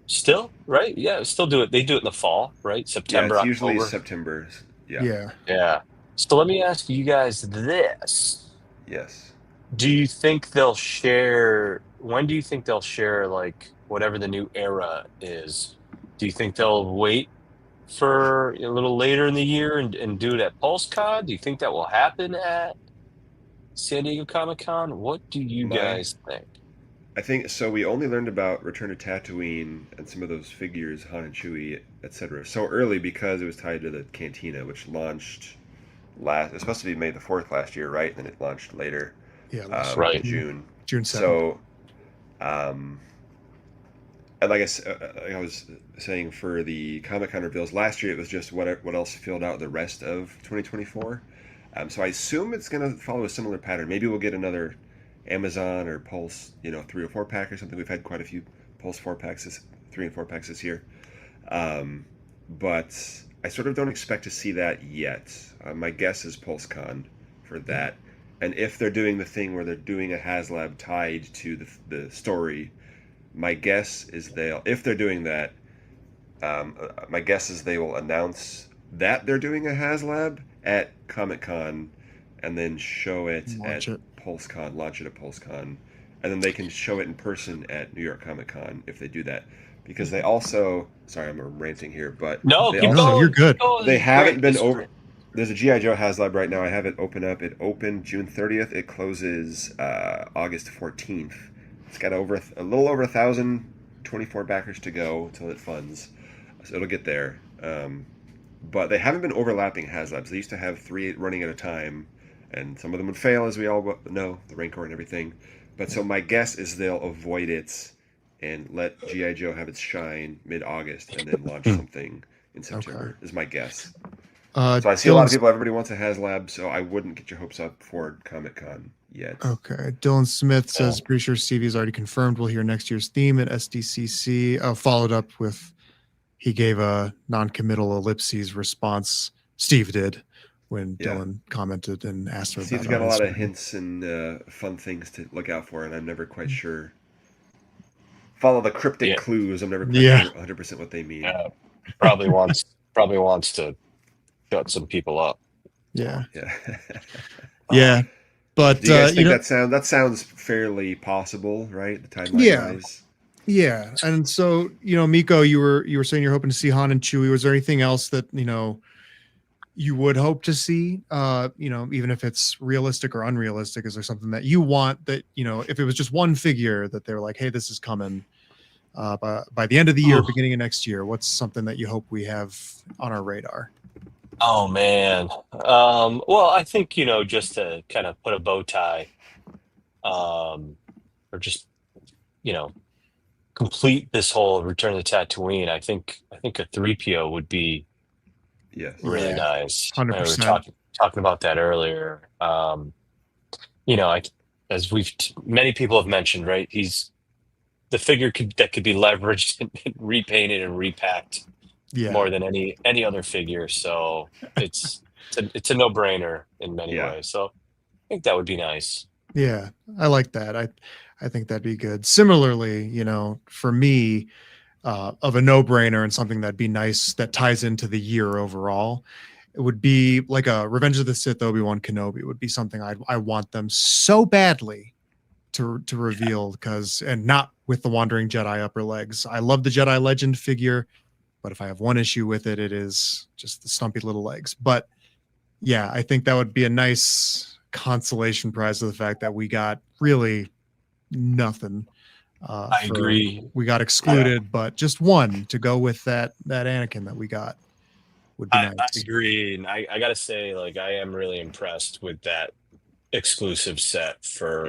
still right. Yeah, still do it. They do it in the fall, right? September. Yeah, it's usually October. September. Yeah. So let me ask you guys this. Yes. Do you think they'll share? When do you think they'll share like whatever the new era is? Do you think they'll wait for a little later in the year and do it at PulseCon? Do you think that will happen at San Diego Comic-Con? What do you guys think? I think so. We only learned about Return to Tatooine and some of those figures, Han and Chewie, etc., so early because it was tied to the Cantina, which launched it was supposed to be May the 4th last year, right? And then it launched later. Yeah, that's right. June 7th. So, and like I was saying, for the Comic-Con reveals last year, it was just what else filled out the rest of 2024. So I assume it's going to follow a similar pattern. Maybe we'll get another Amazon or Pulse, 3 or 4 pack or something. We've had quite a few Pulse 4-packs, 3 and 4-packs this year. But I sort of don't expect to see that yet. My guess is PulseCon for that. And if they're doing the thing where they're doing a HasLab tied to the story, my guess is if they're doing that, my guess is they will announce that they're doing a HasLab at Comic-Con and then show it at PulseCon, launch it at PulseCon, and then they can show it in person at New York Comic Con if they do that. Because they also, sorry, I'm ranting here, but No, they keep also, going. You're good. Keep going. they This is haven't great. been This is over. great. There's a G.I. Joe HasLab right now. I have it open up. It opened June 30th. It closes August 14th. It's got a little over 1,024 backers to go until it funds, so it'll get there. But they haven't been overlapping HasLabs. They used to have 3 running at a time, and some of them would fail, as we all know, the Rancor and everything. But so my guess is they'll avoid it and let G.I. Joe have its shine mid-August and then launch something in September, is my guess. So I see a lot of people, everybody wants a HasLab, so I wouldn't get your hopes up for Comic-Con yet. Okay. Dylan Smith says, pretty sure Stevie's already confirmed we'll hear next year's theme at SDCC. Followed up with, he gave a non-committal ellipses response. Steve did when Dylan commented and asked her Steve's about got a lot of hints and fun things to look out for, and I'm never quite sure. Follow the cryptic clues. I'm never quite sure 100% what they mean. Probably wants to shut some people up. Yeah. Yeah. Yeah. But do you guys think that sounds fairly possible, right? The timeline wise. Yeah. And so, Miko, you were saying you're hoping to see Han and Chewie. Was there anything else that, you would hope to see, even if it's realistic or unrealistic? Is there something that you want that, if it was just one figure that they're like, hey, this is coming by the end of the year, beginning of next year, what's something that you hope we have on our radar? Oh man. Well, I think, just to kind of put a bow tie, or just, complete this whole Return to Tatooine, I think a 3PO would be really nice. 100%. We were talking about that earlier. As many people have mentioned, right? He's the figure that could be leveraged and repainted and repacked more than any other figure. So it's a no-brainer in many ways. So I think that would be nice. Yeah, I like that. I think that'd be good. Similarly, for me, of a no-brainer and something that'd be nice that ties into the year overall, it would be like a Revenge of the Sith Obi-Wan Kenobi would be something I want them so badly to reveal, and not with the Wandering Jedi upper legs. I love the Jedi Legend figure, but if I have one issue with it, it is just the stumpy little legs. But yeah, I think that would be a nice consolation prize to the fact that we got really nothing. I agree. We got excluded, but just one to go with that Anakin that we got would be nice. I agree, and I gotta say, I am really impressed with that exclusive set for.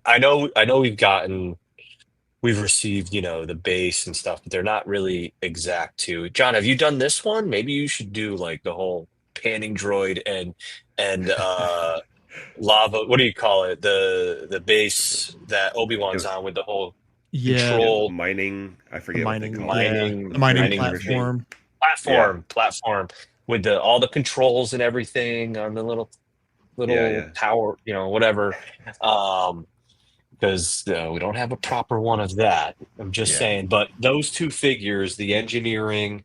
I know we've received, the base and stuff, but they're not really exact to. John, have you done this one? Maybe you should do the whole panning droid and lava, what do you call it, the base that Obi-Wan's on with the whole control mining, I forget what they call it. Mining platform with all the controls and everything on the little power, whatever, because we don't have a proper one of that. I'm just saying, but those two figures, the engineering,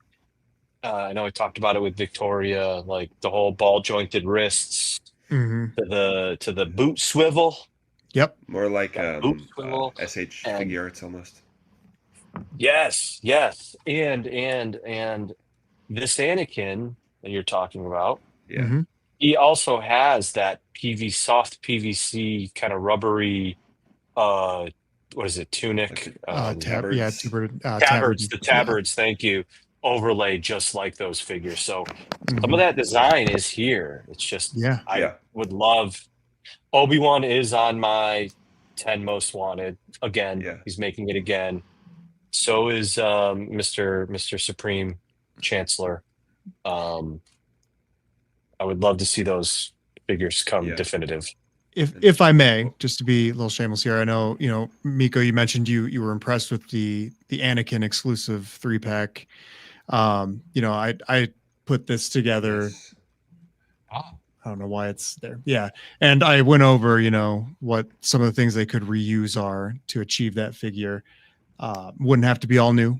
I know I talked about it with Victoria, the whole ball jointed wrists, to the boot swivel. Yep. More like SH figure arts almost. Yes. And this Anakin that you're talking about, he also has that soft PVC kind of rubbery, what is it, tunic? Tabards. The tabards, thank you. Overlay just like those figures. So some of that design is here. It's just I would love. Obi-Wan is on my 10 most wanted again. He's making it again. So is Mr. Supreme Chancellor. I would love to see those figures come definitive. If I may, just to be a little shameless here, I know, Miko, you mentioned you were impressed with the Anakin exclusive 3-pack. I put this together. I don't know why it's there. Yeah. And I went over, what some of the things they could reuse are to achieve that figure. Wouldn't have to be all new.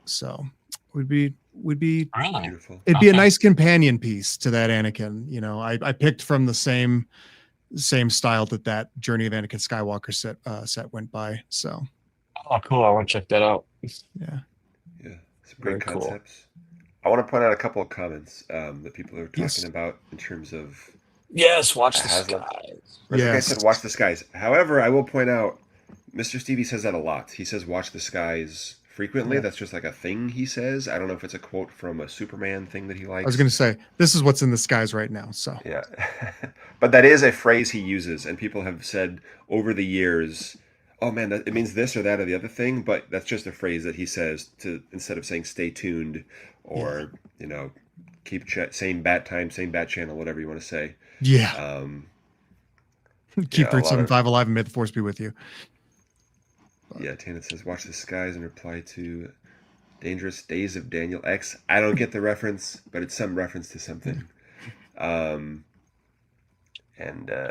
So would be beautiful. It'd be a nice companion piece to that Anakin. I picked from the same same style that Journey of Anakin Skywalker set went by. So, oh, cool! I want to check that out. Yeah, some great concepts. Cool. I want to point out a couple of comments that people are talking about in terms of watch the skies. Like I said, watch the skies. However, I will point out, Mr. Stevie says that a lot. He says watch the skies frequently. Yeah. That's just like a thing he says. I don't know if it's a quote from a Superman thing that he likes. I was going to say, this is what's in the skies right now. So yeah, but that is a phrase he uses, and people have said over the years, "Oh man, it means this or that or the other thing." But that's just a phrase that he says to instead of saying "stay tuned" or keep same bat time, same bat channel, whatever you want to say. Yeah. Keep 375 alive and may the force be with you. Yeah, Tana says, watch the skies in reply to Dangerous Days of Daniel X. I don't get the reference, but it's some reference to something. And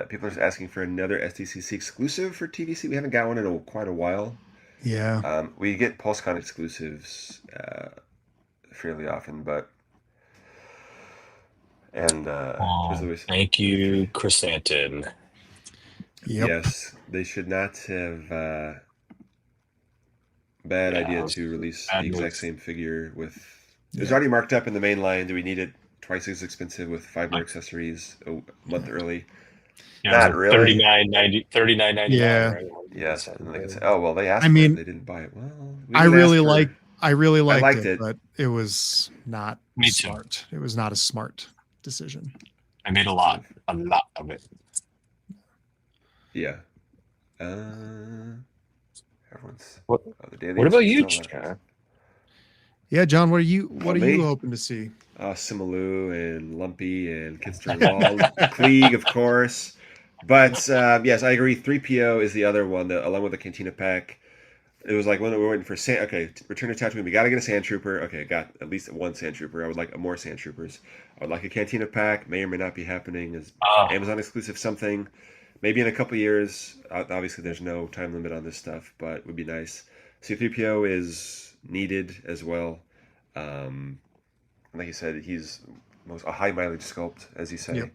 people are just asking for another SDCC exclusive for TVC. We haven't got one in quite a while. Yeah. We get PulseCon exclusives fairly often, but... And thank you, Chrysanthemum. Yep. Yes, they should not have... Bad idea to release the exact same figure with... It was already marked up in the main line. Do we need it twice as expensive with 5 more accessories a month early? Yeah, not really. $39.99. Yeah. Right? Yes. And they could say, oh, well, they asked for it. They didn't buy it. Well, I really liked it, but it was not smart. It was not a smart decision. I made a lot of it. Yeah. Everyone's. What about you, John? Yeah, John. What are you hoping to see? Simalu and Lumpy and Kitster and Wall, Klieg, of course. But yes, I agree. 3PO is the other one, along with the Cantina pack. It was like when we were waiting for Return to Tatooine. We got to get a Sandtrooper. Okay, got at least one Sandtrooper. I would like more Sandtroopers. I would like a Cantina pack. May or may not be happening as Amazon exclusive something. Maybe in a couple years. Obviously, there's no time limit on this stuff, but it would be nice. C-3PO is needed as well. Like you said, he's a high mileage sculpt, as you say. Yep.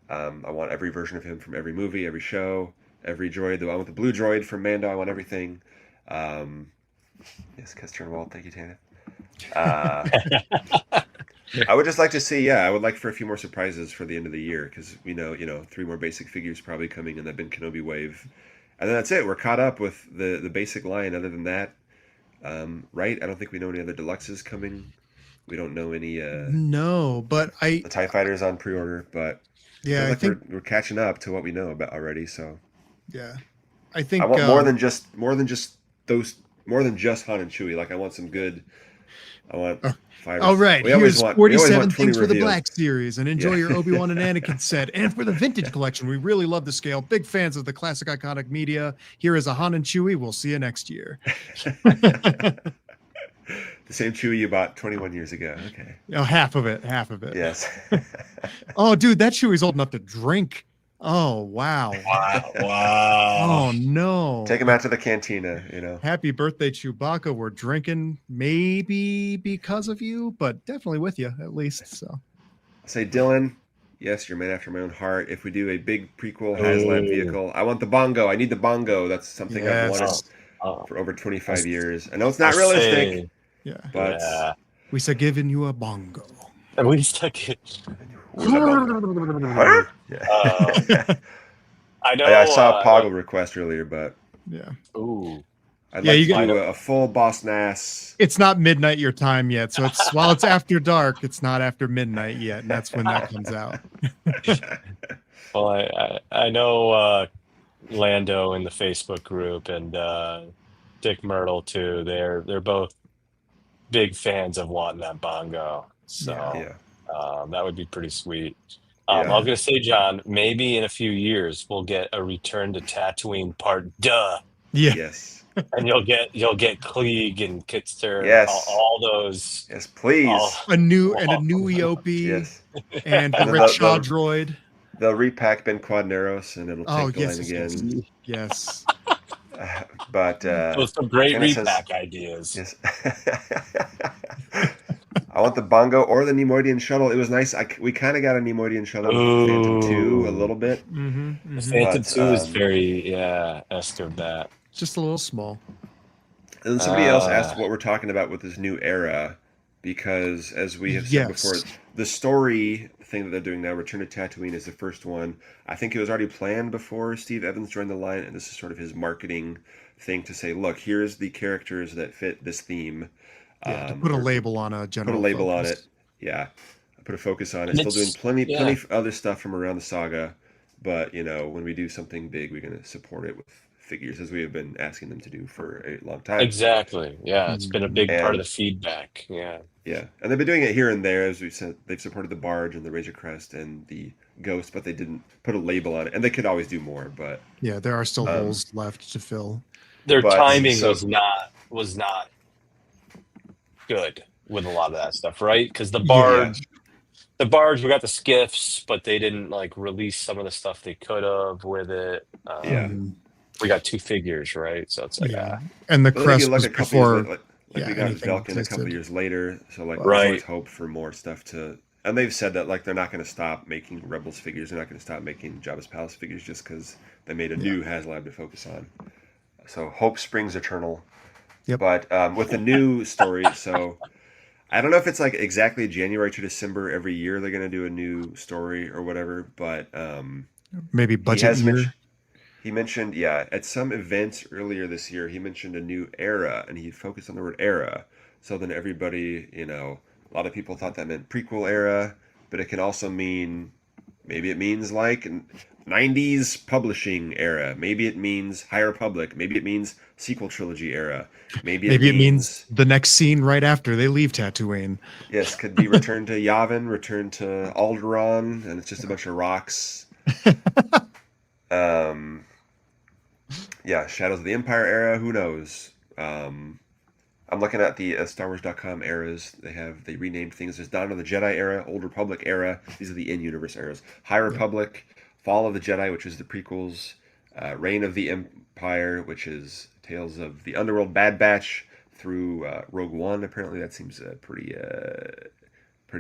I want every version of him from every movie, every show, every droid. I want the blue droid from Mando. I want everything. Yes, Kester and Walt. Thank you, Tana. I would just like to see, I would like for a few more surprises for the end of the year, because we know, 3 more basic figures probably coming in that Ben Kenobi wave. And then that's it. We're caught up with the basic line. Other than that, right? I don't think we know any other deluxes coming. We don't know any... no, but the TIE Fighter's on pre-order, but yeah, I think we're catching up to what we know about already, so... Yeah. I think... I want more than just Han and Chewie. Like, I want some good... I want... All right, here's 47 things for the Black Series, and enjoy your Obi-Wan and Anakin set. And for the Vintage Collection, we really love the scale. Big fans of the classic iconic media. Here is a Han and Chewie. We'll see you next year. The same Chewie you bought 21 years ago. Okay. Oh, half of it. Yes. Oh, dude, that Chewie's old enough to drink. Oh, wow. Wow. Oh, no. Take him out to the cantina, Happy birthday, Chewbacca. We're drinking maybe because of you, but definitely with you at least. So, say, Dylan, yes, you're a man after my own heart. If we do a big prequel HasLab vehicle, I want the bongo. I need the bongo. That's something I've wanted for over 25 years. I know it's not realistic. But we said giving you a bongo. At least I could. I know. I saw a Poggle request earlier, but Ooh. I'd like to do a full Boss Nass. It's not midnight your time yet, so it's while it's after dark, it's not after midnight yet, and that's when that comes out. Well, I know Lando in the Facebook group and Dick Myrtle too. They're both big fans of wanting that bongo, so that would be pretty sweet. I was gonna say, John, maybe in a few years we'll get a Return to Tatooine part. Yes. And you'll get Klieg and Kitster. Yes. All those. Yes, please. A new Eopie. Yes. And a rickshaw droid. They'll repack Ben Quadneros and it'll take the line again. Yes. But those some great repack ideas. Yes. I want the bongo or the Neimoidian shuttle. It was nice. We kind of got a Neimoidian shuttle with the Phantom 2 a little bit. The Phantom 2 is very esque of that. Just a little small. And then somebody else asked what we're talking about with this new era, because as we have said before, the story thing that they're doing now, Return to Tatooine, is the first one. I think it was already planned before Steve Evans joined the line, and this is sort of his marketing thing to say, look, here's the characters that fit this theme. To put a label on a general. Put a label focus. on it. Yeah, put a focus on it. Still doing plenty of other stuff from around the saga, but when we do something big, we're going to support it with figures, as we have been asking them to do for a long time. Exactly. Yeah, it's been a big part of the feedback. Yeah. Yeah, and they've been doing it here and there, as we said. They've supported the Barge and the Razor Crest and the Ghost, but they didn't put a label on it, and they could always do more. But yeah, there are still holes left to fill. Their timing was not good with a lot of that stuff, right? Because the Barge, we got the skiffs, but they didn't release some of the stuff they could have with it. We got 2 figures, right? So it's and the crest was before. we got Velkin a couple of years later, so there's always hope for more stuff to. And they've said that they're not going to stop making Rebels figures. They're not going to stop making Jabba's Palace figures just because they made a new HasLab to focus on. So hope springs eternal. Yep. But with the new story, so I don't know if it's exactly January to December every year they're going to do a new story or whatever. But maybe budget year. He mentioned, at some events earlier this year, he mentioned a new era, and he focused on the word era. So then everybody, a lot of people thought that meant prequel era, but it can also mean, maybe it means 90s publishing era. Maybe it means High Republic. Maybe it means sequel trilogy era. Maybe it means the next scene right after they leave Tatooine. Yes, could be Return to Yavin, Return to Alderaan, and it's just a bunch of rocks. Shadows of the Empire era, who knows? I'm looking at the StarWars.com eras. They renamed things. There's Dawn of the Jedi era, Old Republic era. These are the in-universe eras. High Republic, Fall of the Jedi, which is the prequels. Reign of the Empire, which is Tales of the Underworld, Bad Batch, through Rogue One. Apparently that seems pretty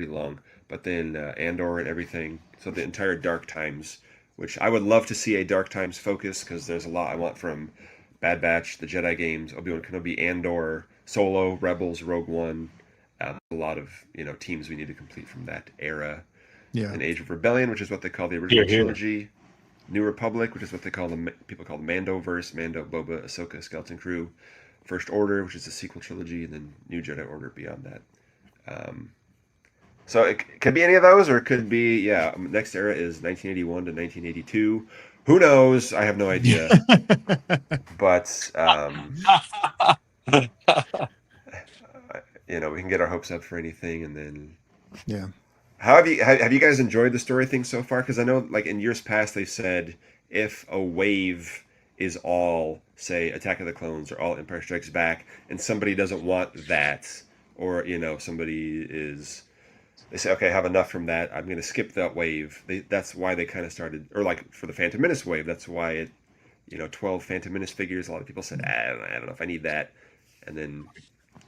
long. But then Andor and everything. So the entire Dark Times, which I would love to see a Dark Times focus, because there's a lot I want from Bad Batch, the Jedi games, Obi-Wan Kenobi, Andor, Solo, Rebels, Rogue One. A lot of teams we need to complete from that era. Yeah. And Age of Rebellion, which is what they call the original trilogy. New Republic, which is what people call the Mandoverse, Mando, Boba, Ahsoka, Skeleton Crew. First Order, which is the sequel trilogy, and then New Jedi Order beyond that. So it could be any of those, or it could be, next era is 1981 to 1982. Who knows? I have no idea. But, we can get our hopes up for anything, and then... Yeah. How have you guys enjoyed the story thing so far? Because I know, in years past, they said if a wave is all, say, Attack of the Clones or all Empire Strikes Back, and somebody doesn't want that, or, somebody is... They say, okay, I have enough from that. I'm going to skip that wave. That's why they kind of started, or for the Phantom Menace wave, that's why 12 Phantom Menace figures. A lot of people said, I don't know if I need that. And then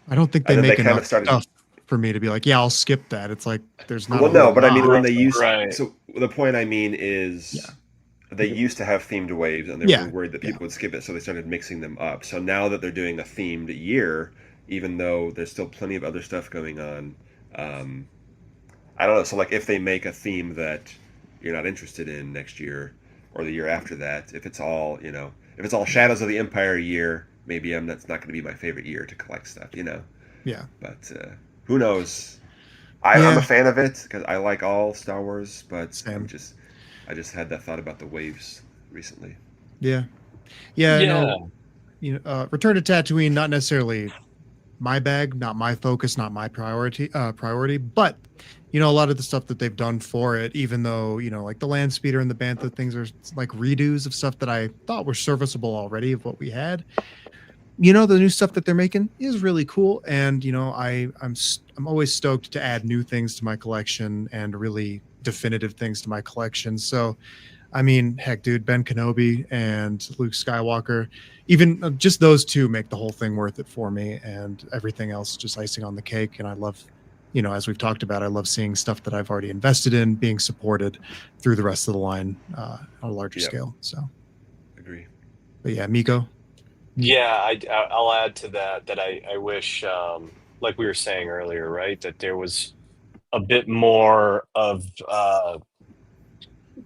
I don't think they make enough stuff for me to be like, I'll skip that. It's there's not. Well, no, but I mean, when they used, so the point I mean is, they used to have themed waves, and they were worried that people would skip it, so they started mixing them up. So now that they're doing a themed year, even though there's still plenty of other stuff going on. I don't know. So if they make a theme that you're not interested in next year or the year after that, if it's all, if it's all Shadows of the Empire year, maybe that's not going to be my favorite year to collect stuff, Yeah. But who knows? I'm a fan of it because I like all Star Wars, but I just had that thought about the waves recently. Yeah. Return to Tatooine, not necessarily my bag, not my focus, not my priority, but a lot of the stuff that they've done for it, even though, the Land Speeder and the Bantha things are redos of stuff that I thought were serviceable already of what we had. The new stuff that they're making is really cool. And, I'm always stoked to add new things to my collection and really definitive things to my collection. So, I mean, heck, dude, Ben Kenobi and Luke Skywalker, even just those two make the whole thing worth it for me, and everything else just icing on the cake. And I love as we've talked about, I love seeing stuff that I've already invested in being supported through the rest of the line on a larger scale. So, agree. But yeah, Miko. Yeah, I'll add to that I wish, like we were saying earlier, right, that there was a bit more of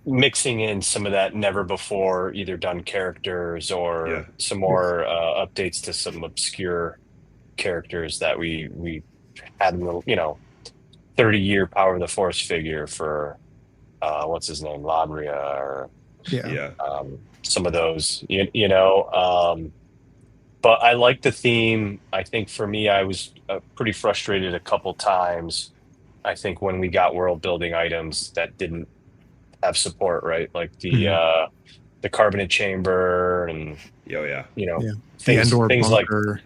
mixing in some of that never before either done characters or some more updates to some obscure characters that we had in the 30-year Power of the Force figure for what's his name, Ladria, or some of those, but I like the theme. I think for me, I was pretty frustrated a couple times. I think when we got world building items that didn't have support, right? Like the carbonate chamber and the things bunker.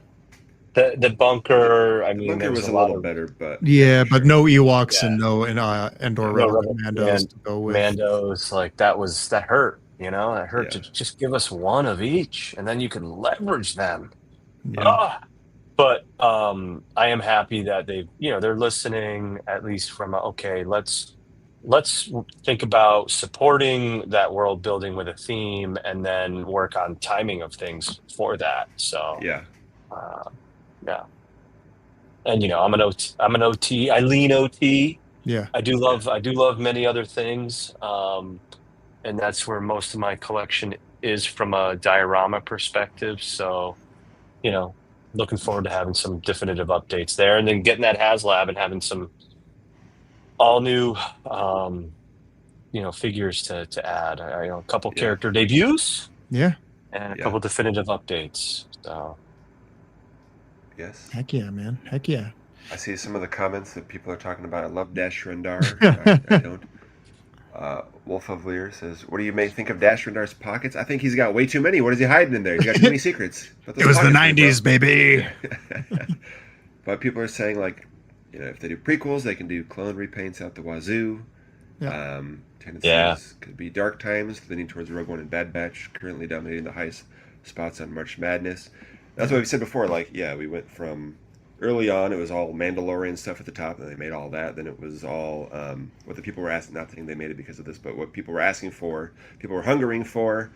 Like the bunker. I the mean, bunker there was a little better, but but no Ewoks and no Endor Mandos to go with. Mandos, like that hurt. That hurt to just give us one of each, and then you can leverage them. But I am happy that they're listening, at least from let's think about supporting that world building with a theme, and then work on timing of things for that. So and I'm an OT. I lean OT. Yeah, I do love many other things, and that's where most of my collection is from a diorama perspective. So, looking forward to having some definitive updates there, and then getting that HasLab and having some all new, figures to add. A couple character debuts, and a couple definitive updates. So, yes, heck yeah, man, heck yeah. I see some of the comments that people are talking about. I love Dash Rendar. I don't. Wolf of Lear says, "What do you think of Dash Rendar's pockets? I think he's got way too many. What is he hiding in there? He's got too many secrets." It was the 90s, baby. But people are saying, like, if they do prequels, they can do clone repaints out the wazoo. Tendencies could be Dark Times, leaning towards Rogue One and Bad Batch, currently dominating the highest spots on March Madness. That's what we said before. Like, we went from early on, it was all Mandalorian stuff at the top, and they made all that. Then it was all what the people were asking. Not thinking they made it because of this, but what people were asking for, people were hungering for.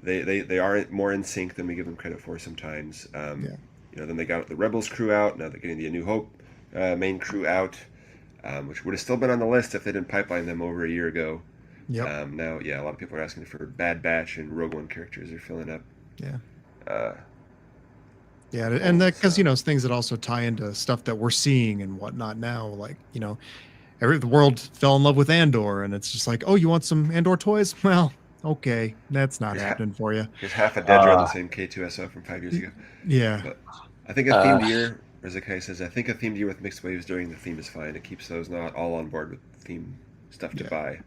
They are more in sync than we give them credit for sometimes. Then they got the Rebels crew out. Now they're getting the A New Hope main crew out, which would have still been on the list if they didn't pipeline them over a year ago. Now, a lot of people are asking for Bad Batch and Rogue One characters are filling up. And that because it's things that also tie into stuff that we're seeing and whatnot now. Like the world fell in love with Andor, and it's just like, oh, you want some Andor toys? Well, okay, that's not happening for you. There's half a Dedra on the same K2SO from 5 years ago. But I think a themed year, Rizakai says, I think a themed year with mixed waves during the theme is fine. It keeps those not all on board with theme stuff to buy.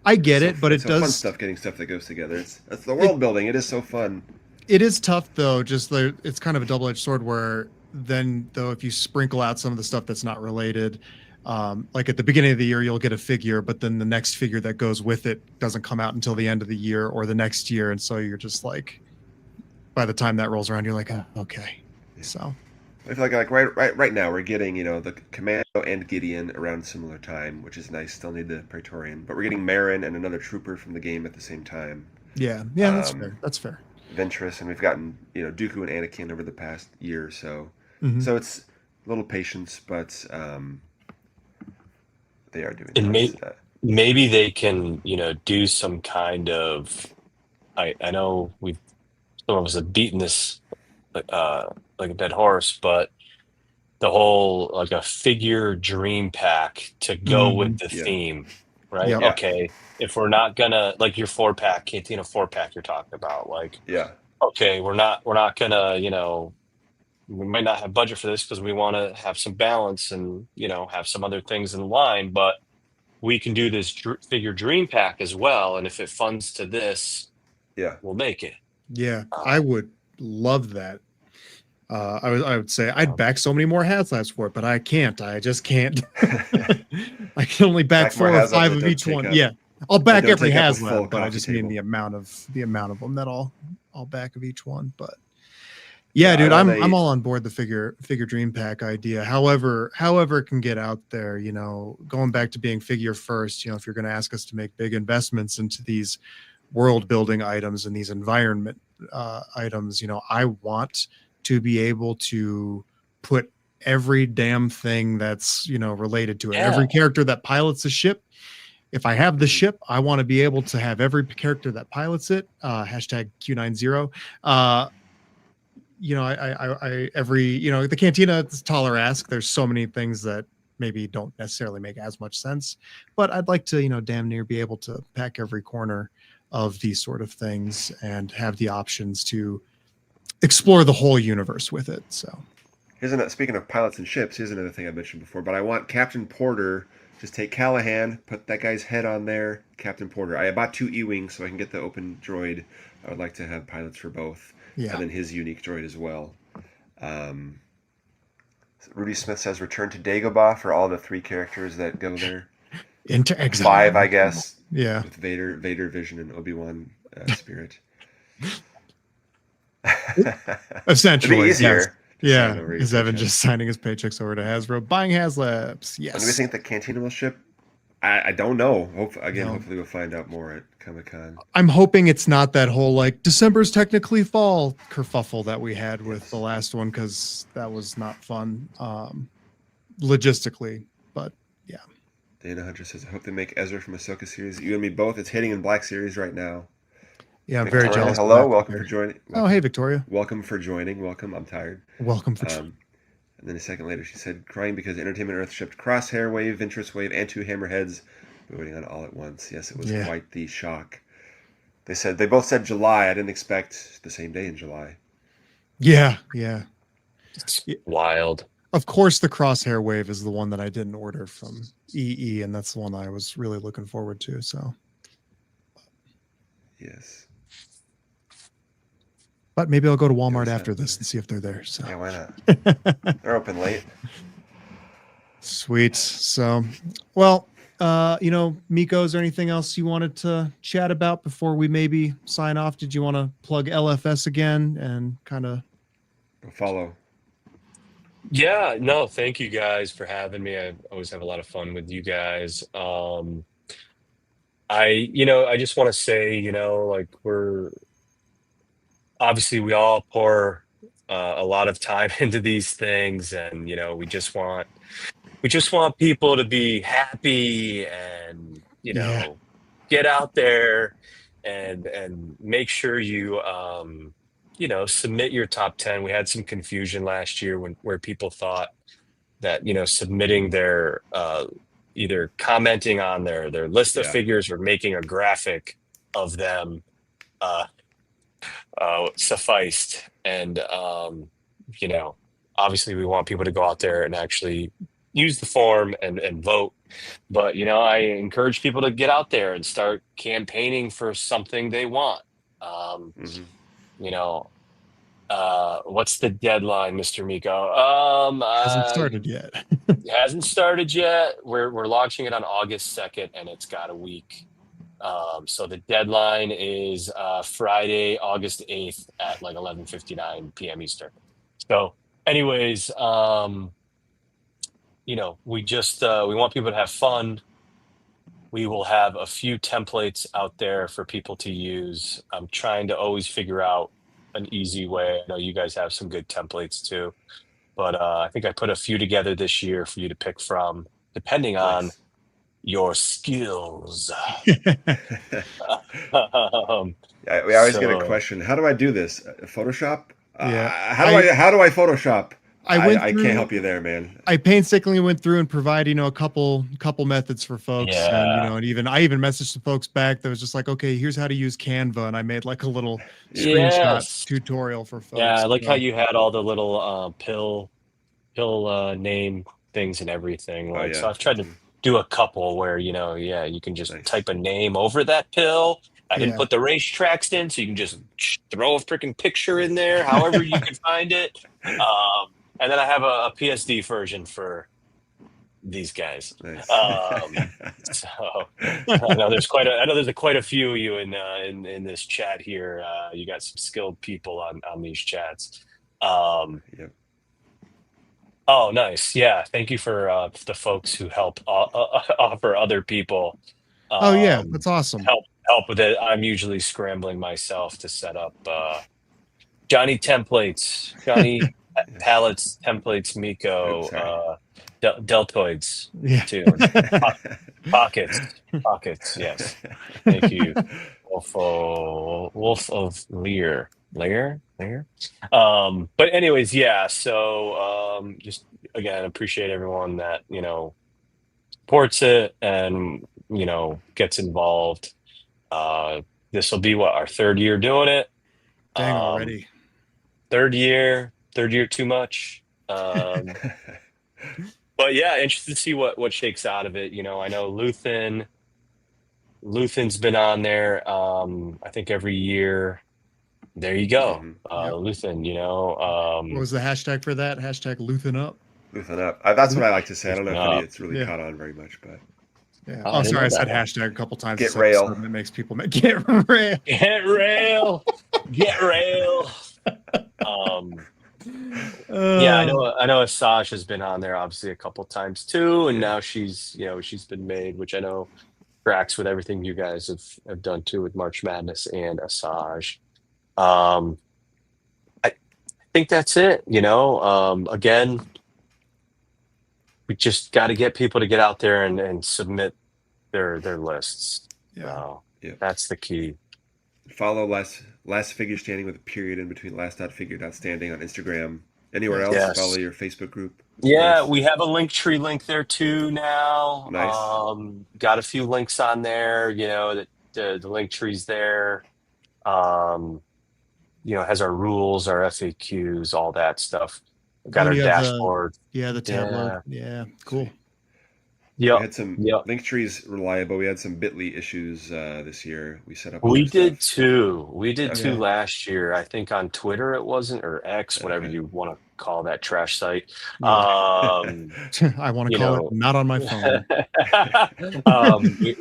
I get it, but it does fun stuff getting stuff that goes together. That's the world building. It is so fun. It is tough though. Just it's kind of a double-edged sword. Where then though, if you sprinkle out some of the stuff that's not related, like at the beginning of the year, you'll get a figure, but then the next figure that goes with it doesn't come out until the end of the year or the next year, and so you're just like, by the time that rolls around, you're like, oh, okay. So I feel like right now we're getting the Commando and Gideon around similar time, which is nice. Still need the Praetorian, but we're getting Marin and another trooper from the game at the same time. Yeah, that's fair. That's fair. Ventress, and we've gotten Dooku and Anakin over the past year or so. So it's a little patience, but they are doing. And maybe they can do some kind of. I know some of us have beaten this like a dead horse, but the whole like a figure dream pack to go with the theme, right? Okay. If we're not gonna, like your 4-pack, Cantina 4-pack you're talking about, like, okay, we're not gonna, we might not have budget for this because we want to have some balance and, have some other things in line, but we can do this figure dream pack as well. And if it funds to this, we'll make it. Yeah, I would love that. I would say I'd back so many more HasLabs for it, but I can't. I just can't. I can only back 4 or 5 of each one. Yeah. I'll back every HasLab, but I just mean the amount of them that I'll back of each one. But Yeah, dude, I'm all on board the figure dream pack idea. However it can get out there, you know, going back to being figure first, you know, if you're going to ask us to make big investments into these world building items and these environment items, you know, I want to be able to put every damn thing that's, you know, related to it. Yeah. Every character that pilots a ship. If I have the ship, I want to be able to have every character that pilots it. Hashtag Q90. You know, I every, you know, the cantina is taller ask. There's so many things that maybe don't necessarily make as much sense, but I'd like to, you know, damn near be able to pack every corner of these sort of things and have the options to explore the whole universe with it. So speaking of pilots and ships, here's another thing I mentioned before, but I want Captain Porter. Just take Callahan, put that guy's head on there, Captain Porter. I bought 2 E-Wings so I can get the open droid. I would like to have pilots for both. Yeah. And then his unique droid as well. Rudy Smith says return to Dagobah for all the 3 characters that go there. Into exile. 5, I guess. Yeah. With Vader, Vision, and Obi-Wan Spirit. Essentially. It'd be easier. Yes. Yeah, is Evan just signing his paychecks over to Hasbro, buying HasLabs? Yes. And do we think the Cantina will ship? I don't know. Hopefully we'll find out more at Comic-Con. I'm hoping it's not that whole like December's technically fall kerfuffle that we had with the last one, because that was not fun logistically. But yeah. Dana Hunter says, I hope they make Ezra from Ahsoka series. You and me both. It's hitting in Black Series right now. Yeah, I'm very jealous. Hello, welcome for joining. Oh, hey, Victoria. Welcome for joining. Welcome. I'm tired. Welcome for joining. And then a second later, she said, crying because Entertainment Earth shipped Crosshair Wave, Ventress Wave, and 2 Hammerheads. We're waiting on all at once. Yes, it was quite the shock. They both said July. I didn't expect the same day in July. Yeah. It's wild. Of course, the Crosshair Wave is the one that I didn't order from EE, and that's the one I was really looking forward to. So, yes. But maybe I'll go to Walmart after this and see if they're there. So yeah, why not? They're open late. Sweet. So, well, you know, Miko, is there anything else you wanted to chat about before we maybe sign off? Did you want to plug LFS again and kind of follow? Yeah, no, thank you guys for having me. I always have a lot of fun with you guys. I just want to say, you know, like obviously we all pour a lot of time into these things, and you know, we just want people to be happy and, you know, get out there and make sure you you know, submit your top 10. We had some confusion last year where people thought that, you know, submitting their either commenting on their list of figures or making a graphic of them sufficed. And you know, obviously we want people to go out there and actually use the form and vote. But, you know, I encourage people to get out there and start campaigning for something they want. You know, what's the deadline, Mr. Miko? Hasn't started yet. It hasn't started yet. We're launching it on August 2nd, and it's got a week. So the deadline is Friday, August 8th at like 11:59 p.m. Eastern. So anyways, you know, we want people to have fun. We will have a few templates out there for people to use. I'm trying to always figure out an easy way. I know you guys have some good templates too, but I think I put a few together this year for you to pick from, depending on your skills. We always get a question. How do I do this? Photoshop? How do I Photoshop? I can't help you there, man. I painstakingly went through and provided, you know, a couple methods for folks. Yeah. And, you know, and I even messaged some folks back that was just like, okay, here's how to use Canva. And I made like a little screenshot tutorial for folks. Yeah, I like how you had all the little pill name things and everything. Like, so I've tried to do a couple where, you know, you can just type a name over that pill. I didn't put the racetracks in, so you can just throw a freaking picture in there, however you can find it. And then I have a PSD version for these guys. Nice. So I know there's quite a few of you in this chat here. You got some skilled people on these chats. Yep. Oh, nice. Yeah. Thank you for the folks who help offer other people Oh yeah, um, that's awesome. help with it. I'm usually scrambling myself to set up Johnny templates, Johnny Yes. palettes, templates, Oops, Miko, sorry. deltoids Yeah. too, and pockets. Yes. Thank you. Wolf of Lear. But anyways, yeah. So just again, appreciate everyone that supports it and gets involved. This will be what, our third year doing it. Dang Um, already. third year too much. But yeah, interested to see what shakes out of it. I know Luthen's been on there. I think every year. There you go. Hmm. Yep. Luthen, What was the hashtag for that? Hashtag Luthen up. Loosen up. That's what I like to say. I don't know if Loosen up. it's really Yeah. caught on very much, but Yeah. Oh, Oh, I didn't sorry, know I said that one. hashtag a couple times Get this rail. episode, and it makes people get rail. Get rail. Get rail. Yeah, I know Asajj has been on there obviously a couple times too, and now she's been made, which I know tracks with everything you guys have done too with March Madness and Asajj. I think that's it. Again, we just got to get people to get out there and submit their lists. Yeah. So Yep. that's the key. Follow last figure standing with a period in between last.figure.standing on Instagram. Anywhere else? Yes. Follow your Facebook group. Yeah, we have a Linktree link there too now. Nice. Got a few links on there. That the Linktree's there. Has our rules, our FAQs, all that stuff. Got our you have dashboard. the tableau. Yeah, cool. We Yeah, had some Linktree's reliable. We had some Bitly issues this year. We set up. we did stuff. too. We did Okay. too last year. I think on Twitter it wasn't, or X, whatever Okay. you want to call that trash site. Yeah. I want to call it not on my phone.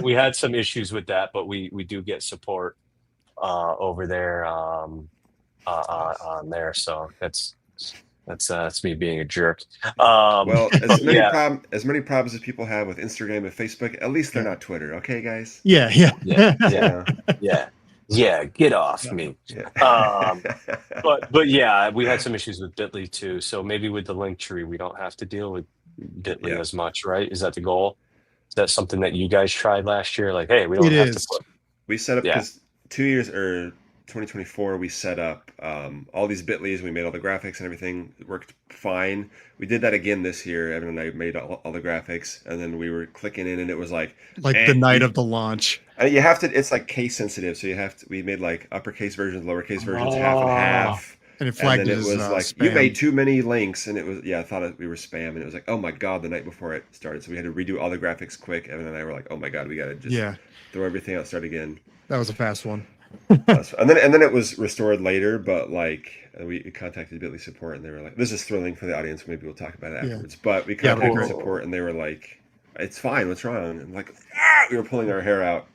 We had some issues with that, but we do get support over there on there. So that's me being a jerk. Well, as many problems as people have with Instagram and Facebook, at least they're not Twitter, okay, guys? Yeah. Get off me. Yeah. But yeah, we had some issues with Bitly too. So maybe with the Linktree, we don't have to deal with Bitly as much, right? Is that the goal? Is that something that you guys tried last year? Like, hey, we don't have to put. We set up because 2 years or 2024, we set up all these Bitlys. We made all the graphics and everything. It worked fine. We did that again this year. Evan and I made all the graphics, and then we were clicking in, and it was like the night of the launch. You have to. It's like case sensitive, so you have to. We made like uppercase versions, lowercase versions, half and half. And it flagged and then it was like spam. You made too many links, and it was I thought we were spam, and it was like, oh my god, the night before it started, so we had to redo all the graphics quick. Evan and I were like, oh my god, we gotta just throw everything out, start again. That was a fast one. and then it was restored later, but we contacted Bitly support, and they were like, this is thrilling for the audience. Maybe we'll talk about it afterwards. But we contacted support, and they were like, it's fine. What's wrong? And like, we were pulling our hair out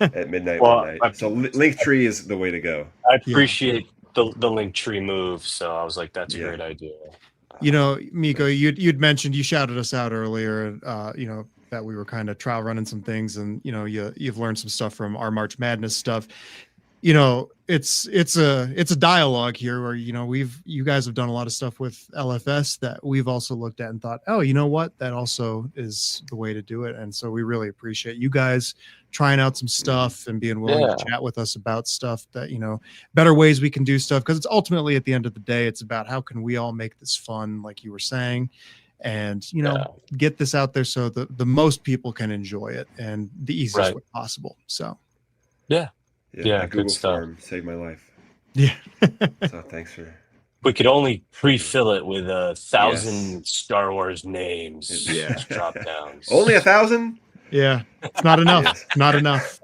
at midnight one night. So Linktree is the way to go. I appreciate the Linktree move. So I was like, that's a great idea. Miko, you'd mentioned, you shouted us out earlier, that we were kind of trial running some things, and you've learned some stuff from our March Madness stuff. It's a dialogue here where you guys have done a lot of stuff with LFS that we've also looked at and thought, oh, you know what, that also is the way to do it. And so we really appreciate you guys trying out some stuff and being willing to chat with us about stuff that better ways we can do stuff, because it's ultimately, at the end of the day, it's about how can we all make this fun, like you were saying, and get this out there so the most people can enjoy it and the easiest way possible. So yeah, good Google stuff. form saved my life. Yeah. So thanks for. We could only pre-fill it with 1,000 Star Wars names. Yeah. Drop downs. Only 1,000? Yeah, it's not enough. Yes. Not enough.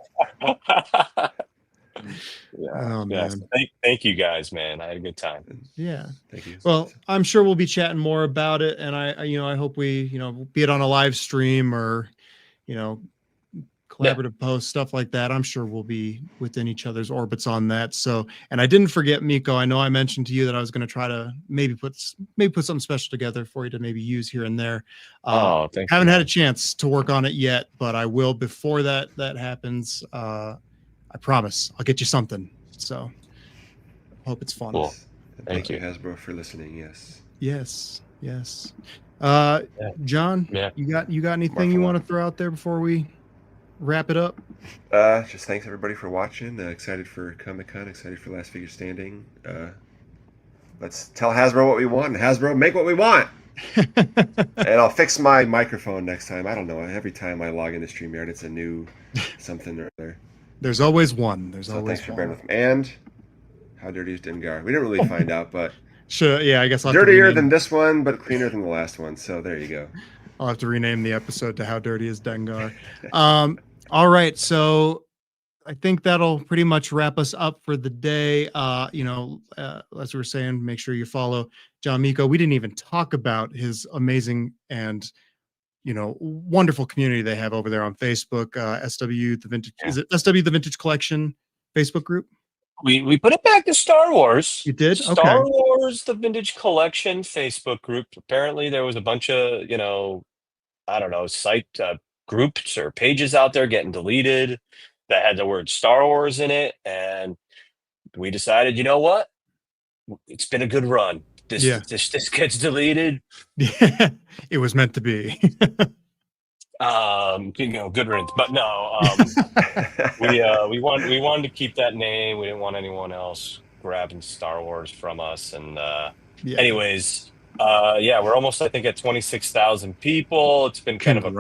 Oh, man. Thank you guys, man. I had a good time. Yeah. Thank you. Well, I'm sure we'll be chatting more about it, and I hope we, be it on a live stream or, collaborative posts, stuff like that. I'm sure we'll be within each other's orbits on that. So, and I didn't forget, Miko. I know I mentioned to you that I was going to try to maybe put something special together for you to maybe use here and there. Thanks. Haven't had a chance to work on it yet, but I will before that happens. I promise I'll get you something. So hope it's fun. Cool. Thank you, Hasbro, for listening. Yes. John, you got anything you want to throw out there before we wrap it up? Just thanks everybody for watching. Excited for Comic-Con, excited for Last Figure Standing. Let's tell Hasbro what we want. Hasbro, make what we want. And I'll fix my microphone next time. I don't know. Every time I log into StreamYard, it's a new something or other. There's always one. Thanks for bearing with me. And how dirty is Dengar? We didn't really find out, but sure. Yeah, I guess I'll dirtier than this one, but cleaner than the last one. So there you go. I'll have to rename the episode to How Dirty is Dengar. All right, so I think that'll pretty much wrap us up for the day. As we were saying, make sure you follow John Miko. We didn't even talk about his amazing and wonderful community they have over there on Facebook. SW the Vintage is it SW the Vintage Collection Facebook group? We put it back to Star Wars. You did? Star Wars the Vintage Collection Facebook group. Apparently there was a bunch of site groups or pages out there getting deleted that had the word Star Wars in it, and we decided, you know what? It's been a good run. This gets deleted. Yeah, it was meant to be. Good riddance. But no, we wanted to keep that name. We didn't want anyone else grabbing Star Wars from us. And anyways, we're almost, I think, at 26,000 people. It's been kind of a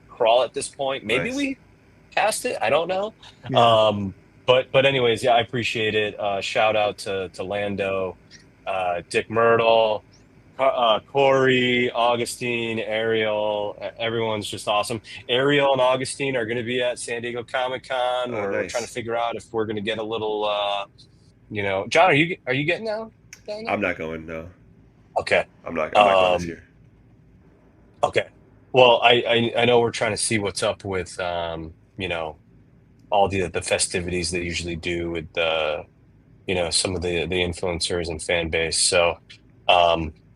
crawl at this point. Maybe we passed it. I don't know. Yeah. But anyways, I appreciate it. Shout out to Lando, Dick Myrtle, Corey, Augustine, Ariel. Everyone's just awesome. Ariel and Augustine are going to be at San Diego Comic-Con. We're trying to figure out if we're going to get a little, John, are you getting down there? I'm not going. No. Okay. I'm not going this year. Okay. Well, I know we're trying to see what's up with, all the festivities they usually do with some of the influencers and fan base. So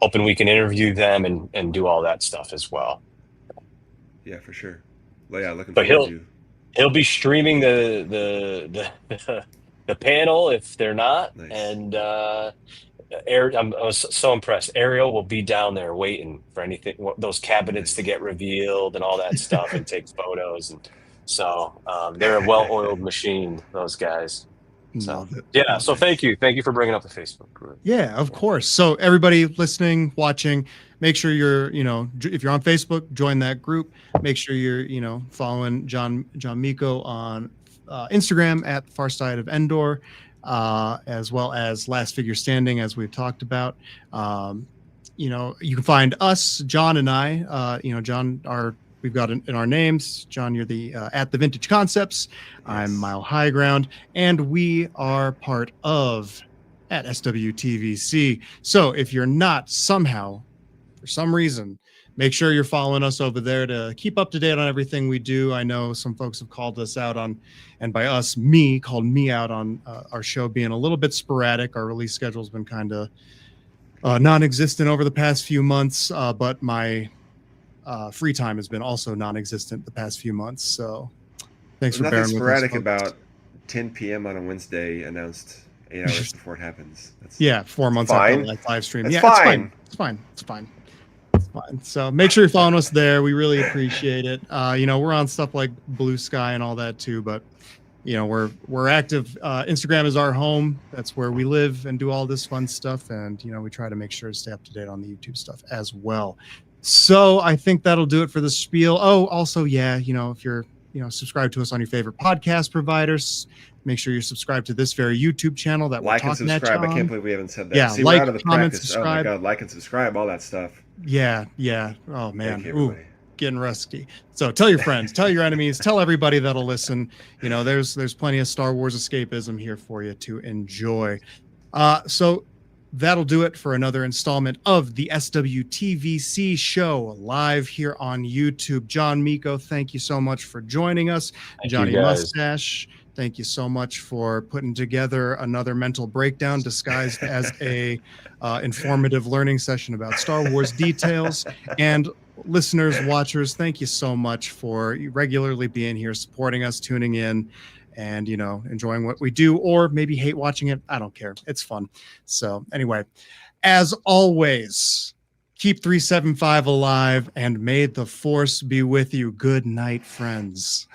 hoping we can interview them and do all that stuff as well. Yeah, for sure. Well, yeah, looking forward to he'll be streaming the panel if they're not. Nice. And I was so impressed. Ariel will be down there waiting for anything, those cabinets to get revealed and all that stuff and take photos. And so they're a well-oiled machine, those guys. So so thank you for bringing up the Facebook group. Yeah, of course. So everybody listening, watching, make sure you're if you're on Facebook, join that group. Make sure you're following John Miko on Instagram at Far Side of Endor, as well as Last Figure Standing, as we've talked about. You can find us, John and I. John, we've got in our names. John, you're the at the Vintage Concepts. Yes. I'm Mile High Ground, and we are part of at SWTVC. So if you're not somehow, for some reason, make sure you're following us over there to keep up to date on everything we do. I know some folks have called us out on, and by us, called me out on our show being a little bit sporadic. Our release schedule's been kind of non-existent over the past few months, but my free time has been also non-existent the past few months. So thanks for bearing with us. Nothing sporadic about 10 p.m. on a Wednesday announced 8 hours before it happens. 4 months after the live stream. It's fine. It's fine. So make sure you're following us there. We really appreciate it. We're on stuff like Blue Sky and all that too, but we're active. Instagram is our home. That's where we live and do all this fun stuff. And, we try to make sure to stay up to date on the YouTube stuff as well. So I think that'll do it for the spiel. Oh, also, if you're, subscribe to us on your favorite podcast providers, make sure you're subscribed to this very YouTube channel that we're talking at. I can't believe we haven't said that. Yeah, see, like, we're out of the comment, practice. subscribe. Oh my God, like and subscribe, all that stuff. Yeah. Oh man. Ooh, getting rusty. So tell your friends, tell your enemies, tell everybody that'll listen. There's plenty of Star Wars escapism here for you to enjoy. So that'll do it for another installment of the SWTVC show live here on YouTube. John Miko, thank you so much for joining us. Thank Johnny you, guys. Mustache, thank you so much for putting together another mental breakdown disguised as a informative learning session about Star Wars details. And listeners, watchers, thank you so much for regularly being here, supporting us, tuning in, and, you know, enjoying what we do, or maybe hate watching it. I don't care. It's fun. So anyway, as always, keep 375 alive, and may the Force be with you. Good night, friends.